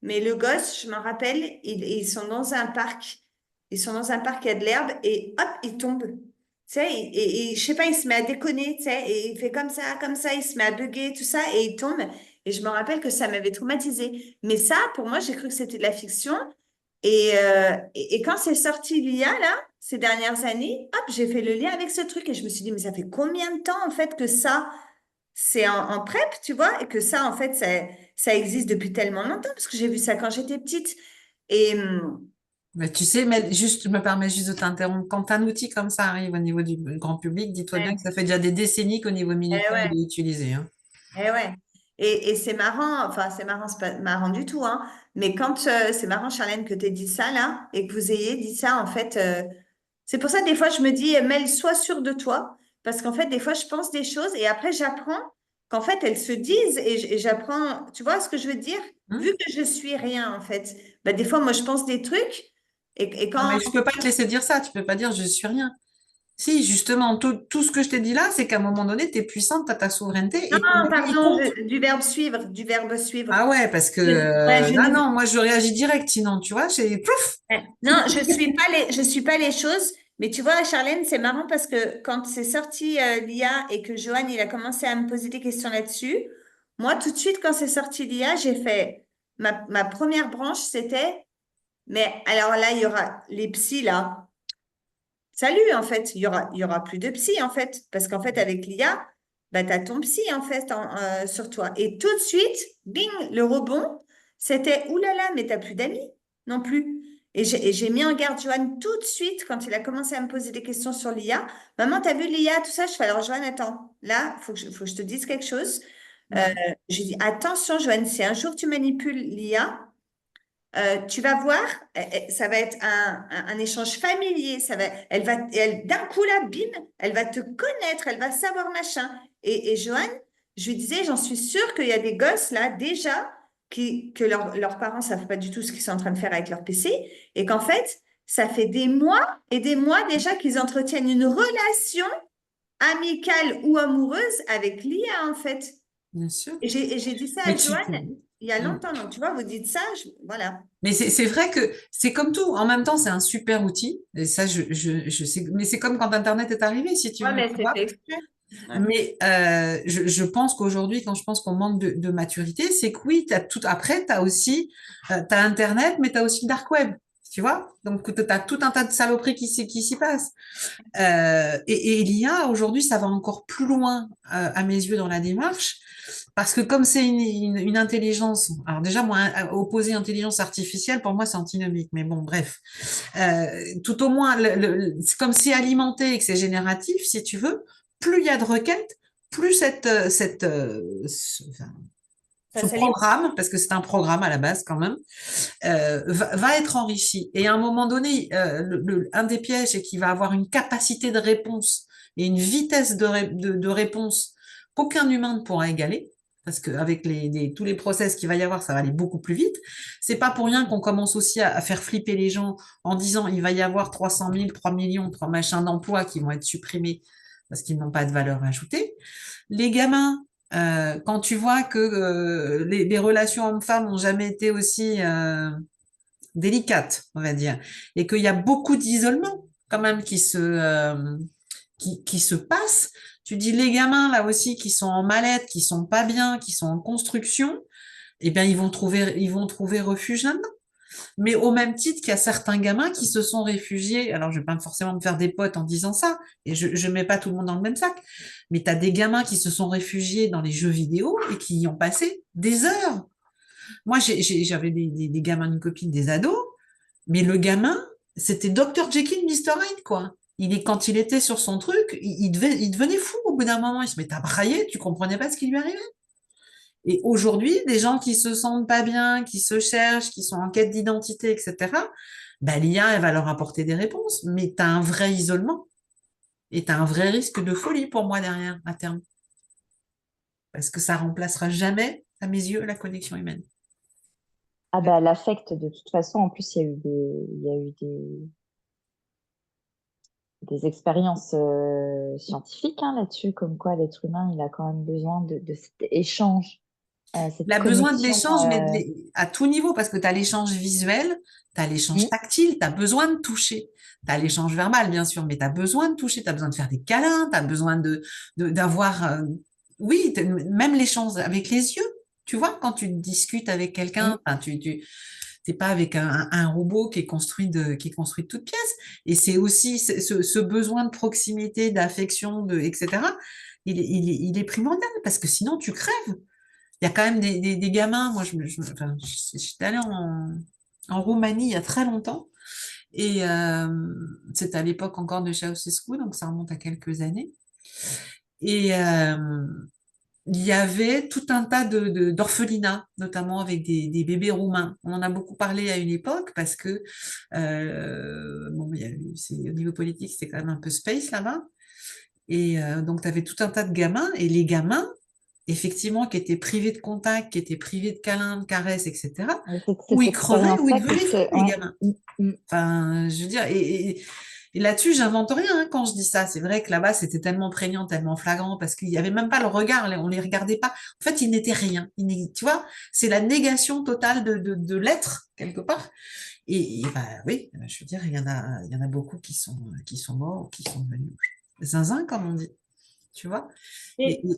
mais le gosse, je m'en rappelle, ils sont dans un parc. Ils sont dans un parc, il y a de l'herbe, et hop, il tombe. Tu sais, et je sais pas, il se met à déconner, tu sais, et il fait comme ça, il se met à bugger, tout ça, et il tombe. Et je me rappelle que ça m'avait traumatisée. Mais ça, pour moi, j'ai cru que c'était de la fiction. Et quand c'est sorti l'IA, là, ces dernières années, hop, j'ai fait le lien avec ce truc et je me suis dit, mais ça fait combien de temps, en fait, que ça, c'est en prep, tu vois, et que ça, en fait, ça existe depuis tellement longtemps, parce que j'ai vu ça quand j'étais petite. Et, Mais tu sais, mais juste, je me permets juste de t'interrompre. Quand un outil comme ça arrive au niveau du grand public, dis-toi bien ouais, que ça fait déjà des décennies qu'au niveau militaire, ouais. il est utilisé, hein. Ouais. Et c'est marrant, enfin, c'est marrant, c'est pas marrant du tout, hein. Mais quand c'est marrant, Charlène, que tu aies dit ça là, et que vous ayez dit ça, en fait, c'est pour ça, des fois, je me dis, Mel, sois sûre de toi, parce qu'en fait, des fois, je pense des choses et après, j'apprends qu'en fait, elles se disent et j'apprends, tu vois ce que je veux dire? Vu Hmm. que je suis rien, en fait, bah, des fois, moi, je pense des trucs et Non, quand. mais je peux pas te laisser dire ça. Tu peux pas dire je suis rien. Si, justement, tout ce que je t'ai dit là, c'est qu'à un moment donné, tu es puissante, tu as ta souveraineté et ton Non, avis, il pardon, compte. du verbe suivre, du verbe suivre. Ah ouais, parce que Ouais, je là, ne non, moi, je réagis direct, sinon, tu vois, c'est plouf. ouais. Non, je suis pas les choses, mais tu vois, Charlène, c'est marrant parce que quand c'est sorti l'IA et que Johan, il a commencé à me poser des questions là-dessus, moi, tout de suite, quand c'est sorti l'IA, j'ai fait, ma première branche, c'était, mais alors là, il y aura les psys, là. Salut, en fait, il y aura plus de psy, en fait, parce qu'en fait, avec l'IA, bah, tu as ton psy, en fait, sur toi. Et tout de suite, bing, le rebond, c'était, oulala, mais t'as plus d'amis non plus. Et j'ai mis en garde Johan tout de suite quand il a commencé à me poser des questions sur l'IA. Maman, t'as vu l'IA, tout ça? Je fais, alors, Johan, attends, là, faut que je te dise quelque chose. Euh, Mhm. j'ai dit, attention, Johan, si un jour tu manipules l'IA, tu vas voir, ça va être un échange familier. D'un coup là, bim, elle va te connaître, elle va savoir machin. Et Johan, je lui disais, j'en suis sûre qu'il y a des gosses là déjà que leurs parents savent pas du tout ce qu'ils sont en train de faire avec leur PC et qu'en fait, ça fait des mois et des mois déjà qu'ils entretiennent une relation amicale ou amoureuse avec l'IA en fait. Bien sûr. Et j'ai dit ça Mais à Johan il y a Mm. longtemps. Donc, tu vois, vous dites ça, voilà. Mais c'est vrai que c'est comme tout. En même temps, c'est un super outil. Et ça, je sais. Mais c'est comme quand Internet est arrivé, si tu Ouais, veux, mais tu c'est vois. fait exprès. Ouais. Mais je pense qu'aujourd'hui, quand je pense qu'on manque de maturité, c'est que oui, t'as tout. Après, tu as aussi t'as Internet, mais tu as aussi le dark web. Tu vois? Donc, tu as tout un tas de saloperies qui s'y passent. Et l'IA, aujourd'hui, ça va encore plus loin, à mes yeux, dans la démarche, parce que comme c'est une intelligence, alors déjà, moi, opposer intelligence artificielle, pour moi, c'est antinomique, mais bon, bref. Tout au moins, c'est comme c'est alimenté et que c'est génératif, si tu veux, plus il y a de requêtes, plus enfin, Ça ce s'alimente. programme, parce que c'est un programme à la base quand même, va être enrichi. Et à un moment donné, un des pièges, c'est qu'il va avoir une capacité de réponse et une vitesse de réponse qu'aucun humain ne pourra égaler. Parce qu'avec tous les process qu'il va y avoir, ça va aller beaucoup plus vite. C'est pas pour rien qu'on commence aussi à faire flipper les gens en disant il va y avoir 300 000, 3 millions, 3 machins d'emplois qui vont être supprimés parce qu'ils n'ont pas de valeur ajoutée. Les gamins, quand tu vois que les relations hommes-femmes n'ont jamais été aussi délicates, on va dire, et qu'il y a beaucoup d'isolement quand même qui se passe, tu dis les gamins là aussi qui sont en mal-être, qui sont pas bien, qui sont en construction, eh bien ils vont trouver refuge là-dedans. Mais au même titre qu'il y a certains gamins qui se sont réfugiés, alors je vais pas forcément me faire des potes en disant ça, et je mets pas tout le monde dans le même sac, mais tu as des gamins qui se sont réfugiés dans les jeux vidéo et qui y ont passé des heures. Moi, j'avais des gamins, une copine, des ados, mais le gamin, c'était Dr. Jekyll, Mr. Hyde, quoi. Quand il était sur son truc, il devenait fou au bout d'un moment. Il se mettait à brailler, tu comprenais pas ce qui lui arrivait. Et aujourd'hui, des gens qui se sentent pas bien, qui se cherchent, qui sont en quête d'identité, etc., ben, l'IA, elle va leur apporter des réponses. Mais tu as un vrai isolement et tu as un vrai risque de folie pour moi derrière, à terme. parce que ça remplacera jamais, à mes yeux, la connexion humaine. Ah bah l'affect, de toute façon, en plus, il y a eu des expériences scientifiques là-dessus, comme quoi l'être humain, il a quand même besoin de cet échange, Il cette a besoin de connexion. l'échange, mais à tout niveau, parce que tu as l'échange visuel, tu as l'échange Mm, tactile, tu as besoin de toucher. Tu as l'échange verbal, bien sûr, mais tu as besoin de toucher, tu as besoin de faire des câlins, tu as besoin d'avoir, oui, même l'échange avec les yeux. Tu vois, quand tu discutes avec quelqu'un, mm. enfin, t'es pas avec un robot qui est construit de toutes pièces. Et c'est aussi ce besoin de proximité, d'affection, etc. Il est primordial parce que sinon tu crèves. Il y a quand même des gamins. Moi, enfin, j'étais allée en Roumanie il y a très longtemps. Et c'était à l'époque encore de Ceausescu, donc ça remonte à quelques années. Et il y avait tout un tas d'orphelinats, notamment avec des bébés roumains. On en a beaucoup parlé à une époque parce que, bon, au niveau politique, c'était quand même un peu space là-bas. Et donc, tu avais tout un tas de gamins. Et les gamins, effectivement, qui étaient privés de contact, qui étaient privés de câlins, de caresses, etc., Et c'est ou cette ils crevaient, ou ils expérience-là devenaient fous, les ouais. gamins. Mm, mm. Enfin, je veux dire, et là-dessus, j'invente rien hein, quand je dis ça. C'est vrai que là-bas, c'était tellement prégnant, tellement flagrant, parce qu'il n'y avait même pas le regard, on les regardait pas. En fait, ils n'étaient rien. Tu vois, c'est la négation totale de l'être, quelque part. Bah, oui, je veux dire, il y en a beaucoup qui sont morts, qui sont devenus zinzin, comme on dit. Tu vois? Et, Et-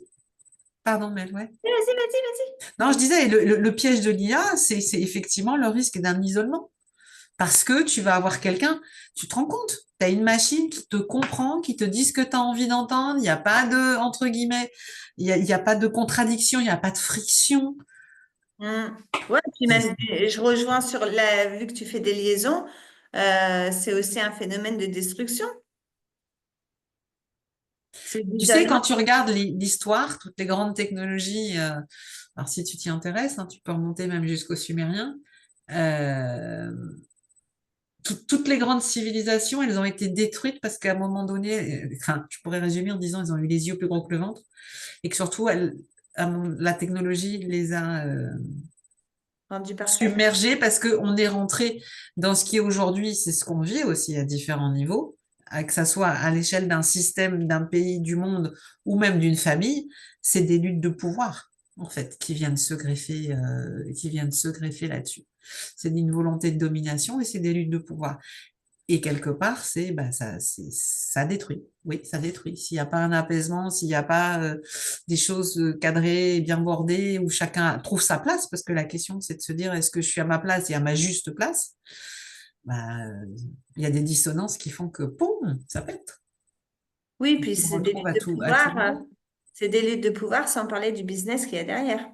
pardon, Mel, ouais. Vas-y, vas-y, vas-y. Non, je disais, le piège de l'IA, c'est effectivement le risque d'un isolement. Parce que tu vas avoir quelqu'un, tu te rends compte, tu as une machine qui te comprend, qui te dit ce que tu as envie d'entendre, il n'y a pas de, entre guillemets, il y a pas de contradiction, il n'y a pas de friction. Mm. Ouais, puis même, je rejoins sur vu que tu fais des liaisons, c'est aussi un phénomène de destruction. C'est Tu sais, l'isolement. quand tu regardes l'histoire, toutes les grandes technologies, alors si tu t'y intéresses, hein, tu peux remonter même jusqu'aux Sumériens, euh, toutes les grandes civilisations, elles ont été détruites parce qu'à un moment donné, enfin, je pourrais résumer en disant, ils ont eu les yeux plus gros que le ventre, et que surtout, la technologie les a Rendu parfait. submergés parce qu'on est rentré dans ce qui est aujourd'hui, c'est ce qu'on vit aussi à différents niveaux, que ça soit à l'échelle d'un système, d'un pays, du monde ou même d'une famille, c'est des luttes de pouvoir en fait qui viennent se greffer là-dessus. C'est une volonté de domination et c'est des luttes de pouvoir. Et quelque part, ça détruit. Oui, ça détruit. S'il n'y a pas un apaisement, s'il n'y a pas des choses cadrées, bien bordées, où chacun trouve sa place, parce que la question, c'est de se dire, est-ce que je suis à ma place et à ma juste place? Bah, il y a des dissonances qui font que, poum, ça pète. Oui, On puis se c'est des retrouve luttes de à tout pouvoir. niveau. C'est des luttes de pouvoir sans parler du business qu'il y a derrière.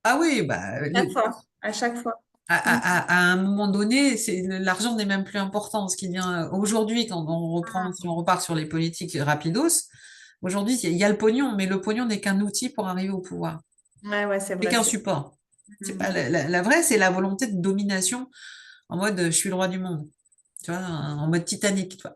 Ah oui, bah, Chaque fois, à chaque fois. à, Mm. à un moment donné, l'argent n'est même plus important. Ce qui vient aujourd'hui, quand on reprend, si on repart sur les politiques rapidos, aujourd'hui, il y a le pognon, mais le pognon n'est qu'un outil pour arriver au pouvoir. Ouais, ouais, c'est C'est vrai. qu'un support. C'est pas Mm. la vraie, c'est la volonté de domination en mode je suis le roi du monde. Tu vois, en mode Titanic. Tu vois.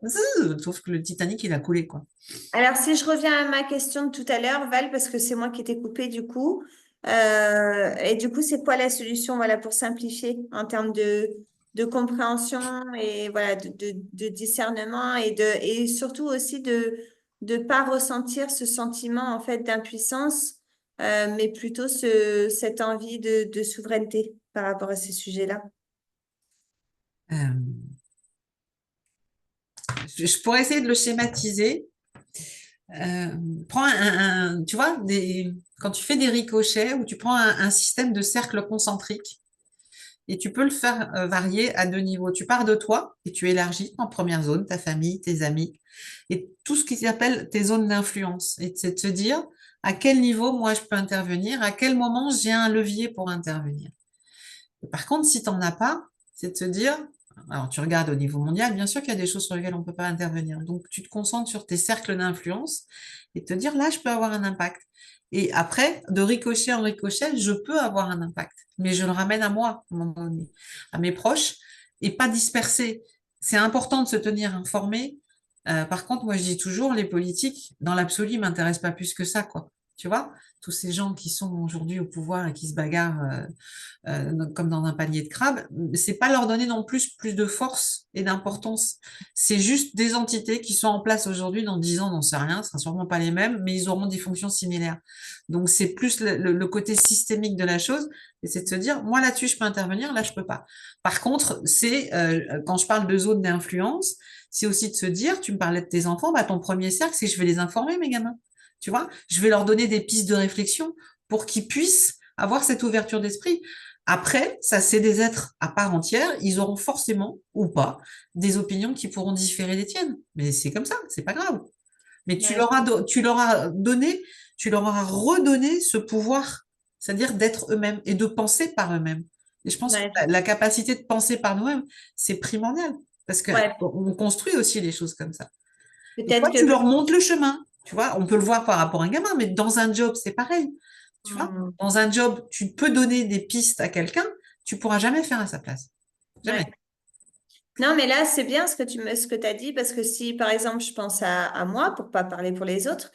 Sauf que le Titanic, il a coulé, quoi. Alors, si je reviens à ma question de tout à l'heure, Val, parce que c'est moi qui t'ai coupé du coup, et du coup, c'est quoi la solution, voilà, pour simplifier en termes de compréhension et voilà, de discernement et surtout aussi de ne pas ressentir ce sentiment en fait d'impuissance, mais plutôt cette envie de souveraineté par rapport à ces sujets-là. Euh, je pourrais essayer de le schématiser. Euh, prends tu vois, quand tu fais des ricochets ou tu prends un système de cercle concentrique et tu peux le faire varier à deux niveaux. Tu pars de toi et tu élargis en première zone ta famille, tes amis et tout ce qui s'appelle tes zones d'influence. Et c'est de se dire à quel niveau moi je peux intervenir, à quel moment j'ai un levier pour intervenir. Et par contre, si tu n'en as pas, c'est de se dire, alors tu regardes au niveau mondial, bien sûr qu'il y a des choses sur lesquelles on ne peut pas intervenir. Donc tu te concentres sur tes cercles d'influence et te dire là, je peux avoir un impact. Et après, de ricochet en ricochet, je peux avoir un impact, mais je le ramène à moi, à un moment donné, à mes proches, et pas disperser. C'est important de se tenir informé. Par contre, moi, je dis toujours, les politiques, dans l'absolu, m'intéressent pas plus que ça, quoi. tu vois, tous ces gens qui sont aujourd'hui au pouvoir et qui se bagarrent comme dans un panier de crabes, c'est pas leur donner non plus de force et d'importance. C'est juste des entités qui sont en place aujourd'hui, dans 10 ans, on n'en sait rien, ce sera sûrement pas les mêmes, mais ils auront des fonctions similaires. Donc c'est plus le côté systémique de la chose, et c'est de se dire, moi là-dessus je peux intervenir, là je peux pas. Par contre, c'est quand je parle de zone d'influence, c'est aussi de se dire, tu me parlais de tes enfants, bah ton premier cercle, c'est je vais les informer, mes gamins. Tu vois, je vais leur donner des pistes de réflexion pour qu'ils puissent avoir cette ouverture d'esprit. Après, ça, c'est des êtres à part entière. Ils auront forcément, ou pas, des opinions qui pourront différer des tiennes. Mais c'est comme ça, c'est pas grave. Mais Ouais. tu leur as donné, tu leur as redonné ce pouvoir, c'est-à-dire d'être eux-mêmes et de penser par eux-mêmes. Et je pense que Ouais. la capacité de penser par nous-mêmes, c'est primordial. Parce Ouais. qu'on construit aussi les choses comme ça. Et toi, Peut-être tu que. leur montres le chemin. Tu vois, on peut le voir par rapport à un gamin, mais dans un job, c'est pareil. Tu vois, Hmm. dans un job, tu peux donner des pistes à quelqu'un, tu pourras jamais faire à sa place. Jamais. Ouais. Non, mais là, c'est bien ce que tu as dit, parce que si, par exemple, je pense à moi, pour pas parler pour les autres,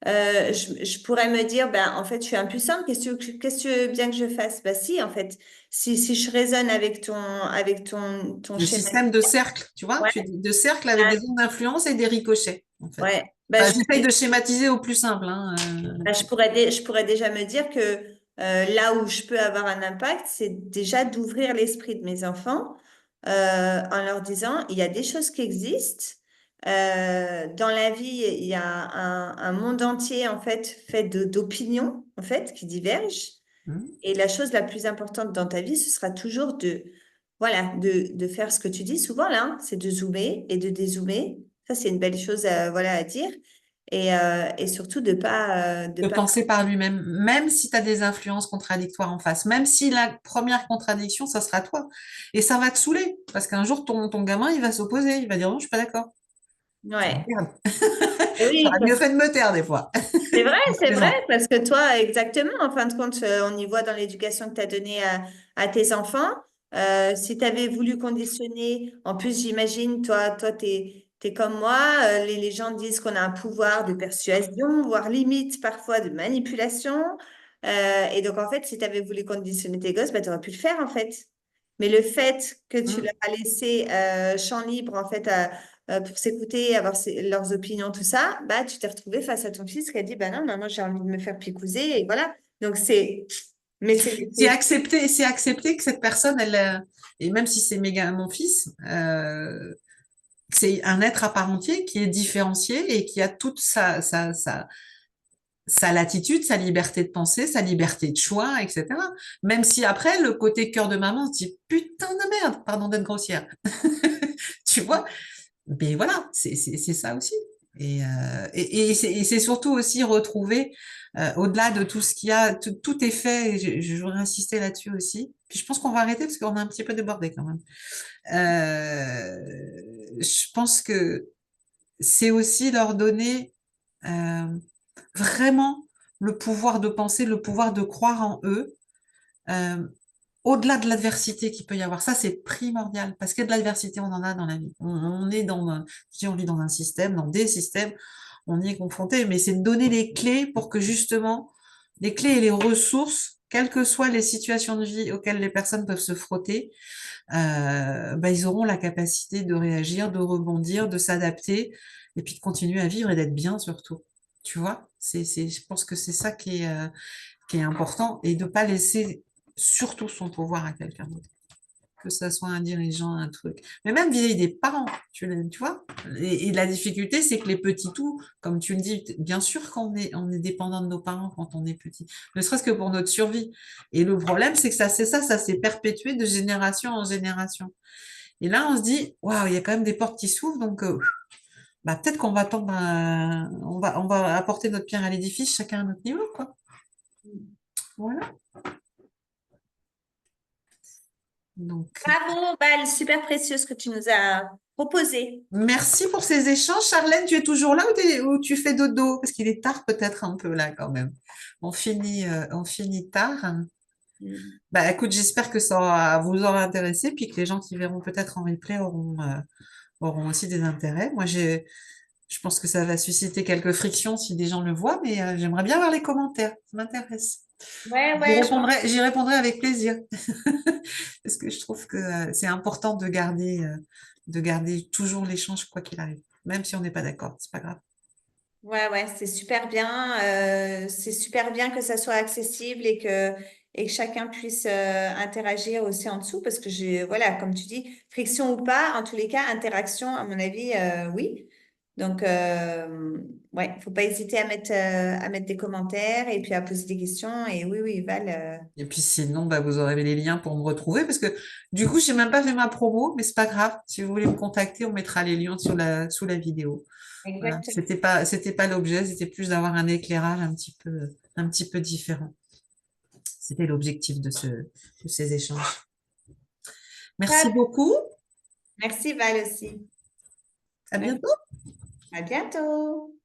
je pourrais me dire, ben, en fait, je suis impuissante, qu'est-ce que tu veux bien que je fasse? Bah, si, en fait, si je raisonne avec ton Le schéma. système de cercle, tu vois, Ouais, de cercle avec des ondes d'influence et des ricochets, en fait. ouais. Bah, Enfin, j'essaye de schématiser au plus simple, hein. je pourrais déjà me dire que là où je peux avoir un impact, c'est déjà d'ouvrir l'esprit de mes enfants en leur disant, il y a des choses qui existent. Dans la vie, il y a un monde entier en fait d'opinions en fait qui divergent. Hmm. Et la chose la plus importante dans ta vie, ce sera toujours voilà, de faire ce que tu dis souvent là, hein, c'est de zoomer et de dézoomer. Ça, c'est une belle chose voilà, à dire. Et surtout de pas, de De pas. penser par lui-même, même si tu as des influences contradictoires en face, même si la première contradiction, ça sera toi. Et ça va te saouler, parce qu'un jour, ton gamin, il va s'opposer, il va dire non, je suis pas d'accord. Ouais. Merde. Et oui, J'aurais mieux fait de me taire des fois. c'est vrai, Présent. parce que toi, exactement, en fin de compte, on y voit dans l'éducation que tu as donnée à tes enfants. Si tu avais voulu conditionner, en plus, j'imagine, toi, t'es comme moi, les gens disent qu'on a un pouvoir de persuasion, voire limite parfois de manipulation. Et donc, en fait, si tu avais voulu conditionner tes gosses, bah, tu aurais pu le faire, en fait. Mais le fait que tu Hmm. leur as laissé champ libre, en fait, pour s'écouter, avoir leurs opinions, tout ça, bah, tu t'es retrouvé face à ton fils qui a dit, bah non, maman, j'ai envie de me faire picouser, et voilà. Donc, mais C'est accepter que cette personne, et même si c'est méga mon fils, c'est un être à part entier qui est différencié et qui a toute sa latitude, sa liberté de penser, sa liberté de choix, etc. Même si après, le côté cœur de maman se dit, putain de merde, pardon d'être grossière. Tu vois? Mais voilà, c'est ça aussi. Et c'est surtout aussi retrouver, au-delà de tout ce qu'il y a, tout est fait, et je voudrais insister là-dessus aussi. Puis je pense qu'on va arrêter parce qu'on a un petit peu débordé quand même. Je pense que c'est aussi leur donner vraiment le pouvoir de penser, le pouvoir de croire en eux, euh, au-delà de l'adversité qu'il peut y avoir. Ça, c'est primordial, parce que de l'adversité, on en a dans la vie. On est je dis, on vit dans un système, dans des systèmes, on y est confronté, mais c'est de donner les clés pour que justement, les clés et les ressources, quelles que soient les situations de vie auxquelles les personnes peuvent se frotter, bah, ils auront la capacité de réagir, de rebondir, de s'adapter, et puis de continuer à vivre et d'être bien surtout. Tu vois, je pense que c'est ça qui est important, et de ne pas laisser surtout son pouvoir à quelqu'un d'autre, que ça soit un dirigeant, un truc. Mais même vis-à-vis des parents, tu vois. Et la difficulté, c'est que les petits tout, comme tu le dis, bien sûr qu'on est dépendant de nos parents quand on est petit, ne serait-ce que pour notre survie. Et le problème, c'est que ça s'est perpétué de génération en génération. Et là, on se dit, waouh, il y a quand même des portes qui s'ouvrent, donc bah, peut-être qu'on va tendre on va apporter notre pierre à l'édifice, chacun à notre niveau, quoi. Voilà. Donc, bravo, Val, super précieux ce que tu nous as proposé. merci pour ces échanges. Charlène, tu es toujours là ou tu fais dodo? Parce qu'il est tard peut-être un peu là quand même. On finit tard. Bah écoute, j'espère que vous aura intéressé, puis que les gens qui verront peut-être en replay auront aussi des intérêts. Moi, Je pense que ça va susciter quelques frictions si des gens le voient, mais j'aimerais bien voir les commentaires. Ça m'intéresse. Ouais, ouais, je pense. J'y répondrai avec plaisir. Parce que je trouve que c'est important de garder toujours l'échange quoi qu'il arrive. Même si on n'est pas d'accord, c'est pas grave. Ouais, ouais, c'est super bien. C'est super bien que ça soit accessible et que chacun puisse interagir aussi en dessous parce que voilà, comme tu dis, friction ou pas, en tous les cas, interaction, à mon avis, oui. Donc, ouais, faut pas hésiter à mettre des commentaires et puis à poser des questions. Et oui, oui, Val, Et puis sinon, bah, vous aurez les liens pour me retrouver parce que du coup, j'ai même pas fait ma promo, mais c'est pas grave. Si vous voulez me contacter, on mettra les liens sous la vidéo. Voilà. exactement. C'était pas l'objet, c'était plus d'avoir un éclairage un petit peu différent. C'était l'objectif de ces échanges. Merci Top. beaucoup. Merci, Val aussi. À Merci. bientôt. À bientôt.